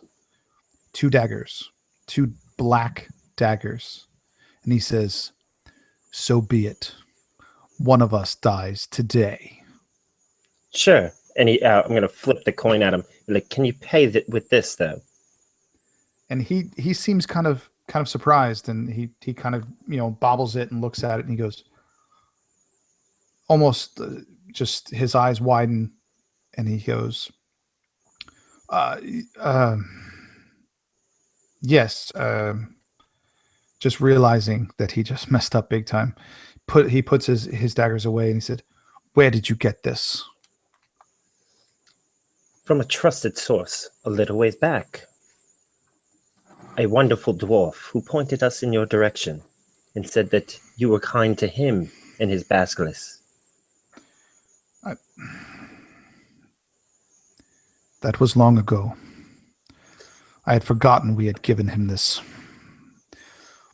2 daggers, 2 black daggers, and he says, "So be it. One of us dies today." Sure. And I'm going to flip the coin at him. Like, can you pay with this though? And he seems kind of surprised, and he kind of bobbles it and looks at it, and he goes, almost just his eyes widen, and he goes, yes, just realizing that he just messed up big time. He puts his daggers away, and he said, "Where did you get this?" From a trusted source a little ways back. A wonderful dwarf who pointed us in your direction and said that you were kind to him and his basilisk. That was long ago. I had forgotten we had given him this.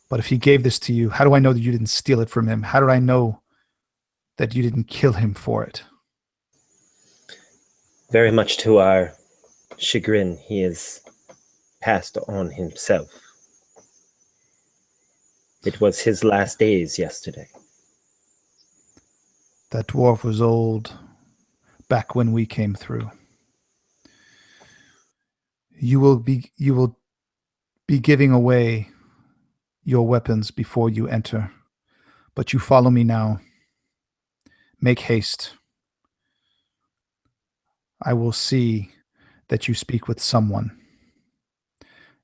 But if he gave this to you, how do I know that you didn't steal it from him? How do I know that you didn't kill him for it? Very much to our chagrin, he has passed on himself. It was his last days yesterday. That dwarf was old back when we came through. You will be giving away your weapons before you enter, but you follow me now. Make haste. I will see that you speak with someone.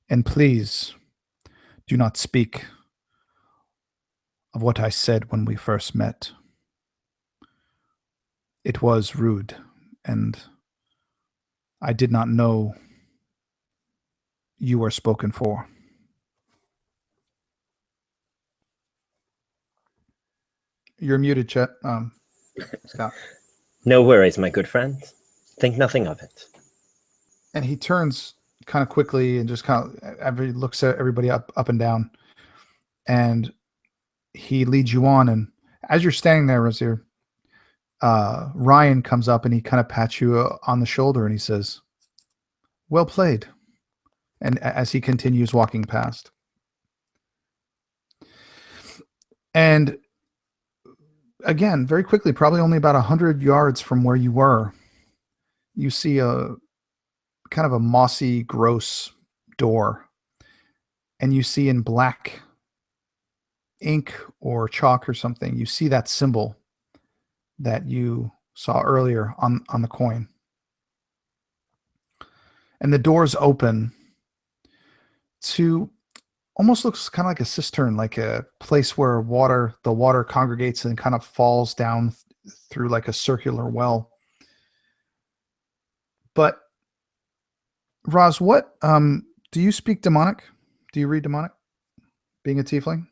And please do not speak of what I said when we first met. It was rude, and I did not know you were spoken for. You're muted, Chet. Scott. No worries, my good friend. Think nothing of it. And he turns kind of quickly and just kind of looks at everybody up and down, and he leads you on. And as you're standing there, Razir, Ryan comes up and he kind of pats you on the shoulder, and he says, "Well played." And as he continues walking past, and again, very quickly, probably only about 100 yards from where you were, you see a kind of a mossy, gross door, and you see in black ink or chalk or something, you see that symbol that you saw earlier on the coin. And the doors open to almost looks kind of like a cistern, like a place where the water congregates and kind of falls down through like a circular well. But Roz, what do you speak demonic? Do you read demonic? Being a tiefling?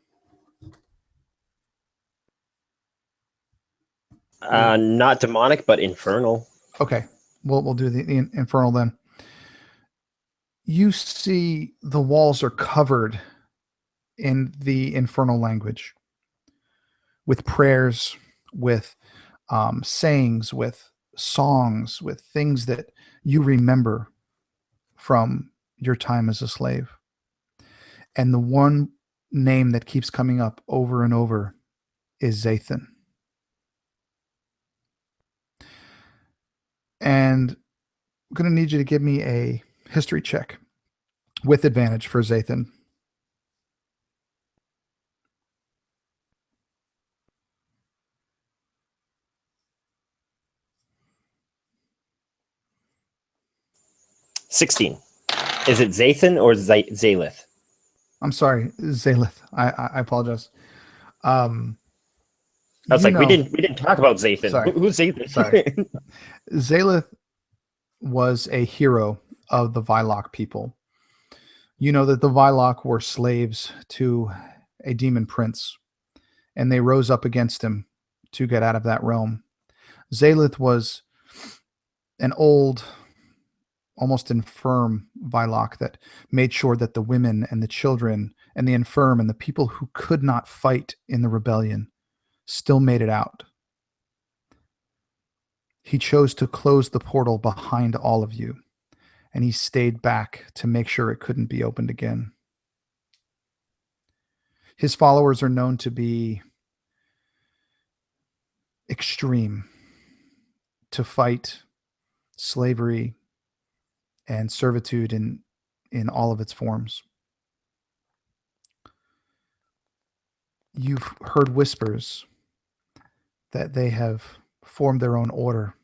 Not demonic, but infernal. Okay, we'll do the infernal then. You see the walls are covered in the infernal language, with prayers, with sayings, with songs, with things that you remember from your time as a slave. And the one name that keeps coming up over and over is Zathan. And I'm going to need you to give me a history check with advantage for Zathan. $16. Is it Zathan or Zalith? I'm sorry, Zalith. I apologize. I was like, we didn't talk about Zathan. Sorry. Who's Zathan? Sorry. Zalith was a hero of the Vylok people. You know that the Vylok were slaves to a demon prince, and they rose up against him to get out of that realm. Zalith was an old, almost infirm Vylok that made sure that the women and the children and the infirm and the people who could not fight in the rebellion still made it out. He chose to close the portal behind all of you, and he stayed back to make sure it couldn't be opened again. His followers are known to be extreme, to fight slavery and servitude in all of its forms. You've heard whispers that they have formed their own order,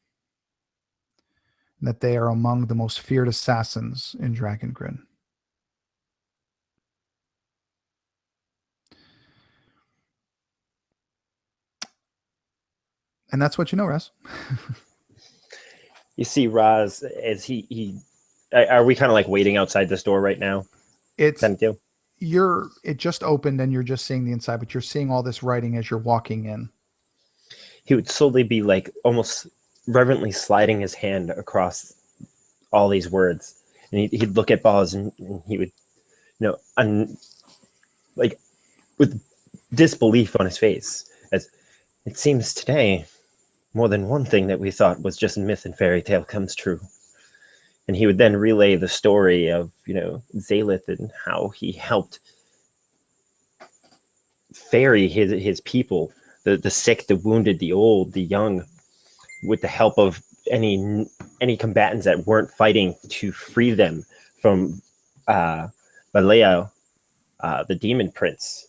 and that they are among the most feared assassins in Dragongrin. And that's what you know, Raz. You see Raz as he are we kind of like waiting outside this door right now? It's Kind of deal. it just opened and you're just seeing the inside, but you're seeing all this writing as you're walking in. He would slowly be like almost reverently sliding his hand across all these words, and he'd look at Boz and he would, like with disbelief on his face, as it seems today more than one thing that we thought was just myth and fairy tale comes true. And he would then relay the story of, Zalith and how he helped ferry his people, the sick, the wounded, the old, the young, with the help of any combatants that weren't fighting to free them from Balea, the demon prince.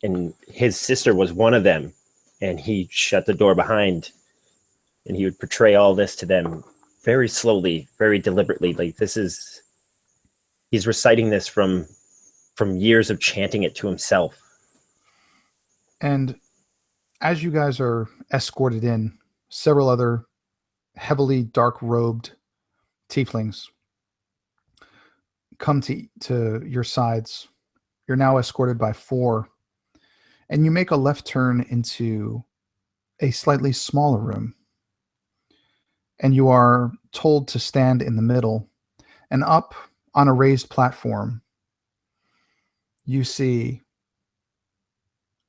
And his sister was one of them, and he shut the door behind, and he would portray all this to them very slowly, very deliberately. Like he's reciting this from years of chanting it to himself. And as you guys are escorted in, several other heavily dark-robed tieflings come to your sides. You're now escorted by 4, and you make a left turn into a slightly smaller room. And you are told to stand in the middle, and up on a raised platform, you see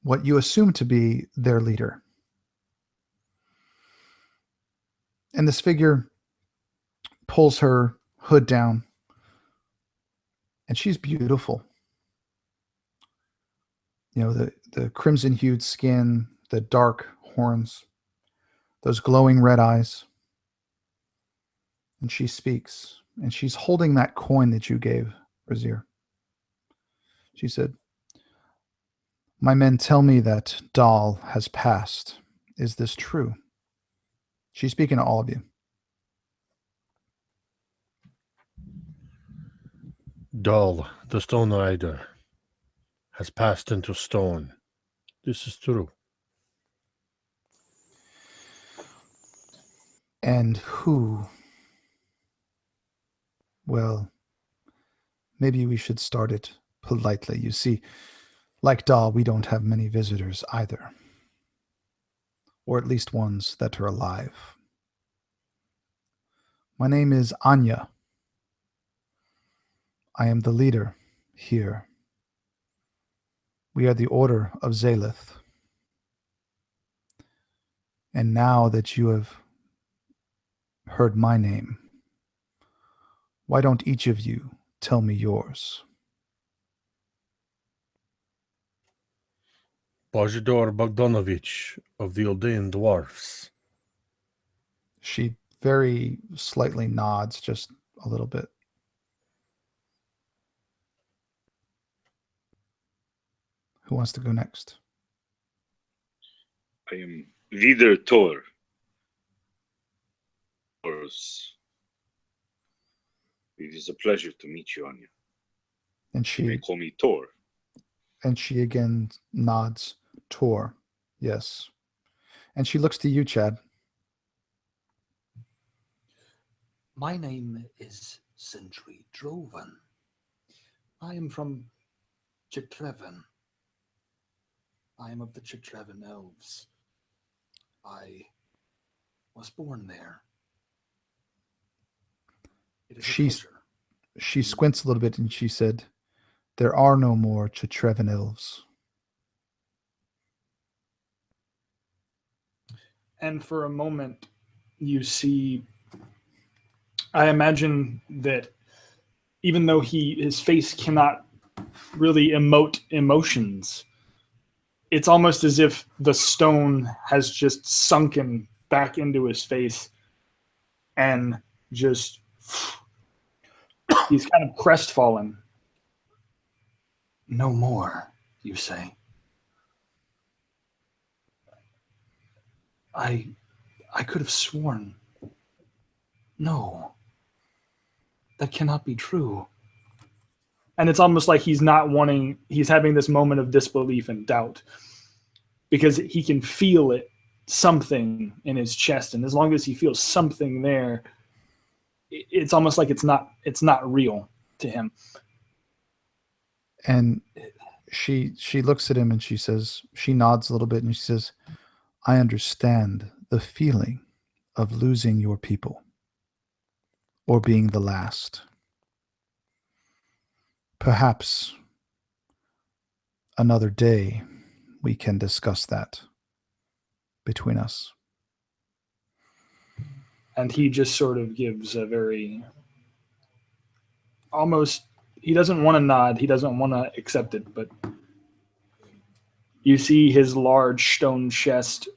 what you assume to be their leader. And this figure pulls her hood down, and she's beautiful. The crimson-hued skin, the dark horns, those glowing red eyes. And she speaks, and she's holding that coin that you gave, Brazier. She said, "My men tell me that Dal has passed. Is this true?" She's speaking to all of you. Dal, the Stone Rider, has passed into stone. This is true. And who? Well, maybe we should start it politely. You see, like Dal, we don't have many visitors either. Or at least ones that are alive. My name is Anya. I am the leader here. We are the Order of Zalith. And now that you have heard my name, why don't each of you tell me yours? Bajidor Bogdanovich of the Oldean Dwarfs. She very slightly nods, just a little bit. Who wants to go next? I am Leader Tor. It is a pleasure to meet you, Anya. And You may call me Tor. And she again nods. Tor, yes. And she looks to you, Chad. My name is Sindri Drovan. I am from Chitrevan. I am of the Chitrevan elves. I was born there. It is a pleasure. She squints a little bit and she said, "There are no more Chitrevan elves." And for a moment, you see, I imagine that even though his face cannot really emote emotions, it's almost as if the stone has just sunken back into his face and just he's kind of crestfallen. No more, you say? I could have sworn. No. That cannot be true. And it's almost like he's having this moment of disbelief and doubt because he can feel it, something in his chest. And as long as he feels something there, it's almost like it's not real to him. And she looks at him and she nods a little bit and she says, I understand the feeling of losing your people or being the last. Perhaps another day we can discuss that between us. And he just sort of gives a very almost, he doesn't want to nod, he doesn't want to accept it, but you see his large stone chest.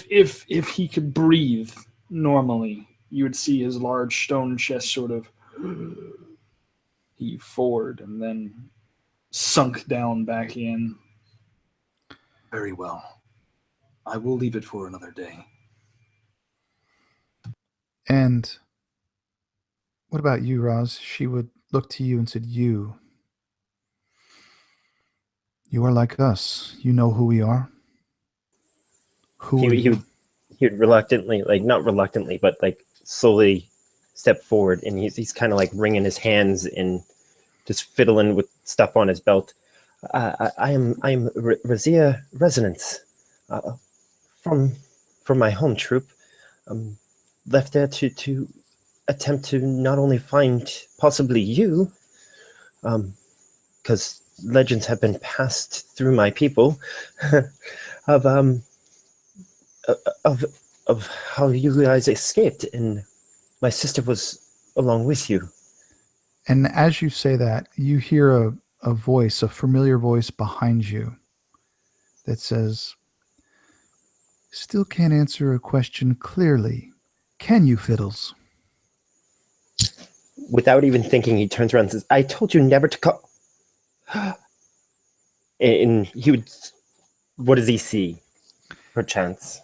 If he could breathe normally, you would see his large stone chest sort of heave forward and then sunk down back in. Very well. I will leave it for another day. And what about you, Roz? She would look to you and said, you are like us. You know who we are. Who are you? He would reluctantly, like not reluctantly, but like slowly step forward, and he's kind of like wringing his hands and just fiddling with stuff on his belt. I am Razia Resonance from my home troop. Left there to attempt to not only find possibly you, because legends have been passed through my people of how you guys escaped, and my sister was along with you. And as you say that, you hear a voice, a familiar voice behind you that says, still can't answer a question clearly. Can you, Fiddles? Without even thinking, he turns around and says, I told you never to call. And he would, what does he see, perchance?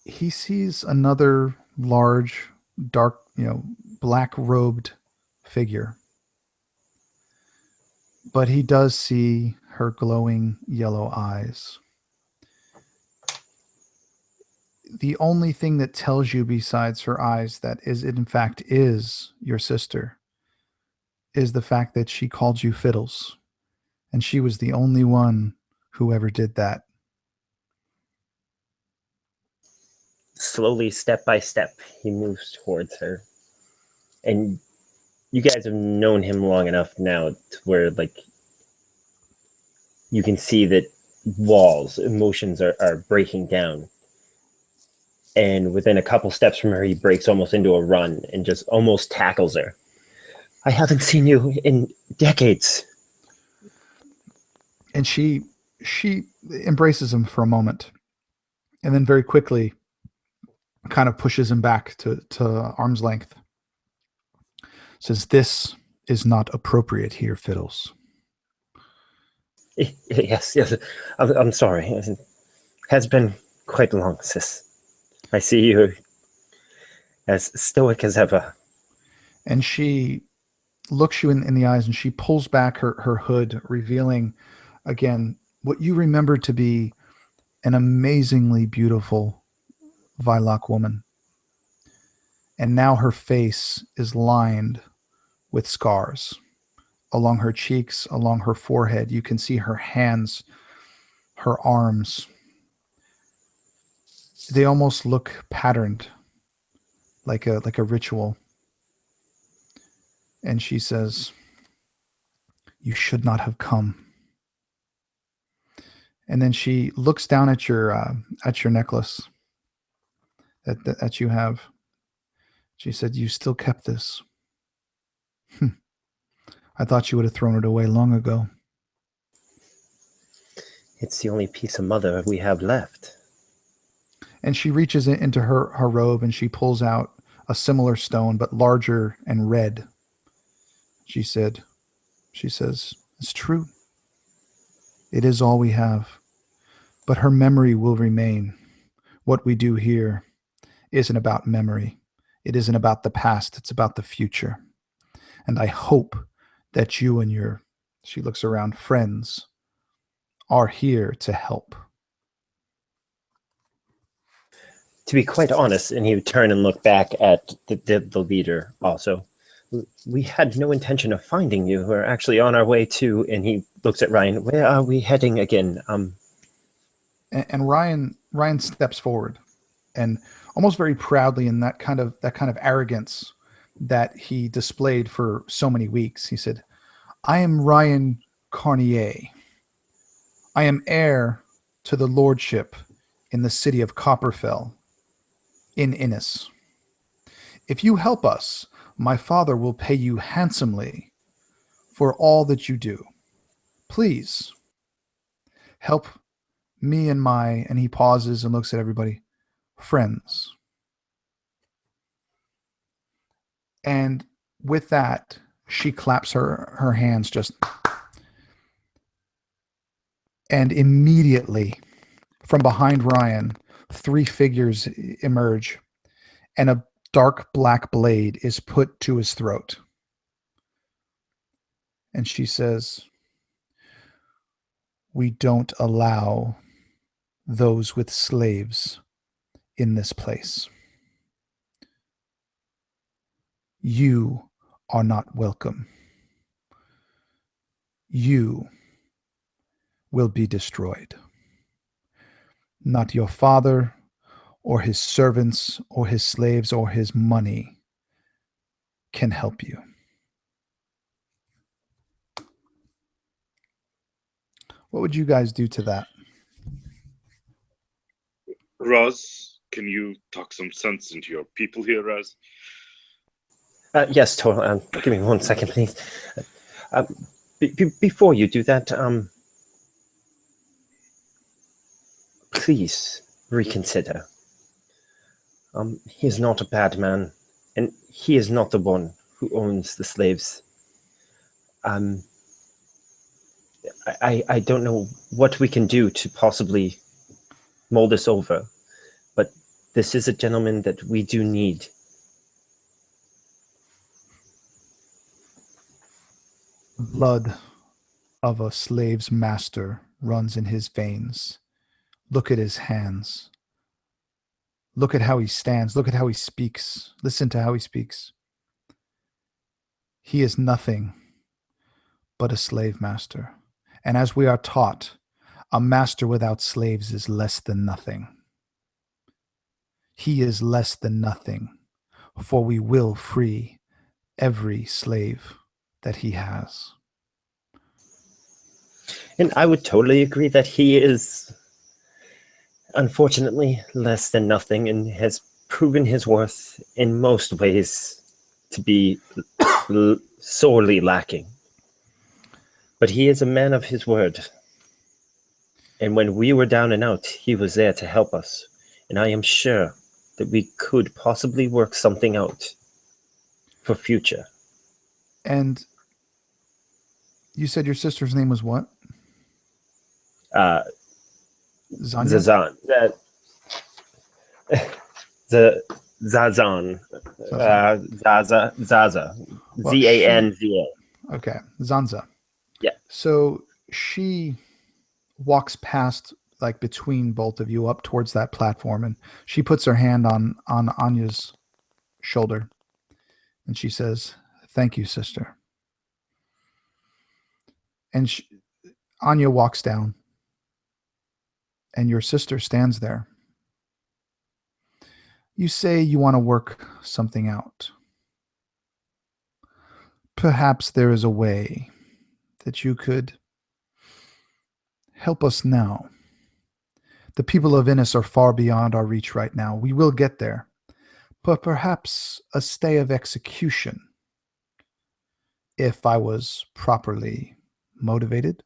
He sees another large, dark, black-robed figure. But he does see her glowing yellow eyes. The only thing that tells you besides her eyes that in fact is your sister is the fact that she called you Fiddles. And she was the only one who ever did that. Slowly, step by step, he moves towards her. And you guys have known him long enough now to where, like, you can see that walls, emotions are breaking down. And within a couple steps from her, he breaks almost into a run and just almost tackles her. I haven't seen you in decades. And she embraces him for a moment. And then very quickly kind of pushes him back to arm's length. Says, this is not appropriate here, Fiddles. Yes. I'm sorry. It has been quite long, sis. I see you as stoic as ever. And she looks you in the eyes and she pulls back her hood, revealing again what you remember to be an amazingly beautiful Vilok woman. And now her face is lined with scars along her cheeks, along her forehead. You can see her hands, her arms. They almost look patterned, like a ritual. And she says, you should not have come. And then she looks down at your necklace that you have. She said, you still kept this. I thought you would have thrown it away long ago. It's the only piece of mother we have left. And she reaches into her robe and she pulls out a similar stone, but larger and red. She says, it's true. It is all we have. But her memory will remain. What we do here isn't about memory. It isn't about the past. It's about the future. And I hope that you and your, she looks around, friends are here to help. To be quite honest, and he would turn and look back at the leader also. We had no intention of finding you. We're actually on our way to, and he looks at Ryan. Where are we heading again? And Ryan steps forward, and almost very proudly, in that kind of arrogance that he displayed for so many weeks, he said, I am Ryan Carnier. I am heir to the lordship in the city of Copperfell in Innis. If you help us, my father will pay you handsomely for all that you do. Please help me and and he pauses and looks at everybody, friends. And with that, she claps her hands just, and immediately from behind Ryan, 3 figures emerge, and a dark black blade is put to his throat. And she says, we don't allow those with slaves in this place. You are not welcome. You will be destroyed. Not your father or his servants or his slaves or his money can help you. What would you guys do to that? Roz, can you talk some sense into your people here, Roz? Yes, Tor. Give me 1 second, please. Before you do that, please reconsider. He is not a bad man, and he is not the one who owns the slaves. I don't know what we can do to possibly mull this over, but this is a gentleman that we do need. The blood of a slave's master runs in his veins. Look at his hands. Look at how he stands. Look at how he speaks. Listen to how he speaks. He is nothing but a slave master. And as we are taught, a master without slaves is less than nothing. He is less than nothing, for we will free every slave that he has. And I would totally agree that he is, unfortunately, less than nothing and has proven his worth in most ways to be sorely lacking. But he is a man of his word. And when we were down and out, he was there to help us. And I am sure that we could possibly work something out for future. And you said your sister's name was what? Zazan. Zazan. Zaza. Well, Zanza. Okay, Zanza. Yeah. So she walks past, like between both of you, up towards that platform, and she puts her hand on Anya's shoulder, and she says, "Thank you, sister." And Anya walks down, and your sister stands there. You say you want to work something out. Perhaps there is a way that you could help us now. The people of Innis are far beyond our reach right now. We will get there. But perhaps a stay of execution, if I was properly motivated.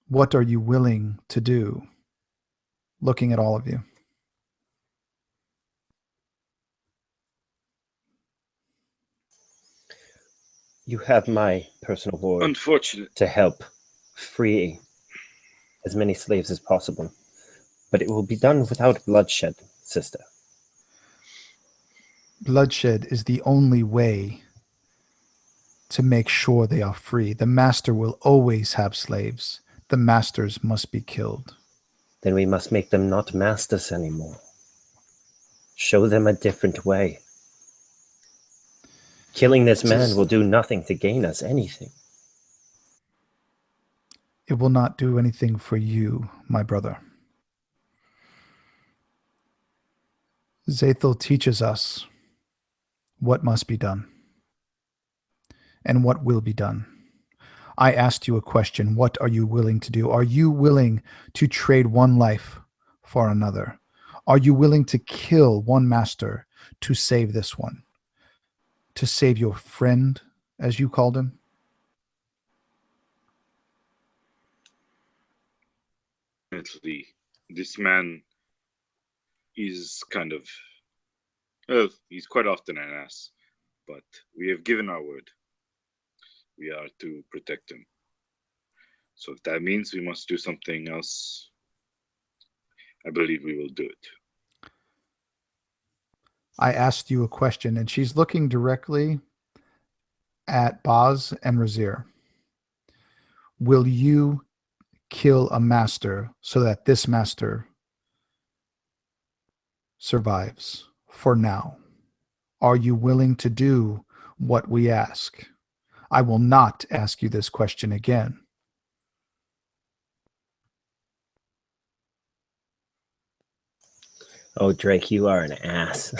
What are you willing to do? Looking at all of you. You have my personal word Unfortunate. to help free as many slaves as possible. But it will be done without bloodshed, sister. Bloodshed is the only way to make sure they are free. The master will always have slaves. The masters must be killed. Then we must make them not masters anymore. Show them a different way. Killing this man will do nothing to gain us anything. It will not do anything for you, my brother. Zathel teaches us what must be done and what will be done. I asked you a question. What are you willing to do? Are you willing to trade one life for another? Are you willing to kill one master to save this one? To save your friend, as you called him? Definitely. This man is kind of, well, he's quite often an ass, but we have given our word. We are to protect him. So if that means we must do something else, I believe we will do it. I asked you a question, and she's looking directly at Boz and Razir. Will you kill a master so that this master survives for now? Are you willing to do what we ask? I will not ask you this question again. Oh, Drake, you are an ass.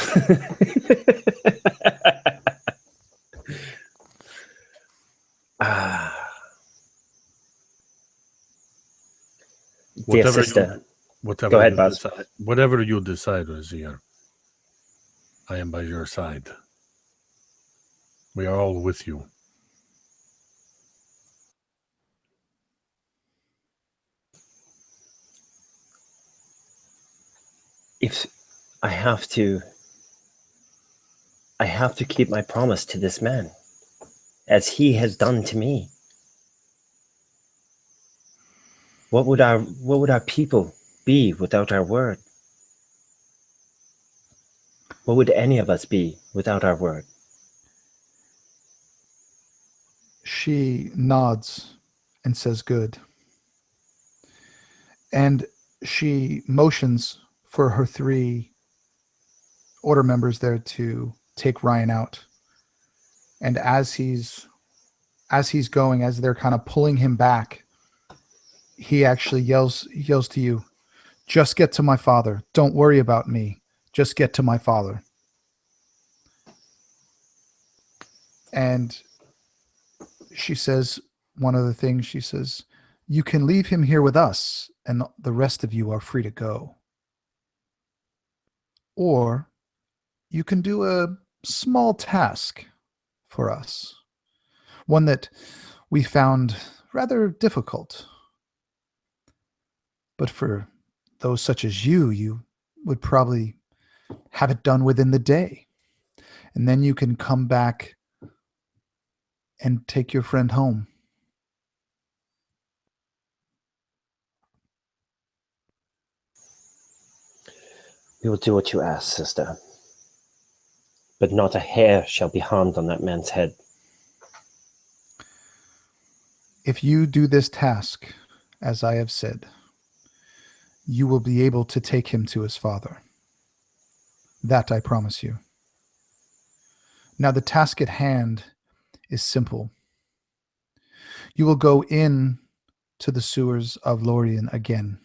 Dear sister. Go ahead, Buzz. Whatever you decide, Razir, I am by your side. We are all with you. If I have to keep my promise to this man, as he has done to me. What would our people be without our word? What would any of us be without our word? She nods and says, good. And she motions for her 3 order members there to take Ryan out. And as he's going, as they're kind of pulling him back, he actually yells to you, just get to my father. Don't worry about me. Just get to my father. And she says, one of the things she says, you can leave him here with us and the rest of you are free to go. Or you can do a small task for us. One that we found rather difficult. But for those such as you would probably have it done within the day. And then you can come back and take your friend home. We will do what you ask, sister. But not a hair shall be harmed on that man's head. If you do this task, as I have said, you will be able to take him to his father. That I promise you. Now the task at hand is simple. You will go in to the sewers of Lorien again.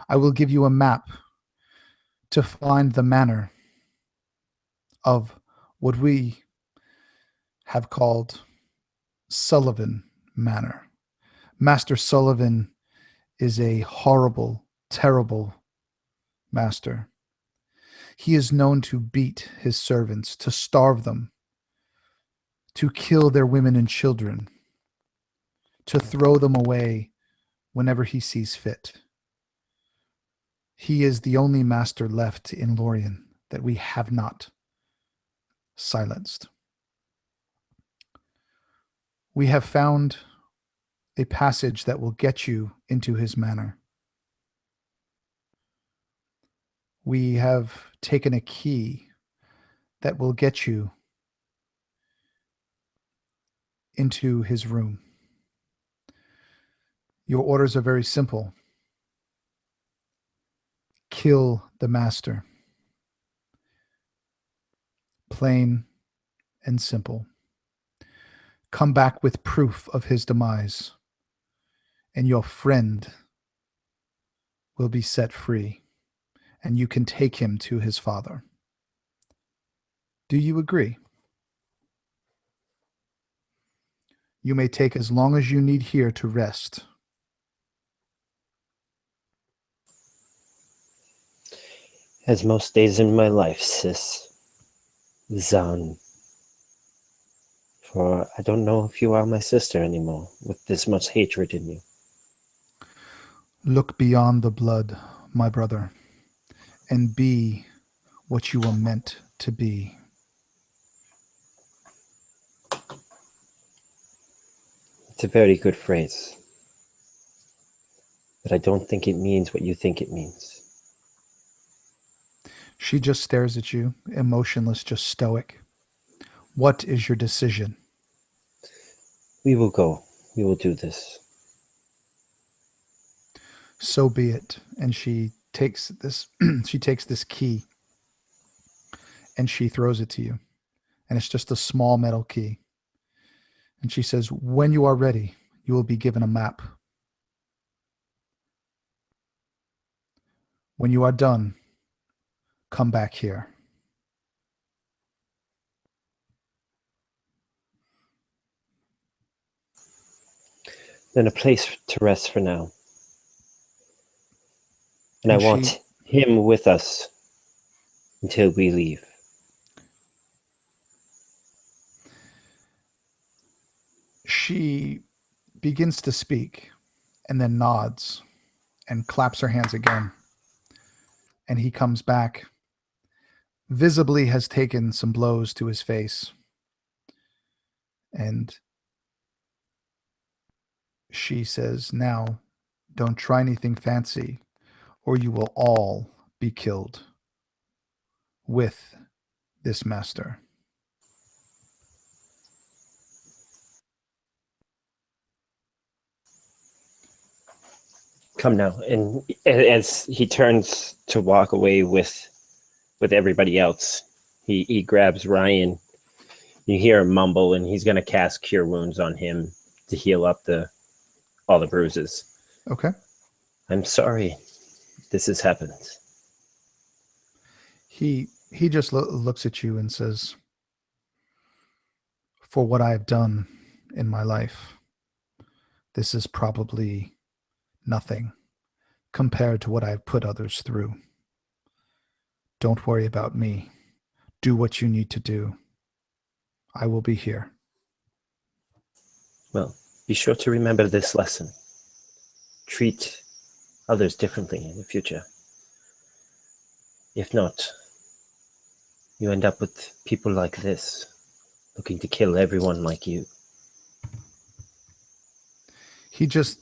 I will give you a map to find the manor of what we have called Sullivan Manor. Master Sullivan is a horrible, terrible master. He is known to beat his servants, to starve them, to kill their women and children, to throw them away whenever he sees fit. He is the only master left in Lorien that we have not silenced. We have found a passage that will get you into his manor. We have taken a key that will get you into his room. Your orders are very simple. Kill the master. Plain and simple. Come back with proof of his demise, and your friend will be set free, and you can take him to his father. Do you agree? You may take as long as you need here to rest. As most days in my life, sis. Zan. For I don't know if you are my sister anymore, with this much hatred in you. Look beyond the blood, my brother, and be what you were meant to be. It's a very good phrase. But I don't think it means what you think it means. She just stares at you, emotionless, just stoic. What is your decision? We will go. We will do this. So be it. And she takes this she takes this key and she throws it to you. And it's just a small metal key. And she says, when you are ready, you will be given a map. When you are done, come back here. Then a place to rest for now. And I And want him with us until we leave. She begins to speak and then nods and claps her hands again. And he comes back, visibly has taken some blows to his face. And she says, now, don't try anything fancy, or you will all be killed with this master. Come now. And as he turns to walk away with everybody else, he grabs Ryan. You hear him mumble, and he's going to cast Cure Wounds on him to heal up all the bruises. Okay. I'm sorry this has happened. He just looks at you and says, for what I have done in my life, this is probably nothing compared to what I've put others through. Don't worry about me. Do what you need to do. I will be here. Well, be sure to remember this lesson. Treat others differently in the future. If not, you end up with people like this, looking to kill everyone like you. He just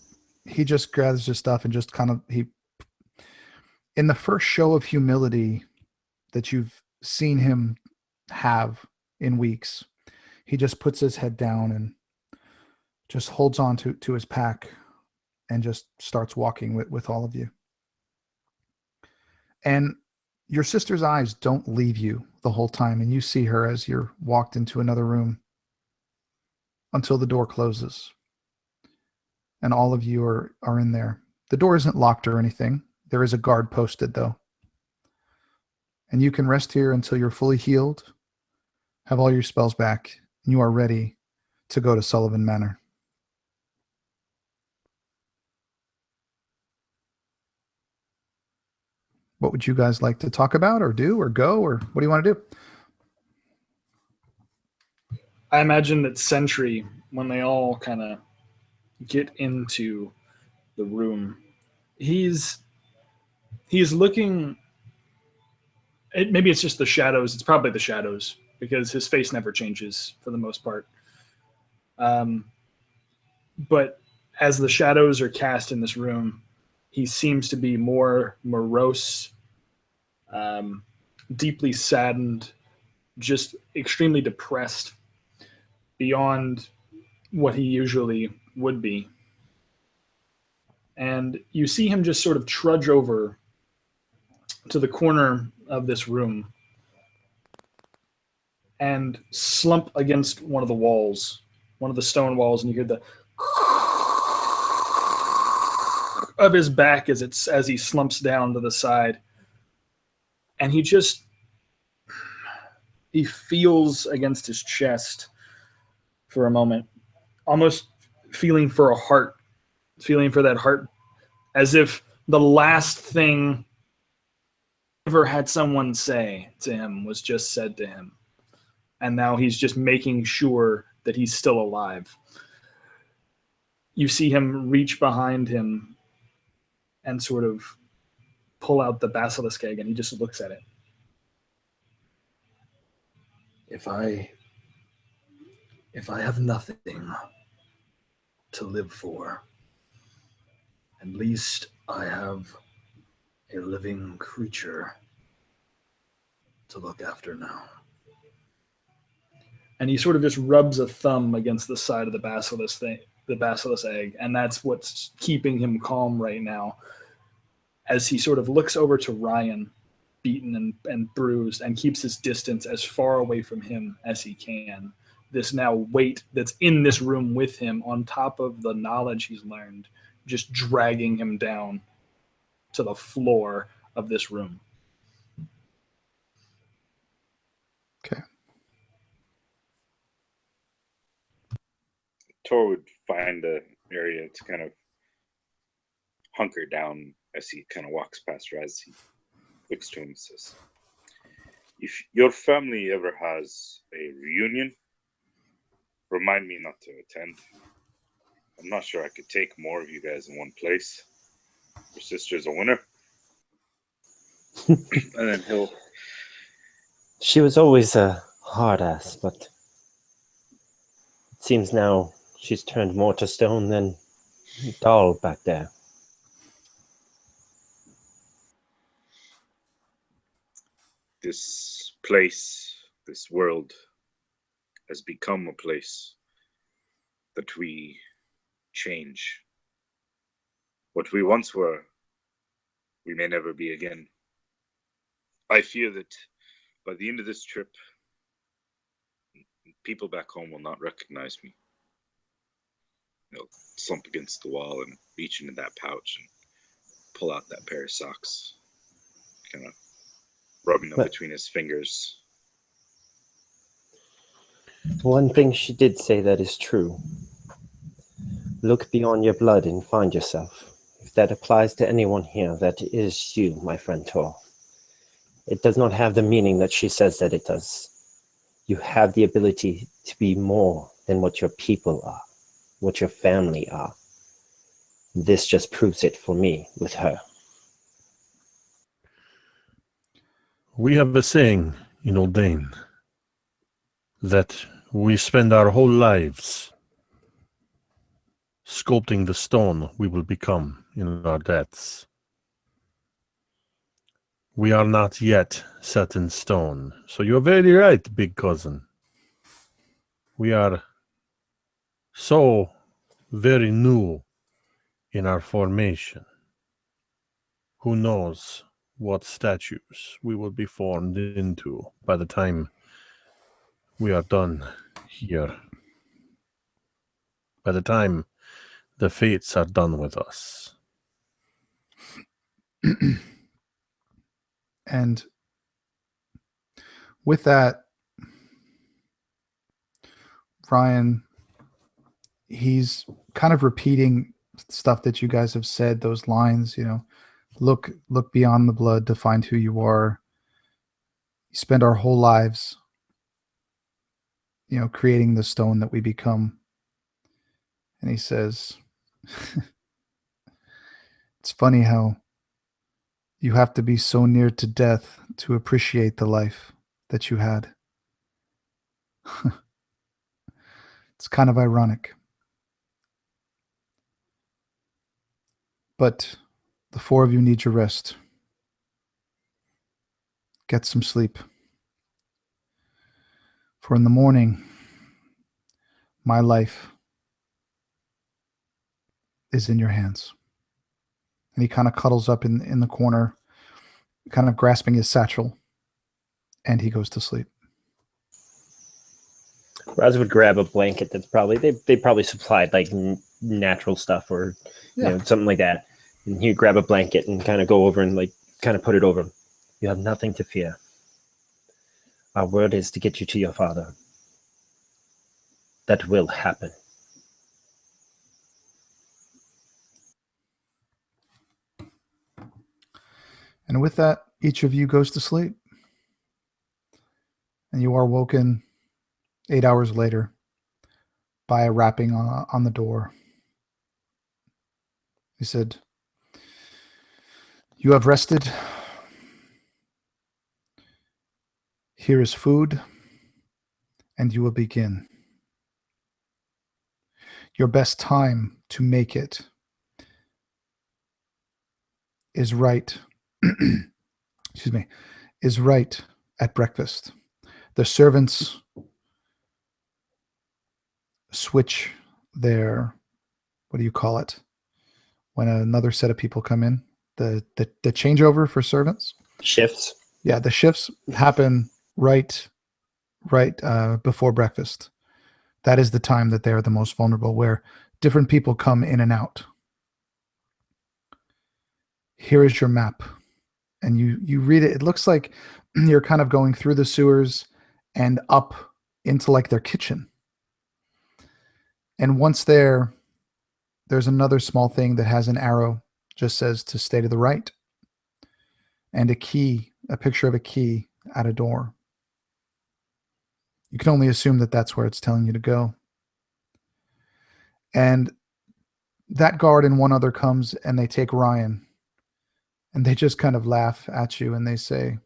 grabs his stuff and just kind of, in the first show of humility that you've seen him have in weeks, he just puts his head down and just holds on to his pack and just starts walking with all of you. And your sister's eyes don't leave you the whole time, and you see her as you're walked into another room until the door closes. And all of you are in there. The door isn't locked or anything. There is a guard posted, though. And you can rest here until you're fully healed, have all your spells back, and you are ready to go to Sullivan Manor. what would you guys like to talk about or do or go, or what do you want to do? I imagine that Sentry, when they all kind of get into the room, he's looking. Maybe it's just the shadows. It's probably the shadows because his face never changes for the most part. But as the shadows are cast in this room, he seems to be more morose, deeply saddened, just extremely depressed beyond what he usually would be. And you see him just sort of trudge over to the corner of this room and slump against one of the walls, one of the stone walls, and you hear the of his back as he slumps down to the side. And he feels against his chest for a moment, almost feeling for that heart, as if the last thing ever had someone say to him was just said to him. And now he's just making sure that he's still alive. You see him reach behind him and sort of pull out the basilisk egg, and he just looks at it. If I have nothing to live for, at least I have a living creature to look after now. And he sort of just rubs a thumb against the side of the basilisk egg, and that's what's keeping him calm right now. As he sort of looks over to Ryan, beaten and bruised, and keeps his distance as far away from him as he can. This now weight that's in this room with him, on top of the knowledge he's learned, just dragging him down to the floor of this room. Okay. Tor would find an area to kind of hunker down as he kind of walks past Raz. He looks to him and says, "If your family ever has a reunion, remind me not to attend. I'm not sure I could take more of you guys in one place. Your sister's a winner." And then he'll... She was always a hard ass, but it seems now she's turned more to stone than doll back there. This place, this world, has become a place that we change. What we once were, we may never be again. I fear that by the end of this trip, people back home will not recognize me. They'll slump against the wall and reach into that pouch and pull out that pair of socks, kind of rubbing them between his fingers. One thing she did say that is true. Look beyond your blood and find yourself. If that applies to anyone here, that is you, my friend Tor. It does not have the meaning that she says that it does. You have the ability to be more than what your people are, what your family are. This just proves it for me with her. We have a saying in Oldane that we spend our whole lives sculpting the stone we will become in our deaths. We are not yet set in stone. So you're very right, big cousin. We are so very new in our formation. Who knows what statues we will be formed into by the time we are done here. By the time the fates are done with us. And with that, Ryan, he's kind of repeating stuff that you guys have said, those lines, look beyond the blood to find who you are. You spend our whole lives, creating the stone that we become. And he says, it's funny how you have to be so near to death to appreciate the life that you had. It's kind of ironic. But the four of you need your rest. Get some sleep. For in the morning, my life is in your hands. And he kind of cuddles up in the corner, kind of grasping his satchel, and he goes to sleep. Raz would grab a blanket that's probably they probably supplied like natural stuff or something like that, and he'd grab a blanket and kind of go over and like kind of put it over him. You have nothing to fear. Our word is to get you to your father. That will happen. And with that, each of you goes to sleep. And you are woken 8 hours later by a rapping on the door. He said, "You have rested. Here is food, and you will begin. Your best time to make it is right." Excuse me, is right at breakfast. The servants switch their, what do you call it? When another set of people come in, the changeover for servants. Shifts. Yeah, the shifts happen right before breakfast. That is the time that they are the most vulnerable, where different people come in and out. Here is your map. And you read it. It looks like you're kind of going through the sewers and up into like their kitchen. And once there's another small thing that has an arrow, just says to stay to the right. And a picture of a key at a door. You can only assume that that's where it's telling you to go. And that guard and one other comes and they take Ryan. And they just kind of laugh at you and they say,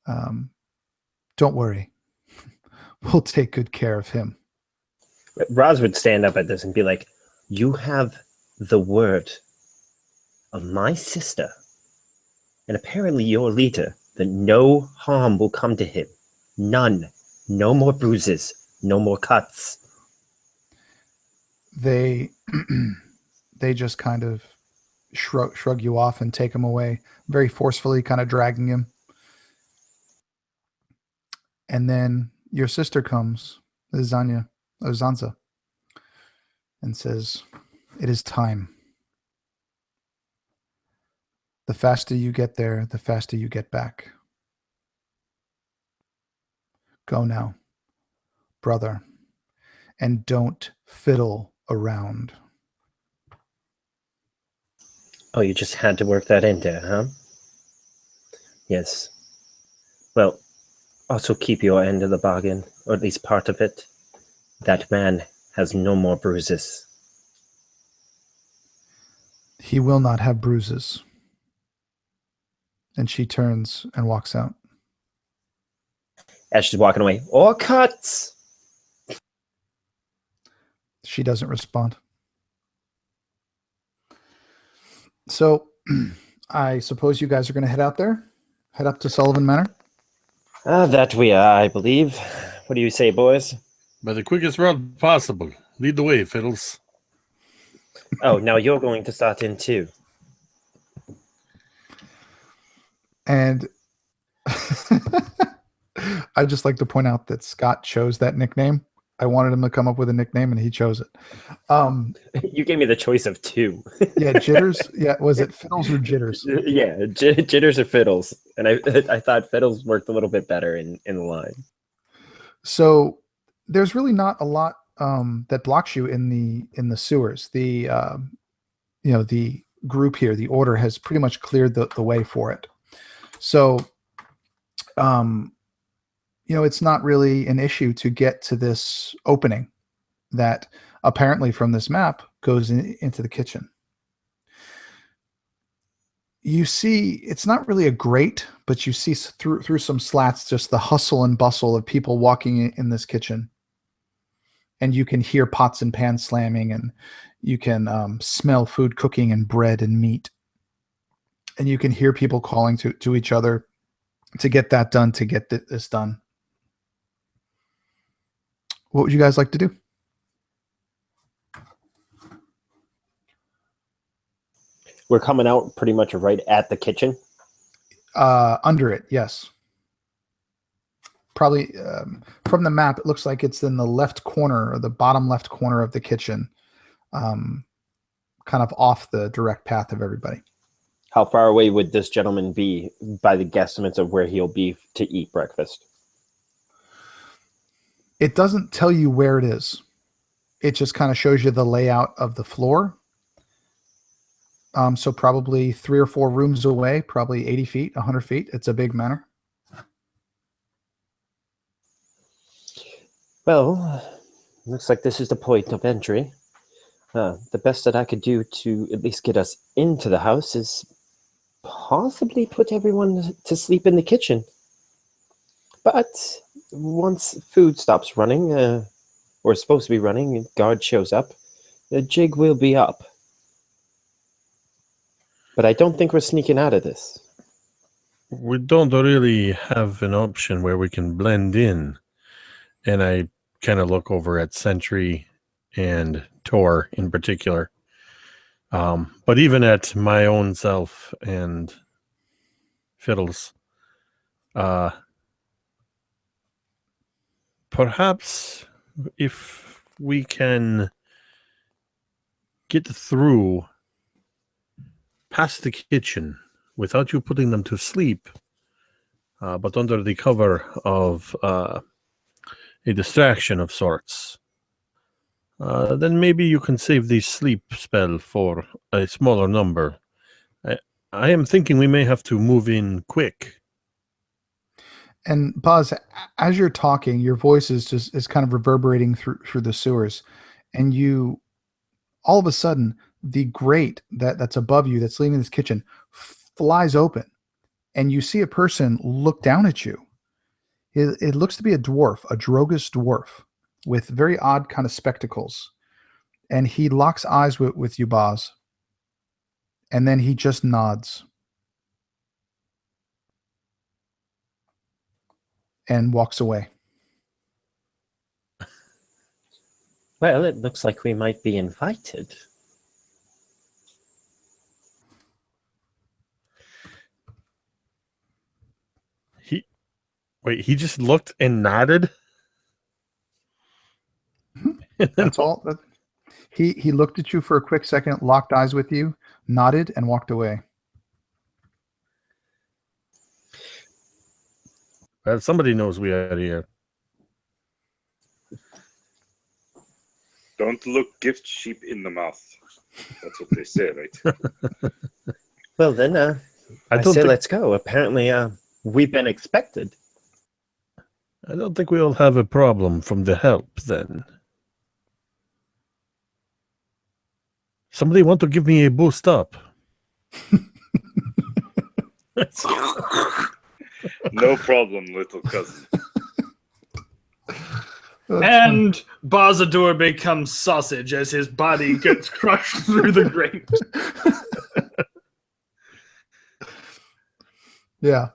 don't worry. We'll take good care of him. Raz would stand up at this and be like, you have the word of my sister and apparently your leader that no harm will come to him. None. No more bruises. No more cuts. They just kind of shrug you off and take him away, very forcefully, kind of dragging him. And then your sister comes, Zanza, and says, "It is time. The faster you get there, the faster you get back. Go now, brother, and don't fiddle around." Oh, you just had to work that in there, huh? Yes. Well, also keep your end of the bargain, or at least part of it. That man has no more bruises. He will not have bruises. And she turns and walks out. As she's walking away, or cuts! She doesn't respond. So, I suppose you guys are going to head out there? Head up to Sullivan Manor? That we are, I believe. What do you say, boys? By the quickest route possible. Lead the way, Fiddles. Oh, now you're going to start in too. And I'd just like to point out that Scott chose that nickname. I wanted him to come up with a nickname, and he chose it. You gave me the choice of two. Yeah, Jitters. Yeah, was it Fiddles or Jitters? Yeah, Jitters or Fiddles. And I thought Fiddles worked a little bit better in the line. So there's really not a lot that blocks you in the sewers. The the group here, the order has pretty much cleared the way for it. So, it's not really an issue to get to this opening that apparently from this map goes into the kitchen. You see, it's not really a grate, but you see through some slats just the hustle and bustle of people walking in this kitchen. And you can hear pots and pans slamming, and you can smell food cooking and bread and meat. And you can hear people calling to each other to get that done, to get this done. What would you guys like to do? We're coming out pretty much right at the kitchen. Under it, yes. Probably from the map, it looks like it's in the left corner, or the bottom left corner of the kitchen, kind of off the direct path of everybody. How far away would this gentleman be by the guesstimates of where he'll be to eat breakfast? It doesn't tell you where it is. It just kind of shows you the layout of the floor. So probably 3 or 4 rooms away, probably 80 feet, 100 feet. It's a big manor. Well, looks like this is the point of entry. The best that I could do to at least get us into the house is possibly put everyone to sleep in the kitchen. But once food stops running, or is supposed to be running, guard shows up, the jig will be up. But I don't think we're sneaking out of this. We don't really have an option where we can blend in. And I kind of look over at Sentry and Tor in particular. But even at my own self and Fiddles, perhaps if we can get through past the kitchen without you putting them to sleep, but under the cover of a distraction of sorts, then maybe you can save the sleep spell for a smaller number. I am thinking we may have to move in quick. And Buzz, as you're talking, your voice is kind of reverberating through the sewers, and you, all of a sudden, the grate that's above you, that's leaving this kitchen, flies open, and you see a person look down at you. It looks to be a dwarf, a Drogus dwarf, with very odd kind of spectacles, and he locks eyes with you, Baz, and then he just nods and walks away. Well, it looks like we might be invited. He just looked and nodded? That's all. He looked at you for a quick second, locked eyes with you, nodded, and walked away. Well, somebody knows we are here. Don't look gift sheep in the mouth. That's what they say, right? Well, then, I say let's go. Apparently, we've been expected. I don't think we'll have a problem from the help, then. Somebody want to give me a boost up? No problem, little cousin. And Bazador becomes sausage as his body gets crushed through the grate. Yeah.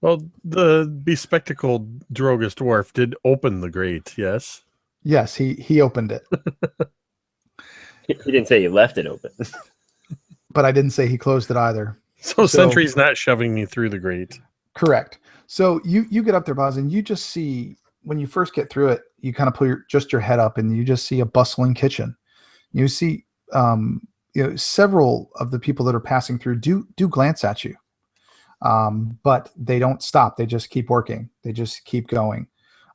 Well, the bespectacled Drogus dwarf did open the grate, yes? Yes, he opened it. He didn't say he left it open. But I didn't say he closed it either. So Sentry's not shoving me through the grate. Correct. So you get up there, Baz, and you just see, when you first get through it, you kind of put your head up and you just see a bustling kitchen. You see several of the people that are passing through do glance at you. But they don't stop. They just keep working. They just keep going.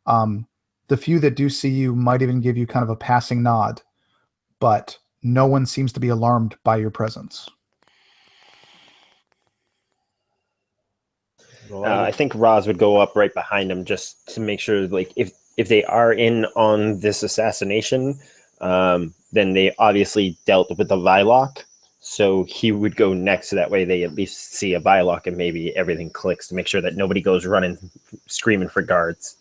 The few that do see you might even give you kind of a passing nod, but no one seems to be alarmed by your presence. I think Roz would go up right behind him just to make sure, like, if they are in on this assassination, then they obviously dealt with the Vylock. So he would go next, so that way they at least see a Vylock and maybe everything clicks to make sure that nobody goes running, screaming for guards.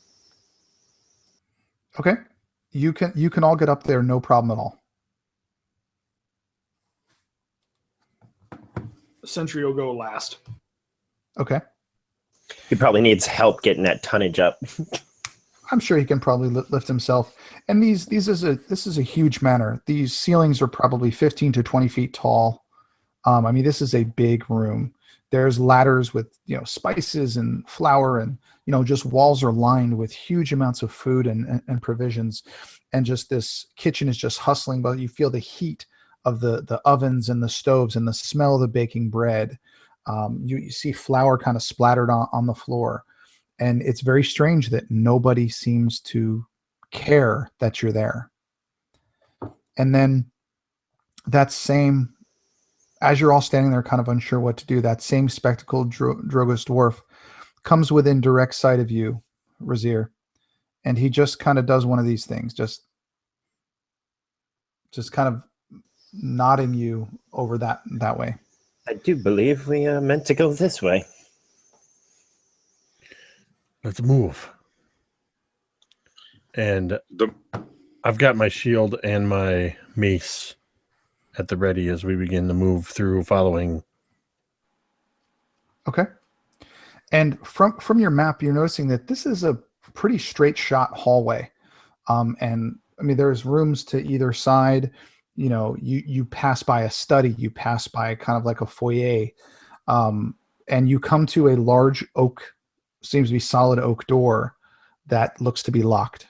Okay. You can all get up there, no problem at all. Sentry will go last. Okay. He probably needs help getting that tonnage up. I'm sure he can probably lift himself. And this is a huge manor. These ceilings are probably 15 to 20 feet tall. I mean, this is a big room. There's ladders with, spices and flour, and, just walls are lined with huge amounts of food and provisions. And just this kitchen is just hustling, but you feel the heat of the ovens and the stoves and the smell of the baking bread. You see flour kind of splattered on the floor. And it's very strange that nobody seems to care that you're there. And then as you're all standing there kind of unsure what to do, that same spectacled Drogo's dwarf comes within direct sight of you, Razir. And he just kind of does one of these things, just kind of nodding you over that way. I do believe we are meant to go this way. Let's move. And I've got my shield and my mace at the ready as we begin to move through following. Okay. And from your map, you're noticing that this is a pretty straight shot hallway. And I mean, there's rooms to either side. You pass by a study, you pass by kind of like a foyer, and you come to a large oak, seems to be solid oak door that looks to be locked.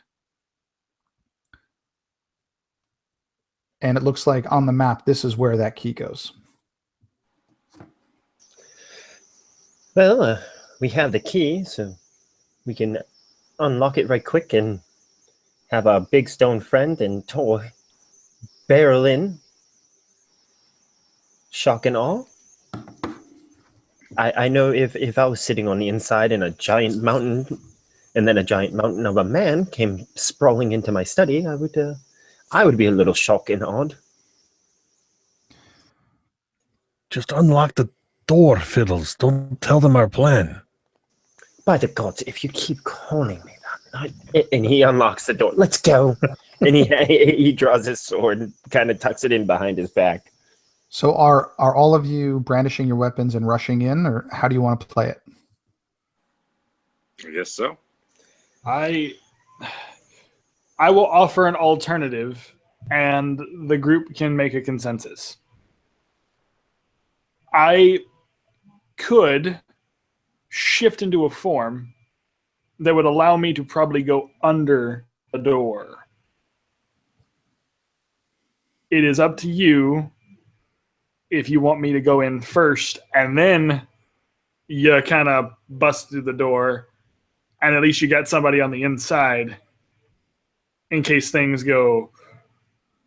And it looks like on the map, this is where that key goes. Well, we have the key, so we can unlock it right quick and have our big stone friend and Tor barrel in. Shock and awe. I know if I was sitting on the inside in a giant mountain, and then a giant mountain of a man came sprawling into my study, I would be a little shocked and awed. Just unlock the door, Fiddles. Don't tell them our plan. By the gods, if you keep calling me that, and he unlocks the door. Let's go. And he draws his sword and kind of tucks it in behind his back. So are all of you brandishing your weapons and rushing in, or how do you want to play it? I guess so. I will offer an alternative, and the group can make a consensus. I could shift into a form that would allow me to probably go under the door. It is up to you if you want me to go in first, and then you kind of bust through the door, and at least you got somebody on the inside in case things go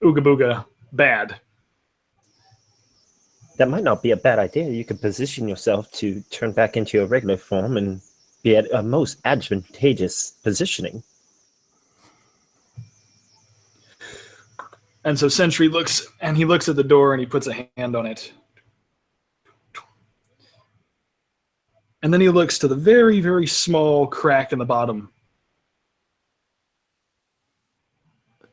ooga booga bad. That might not be a bad idea. You could position yourself to turn back into your regular form and be at a most advantageous positioning. And so Sentry looks at the door and he puts a hand on it. And then he looks to the very, very small crack in the bottom.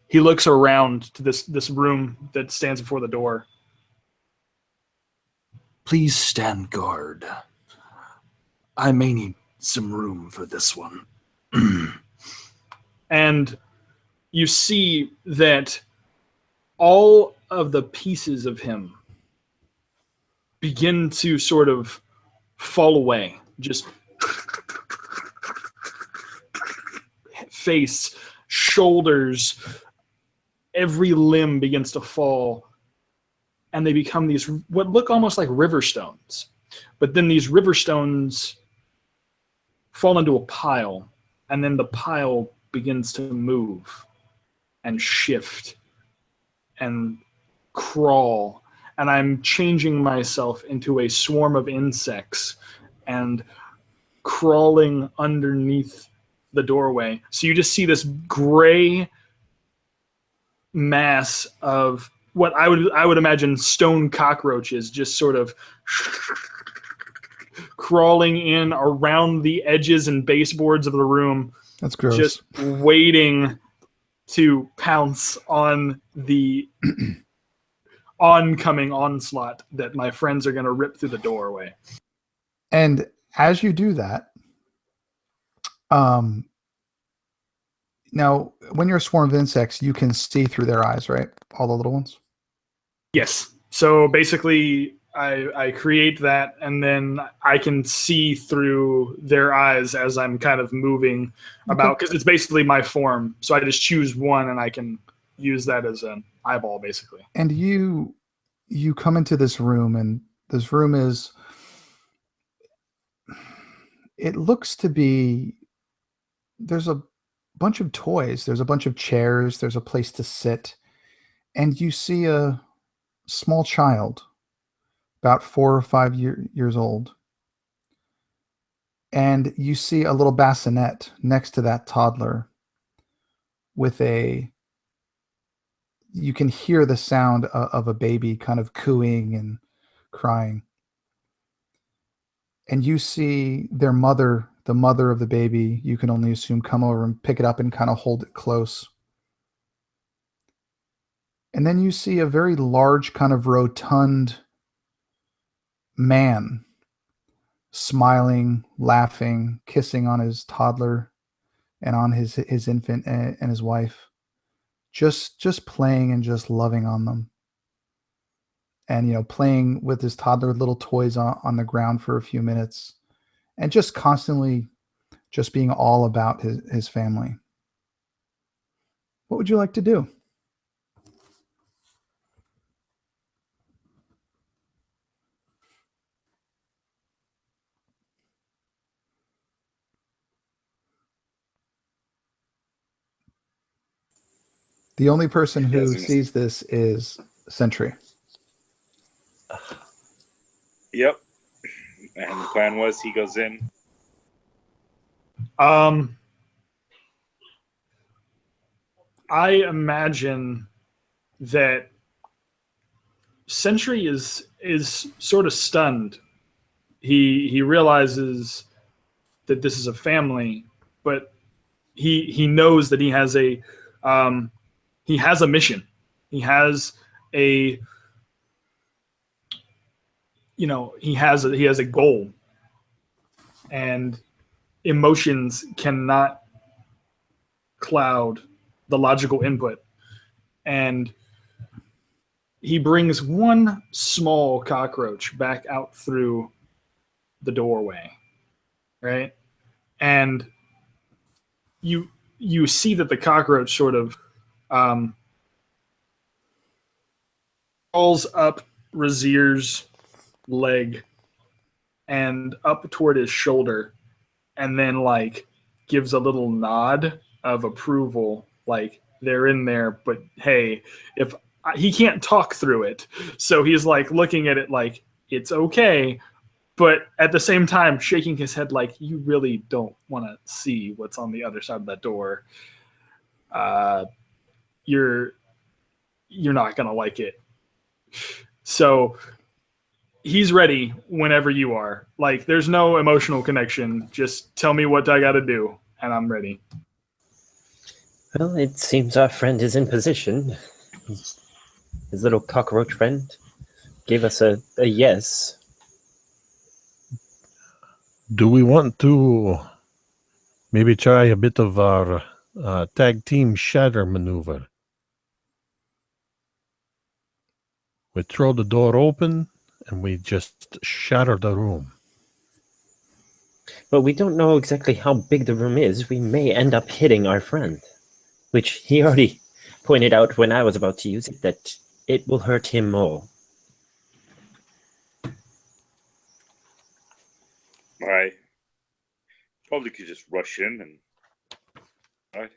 He looks around to this room that stands before the door. Please stand guard. I may need some room for this one. And you see that all of the pieces of him begin to sort of fall away. Just face, shoulders, every limb begins to fall. And they become these, what look almost like river stones. But then these river stones fall into a pile. And then the pile begins to move and shift. And crawl, and I'm changing myself into a swarm of insects and crawling underneath the doorway. So you just see this gray mass of what I would imagine stone cockroaches just sort of crawling in around the edges and baseboards of the room. That's gross. Just waiting to pounce on the oncoming onslaught that my friends are going to rip through the doorway. And as you do that, now when you're a swarm of insects, you can see through their eyes, right? All the little ones. Yes. So basically, I create that, and then I can see through their eyes as I'm kind of moving about, because it's basically my form. So I just choose one, and I can use that as an eyeball, basically. And you come into this room, and this room is, it looks to be, there's a bunch of toys, there's a bunch of chairs, there's a place to sit, and you see a small child about 4 or 5 years old, and you see a little bassinet next to that toddler with you can hear the sound of a baby kind of cooing and crying. And you see their mother, the mother of the baby, you can only assume, come over and pick it up and kind of hold it close. And then you see a very large, kind of rotund man smiling, laughing, kissing on his toddler and on his infant and his wife, just playing and just loving on them. And, playing with his toddler little toys on the ground for a few minutes, and just constantly just being all about his family. What would you like to do? The only person who sees this is Sentry. Yep. And the plan was he goes in. I imagine that Sentry is sort of stunned. He realizes that this is a family, but he knows that he has a mission. He has a he has a goal, and emotions cannot cloud the logical input. And he brings one small cockroach back out through the doorway, right? And you see that the cockroach sort of crawls up Razir's leg and up toward his shoulder, and then gives a little nod of approval, like they're in there, but hey, if he can't talk through it, so he's looking at it like it's okay, but at the same time shaking his head like you really don't want to see what's on the other side of that door. You're not gonna like it. So he's ready whenever you are. There's no emotional connection. Just tell me what I got to do, and I'm ready. Well, it seems our friend is in position. His little cockroach friend gave us a yes. Do we want to maybe try a bit of our tag team shatter maneuver? We throw the door open and we just shatter the room. But we don't know exactly how big the room is. We may end up hitting our friend, which he already pointed out when I was about to use it, that it will hurt him more. All right. Probably could just rush in and. All right.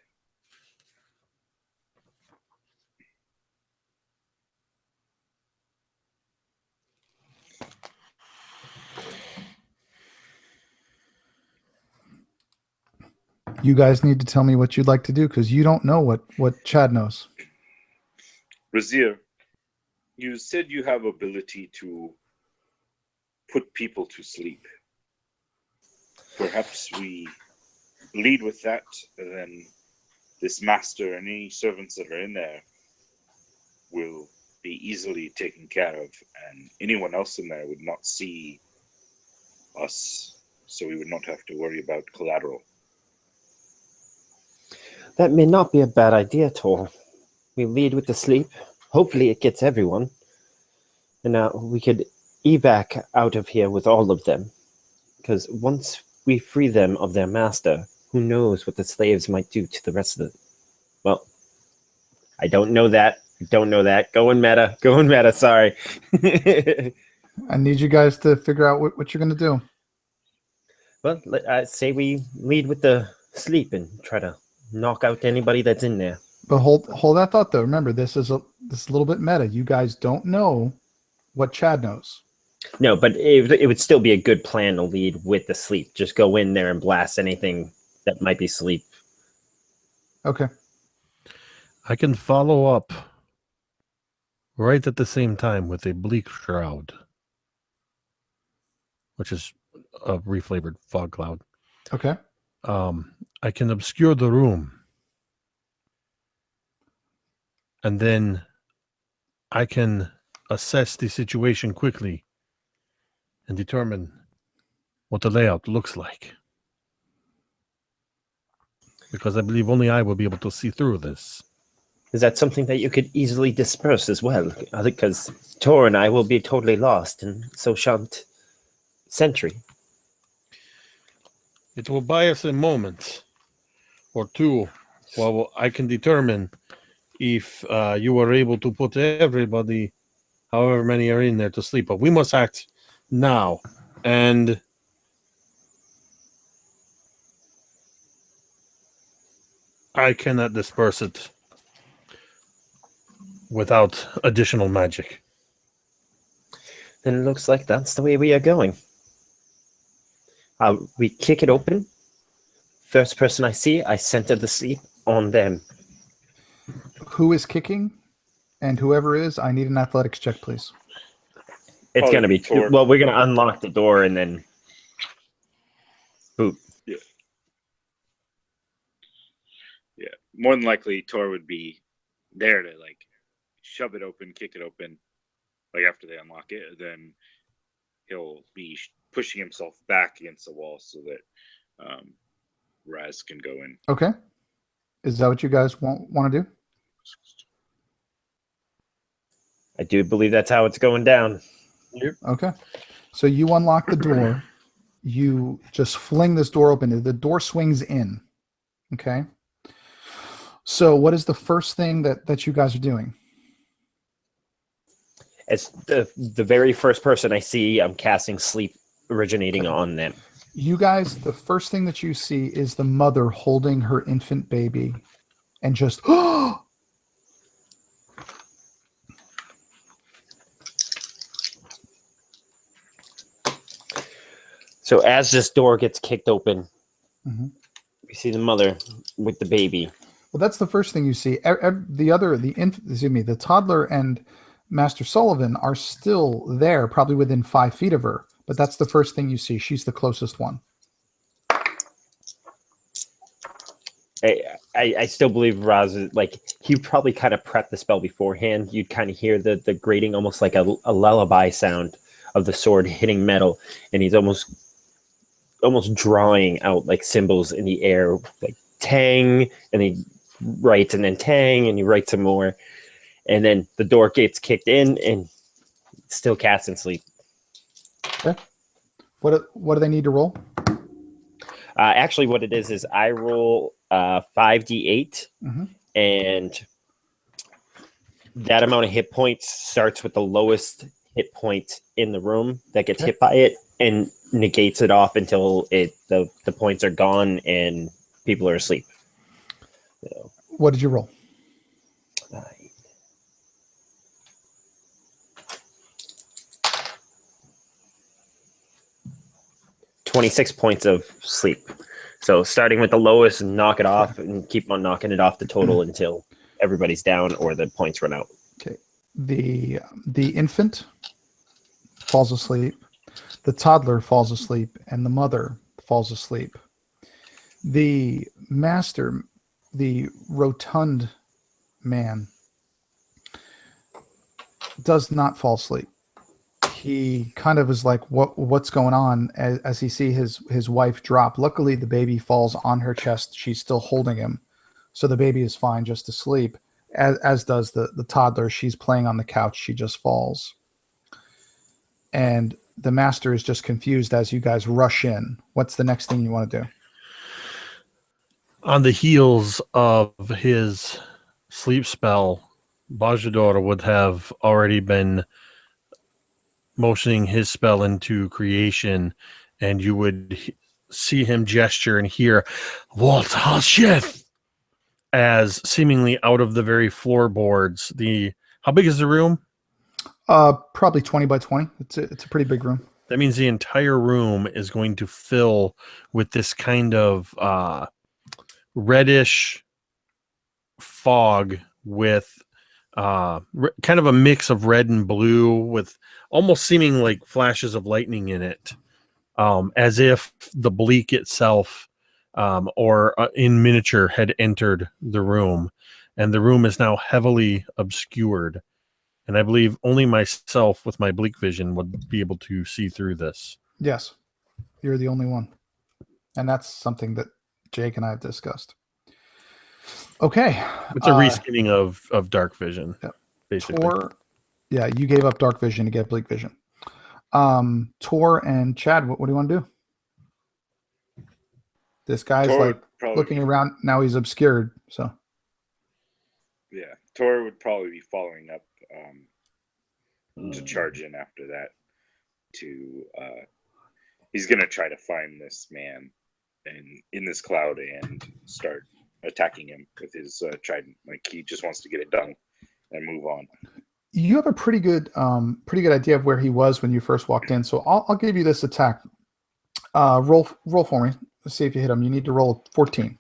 You guys need to tell me what you'd like to do because you don't know what Chad knows. Razir, you said you have ability to put people to sleep. Perhaps we lead with that, and then this master and any servants that are in there will be easily taken care of, and anyone else in there would not see us, so we would not have to worry about collateral. That may not be a bad idea, Tor. We lead with the sleep. Hopefully it gets everyone. And now we could evac out of here with all of them. Because once we free them of their master, who knows what the slaves might do to the rest of the... Well, I don't know that. Go in meta, sorry. I need you guys to figure out what you're going to do. Well, I say we lead with the sleep and try to knock out anybody that's in there. But hold that thought though. Remember, this is a little bit meta. You guys don't know what Chad knows. No, but it would still be a good plan to lead with the sleep. Just go in there and blast anything that might be sleep. Okay. I can follow up right at the same time with a bleak shroud, which is a reflavored fog cloud. Okay. I can obscure the room, and then I can assess the situation quickly and determine what the layout looks like. Because I believe only I will be able to see through this. Is that something that you could easily disperse as well? Because Tor and I will be totally lost, and so shan't Sentry. It will buy us a moment or two while I can determine if you are able to put everybody, however many are in there, to sleep. But we must act now. And I cannot disperse it without additional magic. Then it looks like that's the way we are going. We kick it open. First person I see, I center the sleep on them. Who is kicking? And whoever is, I need an athletics check, please. It's going to be... Tor. Well, we're going to unlock the door and then... Boop. Yeah. More than likely, Tor would be there to, like, shove it open, kick it open, like, after they unlock it. Then he'll be pushing himself back against the wall so that Raz can go in. Okay. Is that what you guys want to do? I do believe that's how it's going down. Okay. So you unlock the door. You just fling this door open. The door swings in. Okay. So what is the first thing that you guys are doing? As the very first person I see, I'm casting sleep originating on them. You guys, the first thing that you see is the mother holding her infant baby and just, So as this door gets kicked open, Mhm. we see the mother with the baby. Well, that's the first thing you see. The toddler and Master Sullivan are still there, probably within 5 feet of her. But that's the first thing you see. She's the closest one. I still believe Raz is like, he probably kind of prepped the spell beforehand. You'd kind of hear the grating, almost like a lullaby sound of the sword hitting metal, and he's almost drawing out like symbols in the air, like tang, and he writes, and then tang, and he writes some more, and then the door gets kicked in, and still cast and sleep. Okay. What do they need to roll? Actually, what it is I roll 5d8, and that amount of hit points starts with the lowest hit point in the room that gets hit by it, and negates it off until the points are gone and people are asleep. So, What did you roll? 26 points of sleep. So starting with the lowest and knock it off and keep on knocking it off the total until everybody's down or the points run out. Okay. The infant falls asleep. The toddler falls asleep, and the mother falls asleep. The master, the rotund man, does not fall asleep. He kind of is like, what's going on, as he see his wife drop. Luckily, the baby falls on her chest. She's still holding him. So the baby is fine, just asleep, as does the toddler. She's playing on the couch. She just falls. And the master is just confused as you guys rush in. What's the next thing you want to do? On the heels of his sleep spell, Bajador would have already been motioning his spell into creation, and you would see him gesture and hear "What Hasheth?" as seemingly out of the very floorboards. How big is the room? Probably 20 by 20. It's a pretty big room. That means the entire room is going to fill with this kind of reddish fog with kind of a mix of red and blue with almost seeming like flashes of lightning in it, as if the bleak itself or in miniature had entered the room, and the room is now heavily obscured. And I believe only myself with my bleak vision would be able to see through this. Yes, you're the only one. And that's something that Jake and I have discussed. Okay. It's a reskinning of dark vision, basically. Tor, yeah, you gave up dark vision to get bleak vision. Tor and Chad, what do you want to do? This guy's Tor like would probably looking around. Now he's obscured. So Yeah, Tor would probably be following up to charge in after that. He's gonna try to find this man in this cloud and start attacking him with his trident. Like, he just wants to get it done and move on. you have a pretty good idea of where he was when you first walked in. So I'll give you this attack. Roll for me. Let's see if you hit him. You need to roll 14.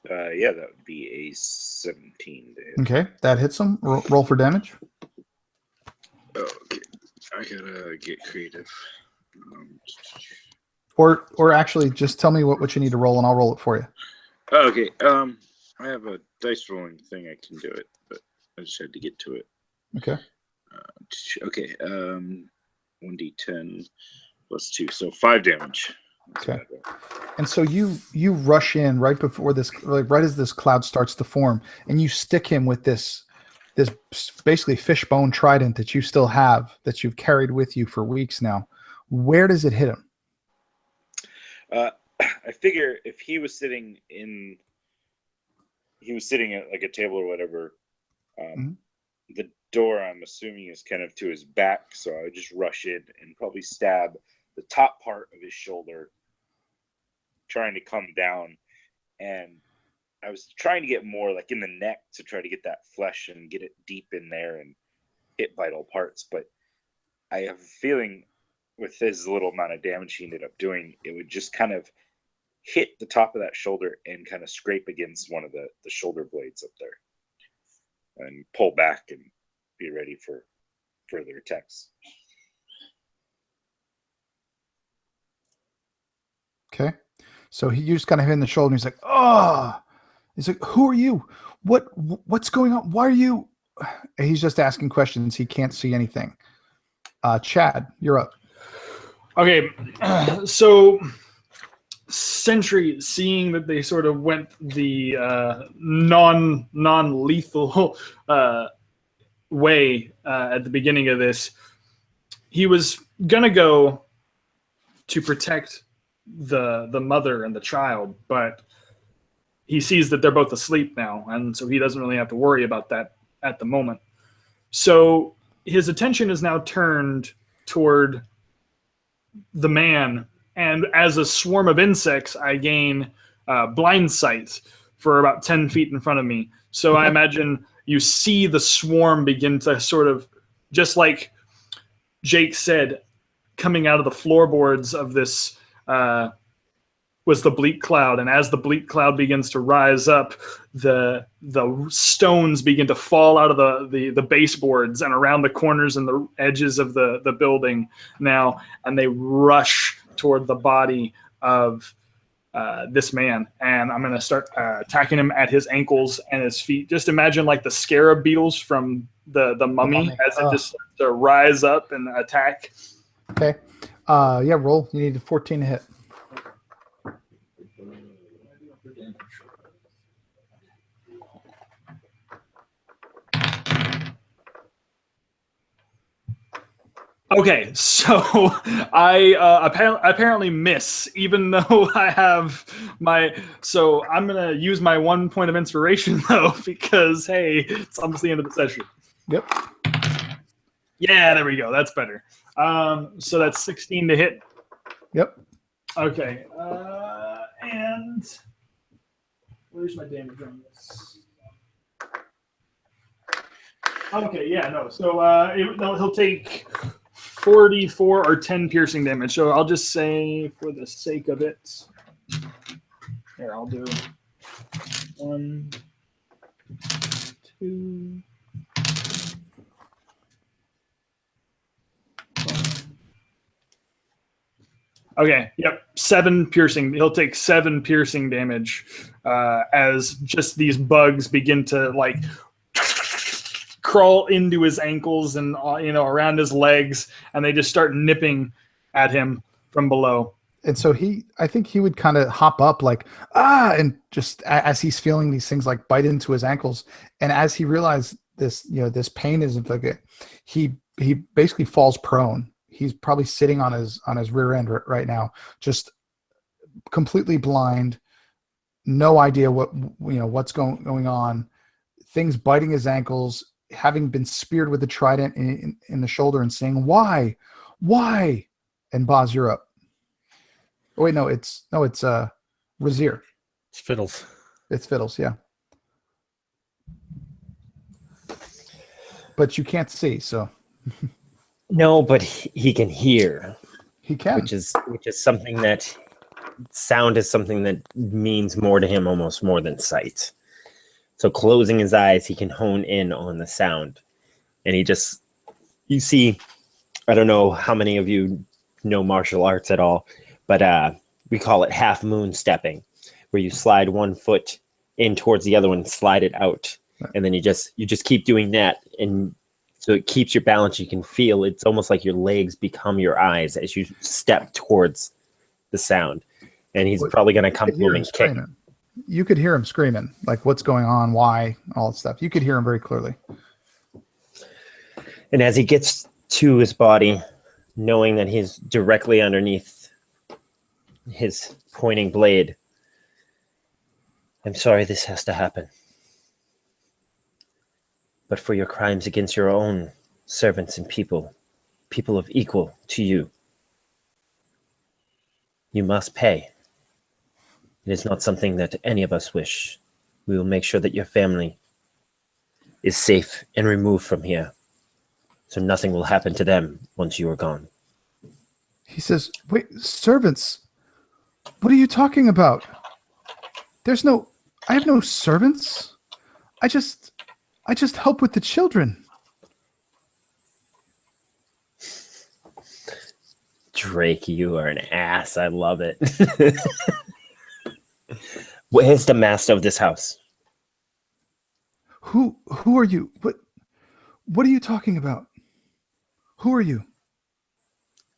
Yeah, that would be a 17. Okay, that hits him. Roll for damage. Okay, I gotta get creative. Or actually, just tell me what you need to roll, and I'll roll it for you. Okay, I have a dice rolling thing. I can do it, but I just had to get to it. Okay. Okay, 1d10 plus 2, so 5 damage. Okay. And so you rush in right before this, like right as this cloud starts to form, and you stick him with this basically fishbone trident that you still have, that you've carried with you for weeks now. Where does it hit him? I figure if he was sitting at like a table or whatever, the door, I'm assuming, is kind of to his back, so I would just rush in and probably stab the top part of his shoulder, trying to come down. And I was trying to get more like in the neck to try to get that flesh and get it deep in there and hit vital parts. But I have a feeling with his little amount of damage he ended up doing, it would just kind of hit the top of that shoulder and kind of scrape against one of the shoulder blades up there and pull back and be ready for further attacks. Okay. So you just kind of hit in the shoulder, and he's like, "Oh!" He's like, "Who are you? What's going on? Why are you?" And he's just asking questions. He can't see anything. Chad, you're up. Okay, so Sentry, seeing that they sort of went the non-lethal way at the beginning of this, he was gonna go to protect the mother and the child, but he sees that they're both asleep now, and so he doesn't really have to worry about that at the moment. So his attention is now turned toward the man, and as a swarm of insects, I gain blind sight for about 10 feet in front of me. So I imagine you see the swarm begin to sort of, just like Jake said, coming out of the floorboards of this was the bleak cloud, and as the bleak cloud begins to rise up, the stones begin to fall out of the baseboards and around the corners and the edges of the building now, and they rush toward the body of this man. And I'm going to start attacking him at his ankles and his feet. Just imagine like the scarab beetles from the mummy as it just starts to rise up and attack. Okay. Yeah, roll. You need a 14 to hit. Okay, so I apparently miss, even though I have my. So I'm gonna use my 1 point of inspiration though, because hey, it's almost the end of the session. Yep. Yeah, there we go. That's better. So that's 16 to hit. Yep. Okay. And where's my damage on this? Okay. Yeah. No. So he'll take 44 or 10 piercing damage. So I'll just say, for the sake of it, here, I'll do 1, 2, 5. Okay, yep, 7 piercing. He'll take 7 piercing damage as just these bugs begin to like crawl into his ankles and around his legs, and they just start nipping at him from below. And so I think he would kind of hop up like, and just as he's feeling these things like bite into his ankles. And as he realized this, this pain is inflicted, he basically falls prone. He's probably sitting on his rear end right now, just completely blind, no idea what's going on, things biting his ankles, having been speared with the trident in the shoulder and saying, why? And Boz, you're up. Oh, wait, no, it's Razir. It's Fiddles. It's Fiddles, yeah. But you can't see, so. No, but he can hear. He can. Which is something that sound is something that means more to him, almost more than sight. So closing his eyes, he can hone in on the sound. And you see, I don't know how many of you know martial arts at all, but we call it half moon stepping, where you slide one foot in towards the other one, slide it out. And then you just keep doing that. And so it keeps your balance. You can feel it's almost like your legs become your eyes as you step towards the sound. And he's probably going to come through and kick. You could hear him screaming, like, what's going on, why, all that stuff. You could hear him very clearly. And as he gets to his body, knowing that he's directly underneath his pointing blade, I'm sorry this has to happen. But for your crimes against your own servants and people of equal to you, you must pay. It is not something that any of us wish. We will make sure that your family is safe and removed from here, so nothing will happen to them once you are gone. He says, wait, servants? What are you talking about? I have no servants. I just help with the children. Drake, you are an ass. I love it. Where's the master of this house? Who are you? What are you talking about? Who are you?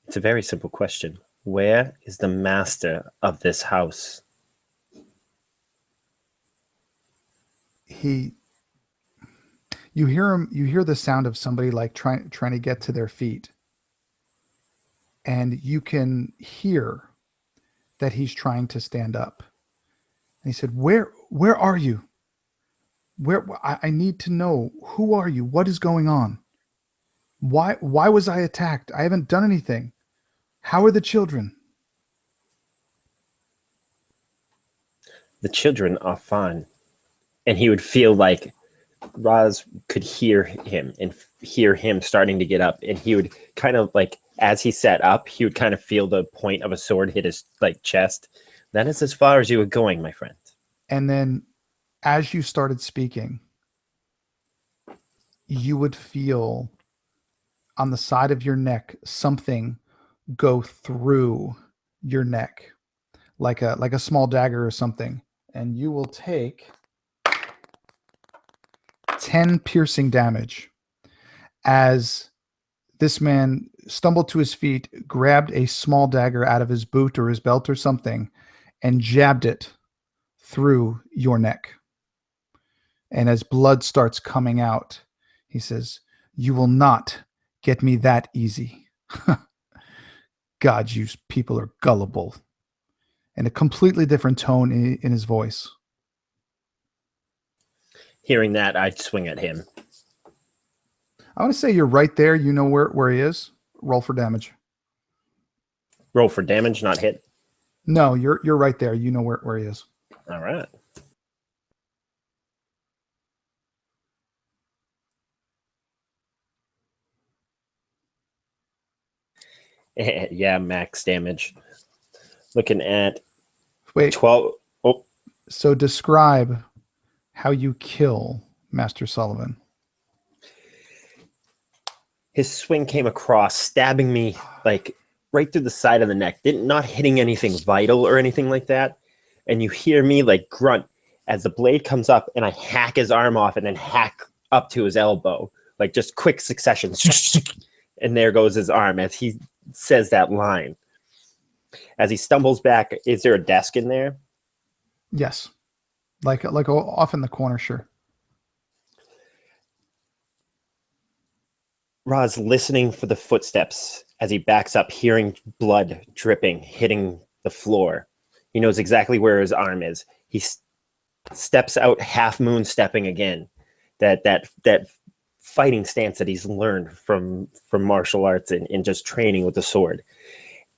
It's a very simple question. Where is the master of this house? You hear him. You hear the sound of somebody like trying to get to their feet, and you can hear that he's trying to stand up. And he said, "Where are you? I need to know. Who are you? What is going on? Why was I attacked? I haven't done anything. How are the children?" The children are fine. And he would feel like Raz could hear him and hear him starting to get up. And he would kind of like as he sat up, he would kind of feel the point of a sword hit his like chest. That is as far as you were going, my friend. And then as you started speaking, you would feel on the side of your neck something go through your neck like a small dagger or something. And you will take 10 piercing damage as this man stumbled to his feet, grabbed a small dagger out of his boot or his belt or something, and jabbed it through your neck. And as blood starts coming out, he says, "You will not get me that easy." God, you people are gullible. And a completely different tone in his voice. Hearing that, I'd swing at him. I want to say you're right there. You know where he is. Roll for damage. Roll for damage, not hit. No, you're right there. You know where he is. All right. Yeah, max damage. Looking at Wait. 12. Oh, So describe how you kill Master Sullivan. his swing came across, stabbing me like right through the side of the neck. Not hitting anything vital or anything like that. And you hear me like grunt as the blade comes up, and I hack his arm off and then hack up to his elbow, like just quick succession. And there goes his arm as he says that line. As he stumbles back, is there a desk in there? Yes. Like off in the corner, sure. Ra's listening for the footsteps as he backs up, hearing blood dripping, hitting the floor. He knows exactly where his arm is. He steps out, half moon stepping again. That fighting stance that he's learned from martial arts and just training with the sword.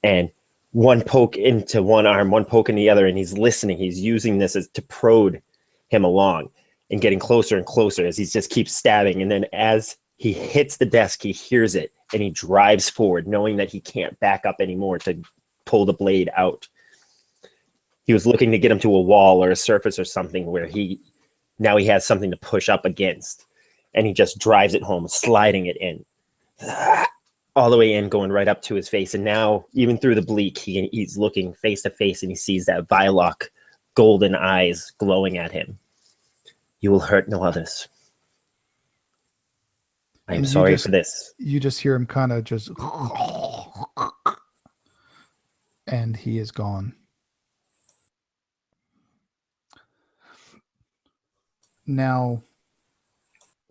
And one poke into one arm, one poke in the other, and he's listening. He's using this as to prod him along and getting closer and closer as he just keeps stabbing. And then as he hits the desk, he hears it, and he drives forward, knowing that he can't back up anymore to pull the blade out. He was looking to get him to a wall or a surface or something where he has something to push up against, and he just drives it home, sliding it in. All the way in, going right up to his face. And now, even through the bleak, he's looking face to face, and he sees that Vylock golden eyes glowing at him. You will hurt no others. I am sorry for this. You just hear him kind of just... and he is gone. Now,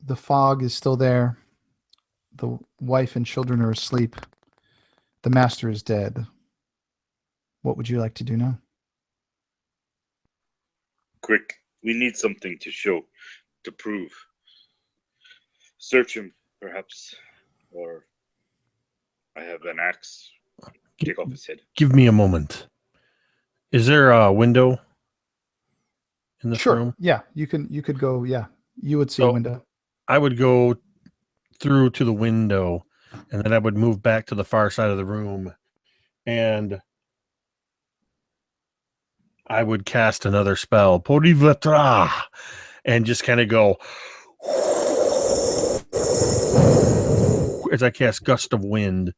the fog is still there. The wife and children are asleep. The master is dead. What would you like to do now? Quick, we need something to show, to prove. Search him, perhaps, or I have an axe. Take off his head. Give me a moment. Is there a window in this room? Yeah, you could go. Yeah, you would see a window. I would go through to the window, and then I would move back to the far side of the room, and I would cast another spell, Porivetra, and just kind of go as I cast Gust of Wind,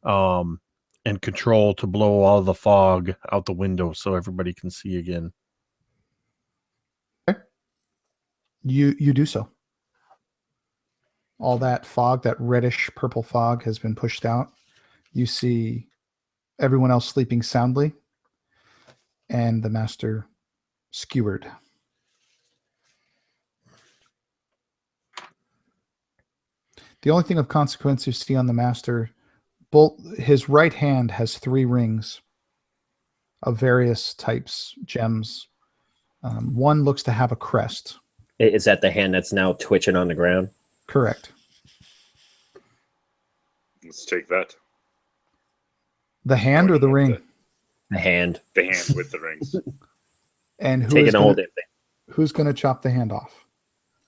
and control to blow all the fog out the window so everybody can see again. Okay. You do so. All that fog, that reddish purple fog, has been pushed out. You see everyone else sleeping soundly, and the master skewered. The only thing of consequence you see on the master, his right hand has 3 rings of various types, gems. One looks to have a crest. Is that the hand that's now twitching on the ground? Correct. Let's take that. The hand or the ring? The hand. The hand with the rings. And who's going to chop the hand off?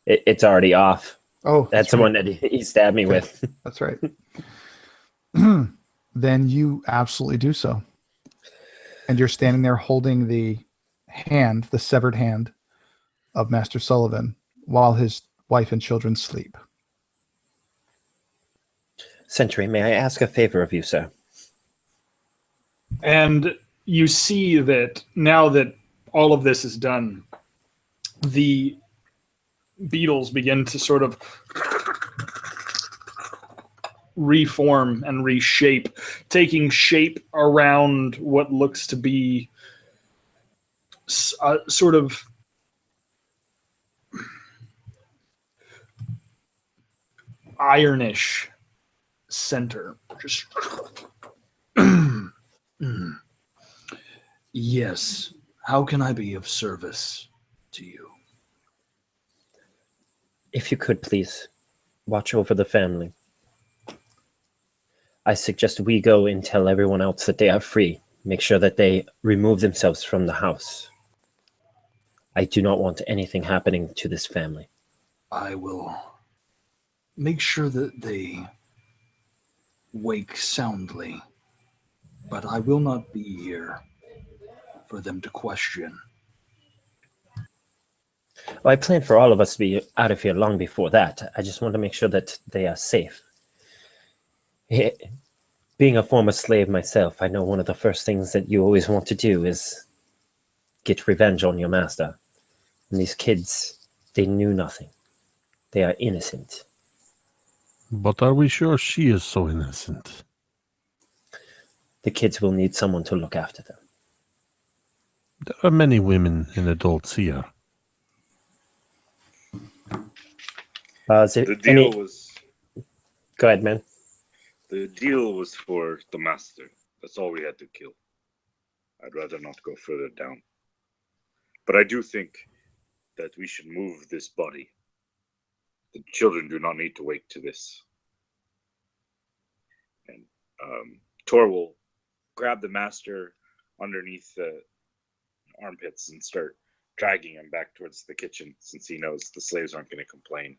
It's already off. Oh, that's the one that he stabbed me with. That's right. then you absolutely do so. And you're standing there holding the severed hand of Master Sullivan while his wife and children sleep. Sentry, may I ask a favor of you, sir? And you see that now that all of this is done, the beetles begin to sort of reform and reshape, taking shape around what looks to be a sort of ironish center. Just yes. How can I be of service to you? If you could, please, watch over the family. I suggest we go and tell everyone else that they are free. Make sure that they remove themselves from the house. I do not want anything happening to this family. I will make sure that they wake soundly, but I will not be here for them to question. Well, I planned for all of us to be out of here long before that. I just want to make sure that they are safe. Being a former slave myself, I know one of the first things that you always want to do is get revenge on your master. And these kids, they knew nothing. They are innocent. But are we sure she is so innocent? The kids will need someone to look after them. There are many women and adults here. The deal was Go ahead, man. the deal was for the master. That's all we had to kill. I'd rather not go further down. But I do think that we should move this body. The children do not need to wake to this. And Tor will grab the master underneath the armpits and start dragging him back towards the kitchen, since he knows the slaves aren't going to complain.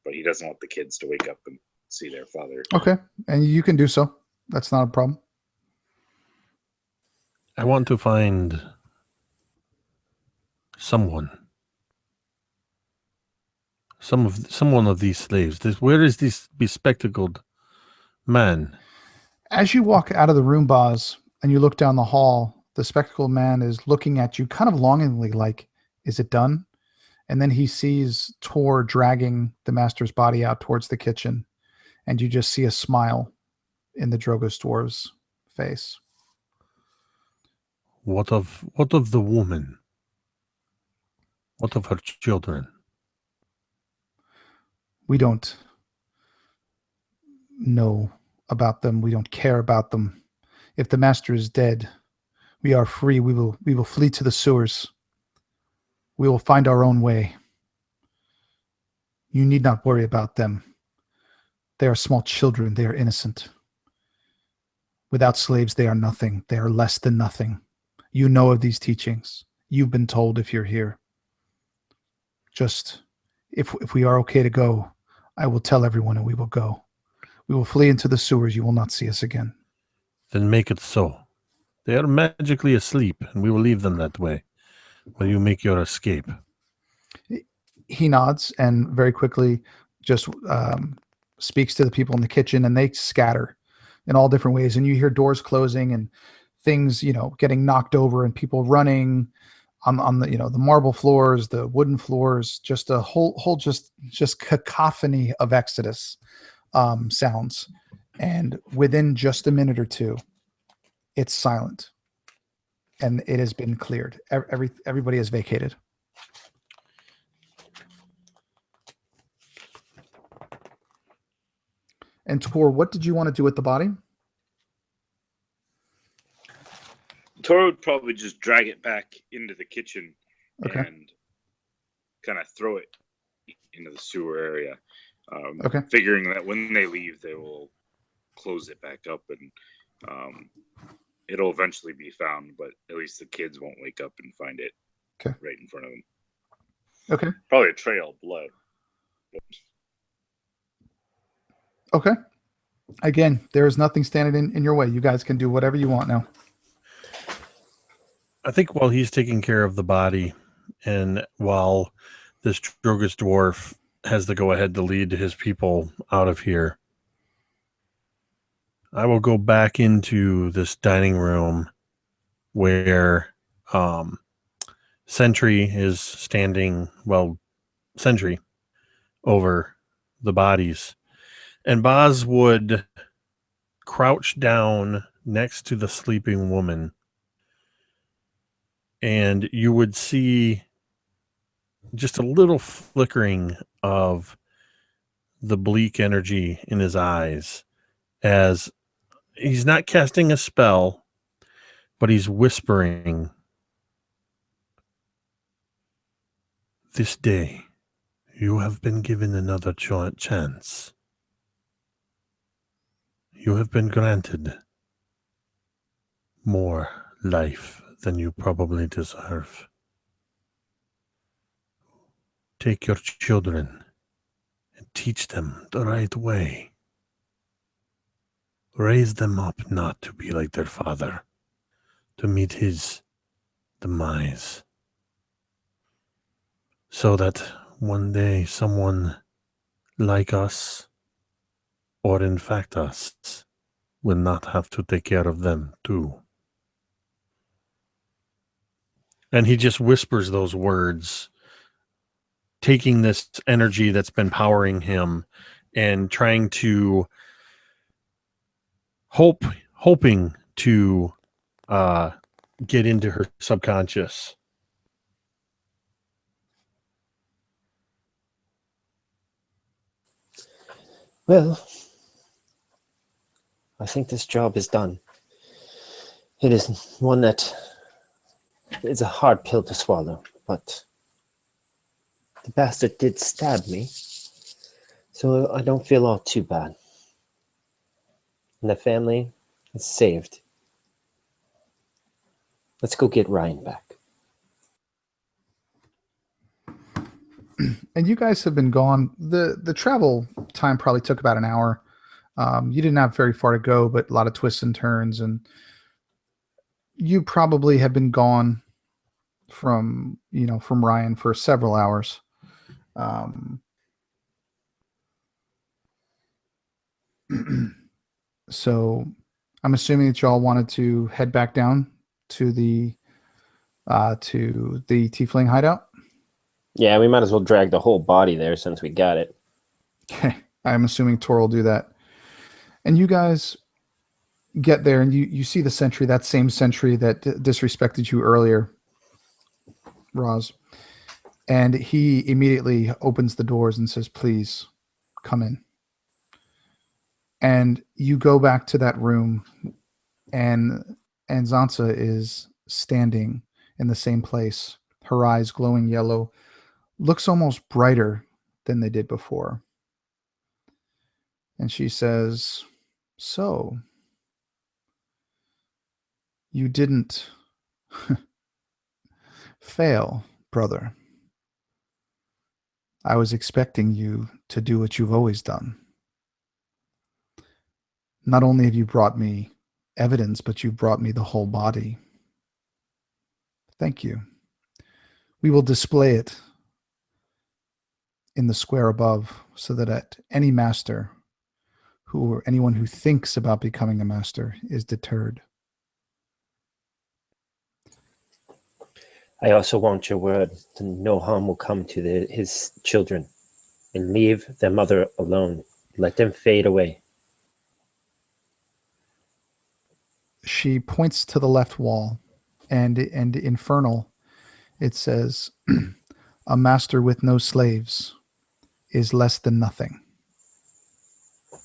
But he doesn't want the kids to wake up and see their father. Okay, and you can do so. That's not a problem. I want to find someone. Someone of these slaves. Where is this bespectacled man? As you walk out of the room, Boz, and you look down the hall, the spectacled man is looking at you kind of longingly, like, is it done? And then he sees Tor dragging the master's body out towards the kitchen, and you just see a smile in the Drogo's dwarf's face. What of the woman? What of her children? We don't know about them. We don't care about them. If the master is dead, we are free. We will flee to the sewers. We will find our own way. You need not worry about them. They are small children. They are innocent. Without slaves, they are nothing. They are less than nothing. You know of these teachings. You've been told if you're here. Just, if we are okay to go, I will tell everyone and we will go. We will flee into the sewers. You will not see us again. Then make it so. They are magically asleep, and we will leave them that way. Will you make your escape? He nods and very quickly just speaks to the people in the kitchen, and they scatter in all different ways. And you hear doors closing and things, getting knocked over and people running on the, the marble floors, the wooden floors, just a whole just cacophony of Exodus sounds. And within just a minute or two, it's silent and it has been cleared. Everybody has vacated. And Tor, what did you want to do with the body? Tor would probably just drag it back into the kitchen and kind of throw it into the sewer area. Figuring that when they leave, they will close it back up and it'll eventually be found, but at least the kids won't wake up and find it right in front of them. Okay. Probably a trail of blood. Okay. Again, there is nothing standing in your way. You guys can do whatever you want now. I think while he's taking care of the body, and while this Drogus dwarf has the go-ahead to lead his people out of here, I will go back into this dining room where Sentry is standing, Sentry over the bodies. And Boz would crouch down next to the sleeping woman, and you would see just a little flickering of the bleak energy in his eyes as he's not casting a spell, but he's whispering, "This day, you have been given another chance. You have been granted more life than you probably deserve. Take your children and teach them the right way. Raise them up not to be like their father, to meet his demise, so that one day someone like us, or in fact us, will not have to take care of them too." And he just whispers those words, taking this energy that's been powering him and trying to hoping to get into her subconscious. Well, I think this job is done. It is one that is a hard pill to swallow, but the bastard did stab me, so I don't feel all too bad. And the family is saved. Let's go get Ryan back. And you guys have been gone. The travel time probably took about an hour. You didn't have very far to go, but a lot of twists and turns, and you probably have been gone from Ryan for several hours. So I'm assuming that y'all wanted to head back down to the tiefling hideout. Yeah, we might as well drag the whole body there since we got it. Okay, I'm assuming Tor will do that. And you guys get there, and you see the sentry, that same sentry that disrespected you earlier, Roz. And he immediately opens the doors and says, "Please come in." And you go back to that room, and Zansa is standing in the same place, her eyes glowing yellow, looks almost brighter than they did before. And she says, "So, you didn't fail, brother. I was expecting you to do what you've always done. Not only have you brought me evidence, but you've brought me the whole body. Thank you. We will display it in the square above so that any master or anyone who thinks about becoming a master is deterred." I also want your word that no harm will come to his children, and leave their mother alone. Let them fade away. She points to the left wall, and infernal, it says, "A master with no slaves is less than nothing."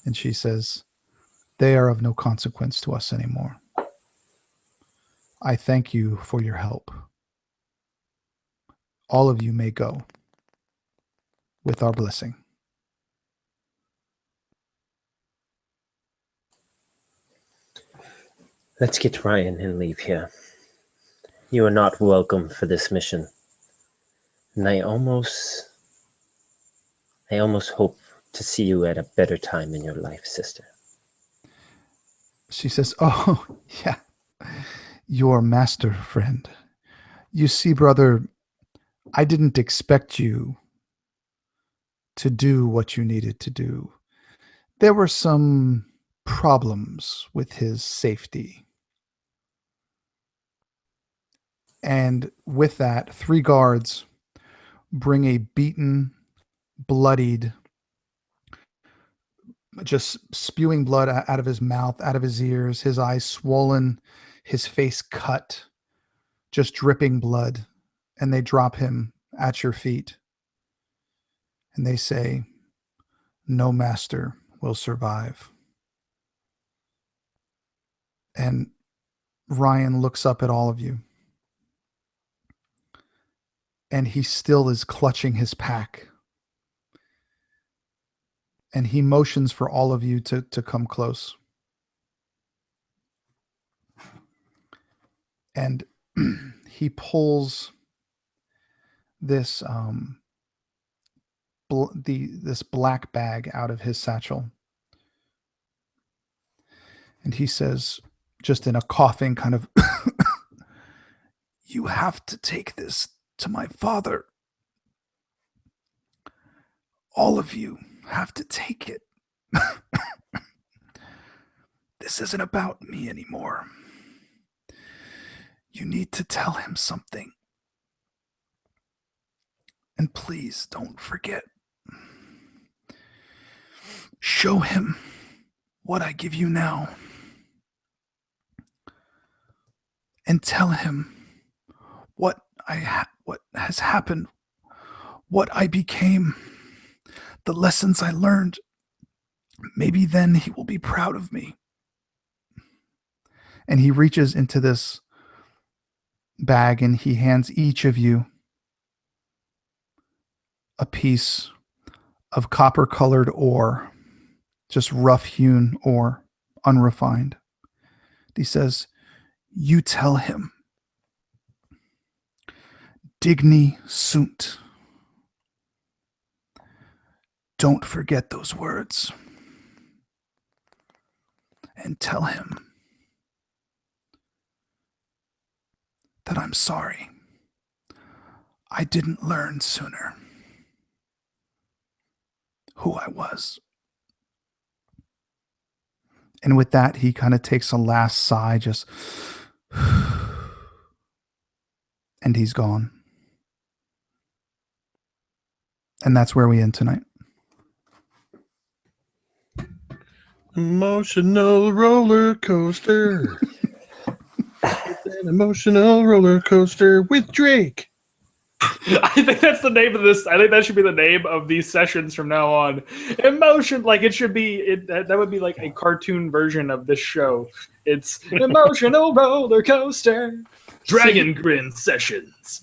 And she says, "They are of no consequence to us anymore. I thank you for your help. All of you may go with our blessing." Let's get Ryan and leave here. You are not welcome for this mission. And I almost hope to see you at a better time in your life, sister. She says, "Oh, yeah, your master friend. You see, brother, I didn't expect you to do what you needed to do. There were some problems with his safety." And with that, 3 guards bring a beaten, bloodied, just spewing blood out of his mouth, out of his ears, his eyes swollen, his face cut, just dripping blood. And they drop him at your feet. And they say, "No master will survive." And Ryan looks up at all of you. And he still is clutching his pack. And he motions for all of you to come close. And he pulls this this black bag out of his satchel. And he says, just in a coughing kind of, "You have to take this to my father. All of you have to take it. This isn't about me anymore. You need to tell him something. And please don't forget. Show him what I give you now. And tell him what has happened, what I became, the lessons I learned. Maybe then he will be proud of me." And he reaches into this bag and he hands each of you a piece of copper-colored ore, just rough-hewn ore, unrefined. He says, "You tell him. Digni sunt. Don't forget those words. And tell him that I'm sorry. I didn't learn sooner who I was." And with that, he kind of takes a last sigh, just, and he's gone. And that's where we end tonight. Emotional roller coaster. It's an emotional roller coaster with Drake. I think that's the name of this. I think that should be the name of these sessions from now on. Emotion, like it should be. That would be like a cartoon version of this show. It's emotional roller coaster, Dragongrin sessions.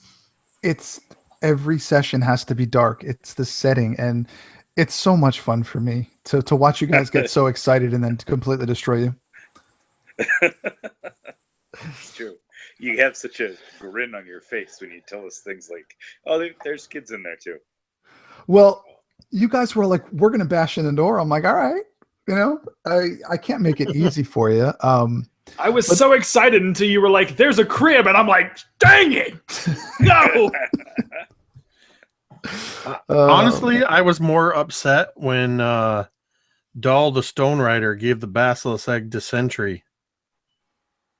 It's every session has to be dark. It's the setting, and it's so much fun for me to watch you guys get so excited and then to completely destroy you. It's true. You have such a grin on your face when you tell us things like, "Oh, there's kids in there too." Well, you guys were like, "We're going to bash in the door." I'm like, "All right." I can't make it easy for you. I was so excited until you were like, "There's a crib," and I'm like, "Dang it, no!" Honestly, I was more upset when Dahl the Stone Rider gave the basilisk egg to Sentry.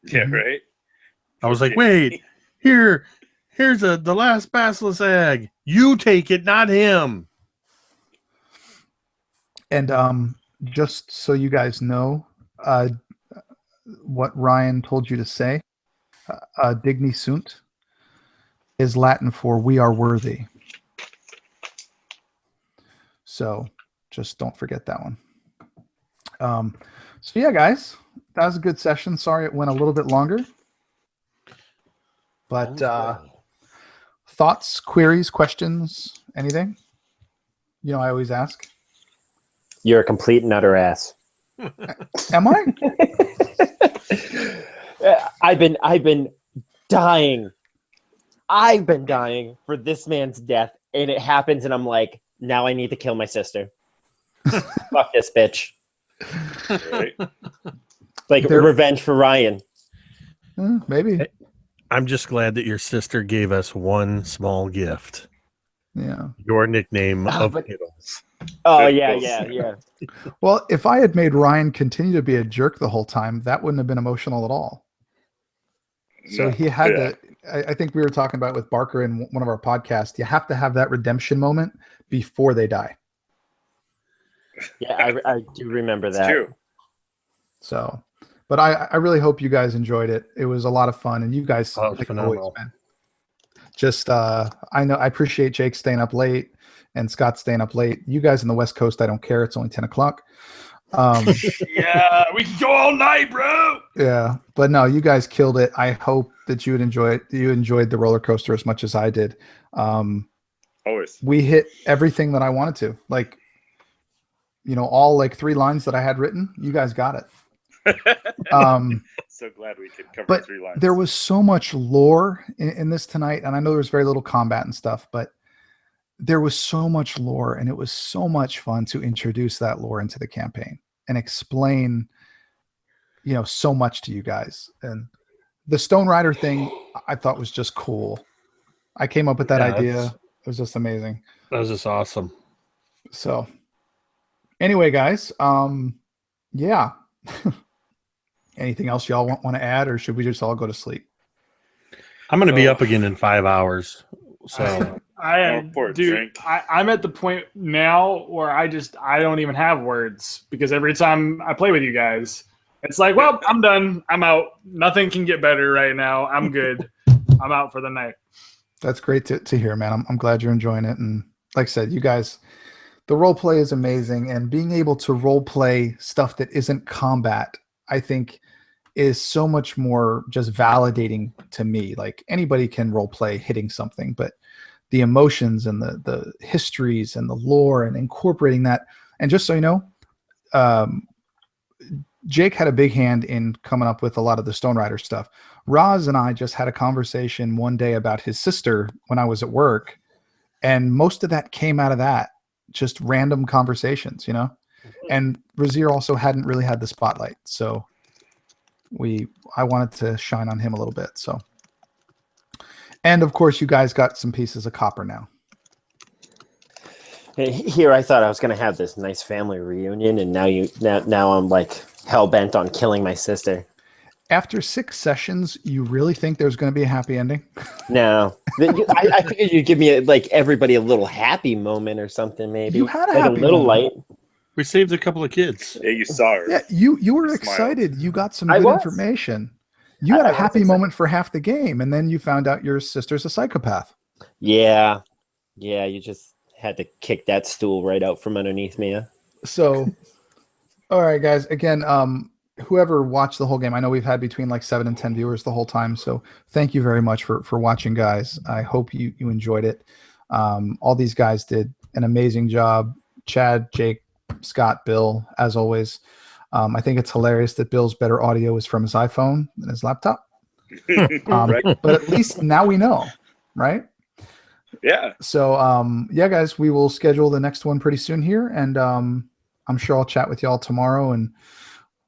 Yeah, right. I was like, "Wait, here's the last basilisk egg. You take it, not him." And just so you guys know, what Ryan told you to say, "Digni sunt," is Latin for "we are worthy." So just don't forget that one. So yeah, guys, that was a good session. Sorry it went a little bit longer. But thoughts, queries, questions, anything? I always ask. You're a complete and utter ass. Am I? I've been dying. I've been dying for this man's death, and it happens, and I'm like, now I need to kill my sister. Fuck this bitch. Right. Like revenge for Ryan. Maybe. I'm just glad that your sister gave us one small gift. Yeah. Your nickname of but- Kittles. Oh yeah. Well, if I had made Ryan continue to be a jerk the whole time, that wouldn't have been emotional at all. So he had to. I think we were talking about with Barker in one of our podcasts. You have to have that redemption moment before they die. Yeah, I do remember that. True. So, but I really hope you guys enjoyed it. It was a lot of fun, and you guys, Oh, it was like phenomenal. always, man. Just I know I appreciate Jake staying up late and Scott staying up late. You guys in the West Coast, I don't care. It's only 10 o'clock. Yeah, we can go all night, bro. Yeah, but no, you guys killed it. I hope that you would enjoy it. You enjoyed the roller coaster as much as I did. Always. We hit everything that I wanted to. Like, all like 3 lines that I had written. You guys got it. So glad we could cover But 3 lines. there was so much lore in this tonight, and I know there was very little combat and stuff, but there was so much lore, and it was so much fun to introduce that lore into the campaign and explain, so much to you guys. And the Stone Rider thing, I thought was just cool. I came up with that idea. It was just amazing. That was just awesome. So anyway, guys, yeah. Anything else y'all want to add, or should we just all go to sleep? I'm going to be up again in 5 hours. So I am, dude. I'm at the point now where I don't even have words, because every time I play with you guys, it's like, well, I'm done. I'm out. Nothing can get better right now. I'm good. I'm out for the night. That's great to hear, man. I'm glad you're enjoying it. And like I said, you guys, the role play is amazing, and being able to role play stuff that isn't combat, I think, is so much more just validating to me. Like, anybody can role play hitting something, but the emotions and the histories and the lore and incorporating that. And just so you know, Jake had a big hand in coming up with a lot of the Stone Rider stuff. Roz and I just had a conversation one day about his sister when I was at work, and most of that came out of that, just random conversations, And Razir also hadn't really had the spotlight, so I wanted to shine on him a little bit. So, and of course, you guys got some pieces of copper now. Here, I thought I was going to have this nice family reunion, and now I'm like hell bent on killing my sister. After 6 sessions, you really think there's going to be a happy ending? No, I figured you'd give me everybody a little happy moment or something. Maybe you had a like happy a little moment. light. we saved a couple of kids. Yeah, you saw her. Yeah, you were Smile. excited. You got some I good was. information. You had I a was happy excited. moment for half the game, and then you found out your sister's a psychopath. Yeah, you just had to kick that stool right out from underneath me. Huh? So, all right, guys. Again, whoever watched the whole game, I know we've had between like 7 and 10 viewers the whole time. So thank you very much for watching, guys. I hope you enjoyed it. All these guys did an amazing job. Chad, Jake, Scott, Bill, as always. I think it's hilarious that Bill's better audio is from his iPhone than his laptop. Right? But at least now we know, right? Yeah. So, yeah, guys, we will schedule the next one pretty soon here. And I'm sure I'll chat with y'all tomorrow and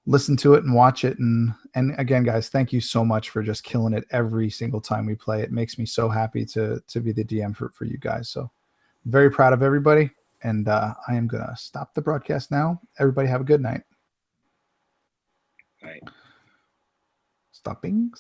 listen to it and watch it. And again, guys, thank you so much for just killing it every single time we play. It makes me so happy to be the DM for you guys. So very proud of everybody. And I am going to stop the broadcast now. Everybody have a good night. Right. Stopping.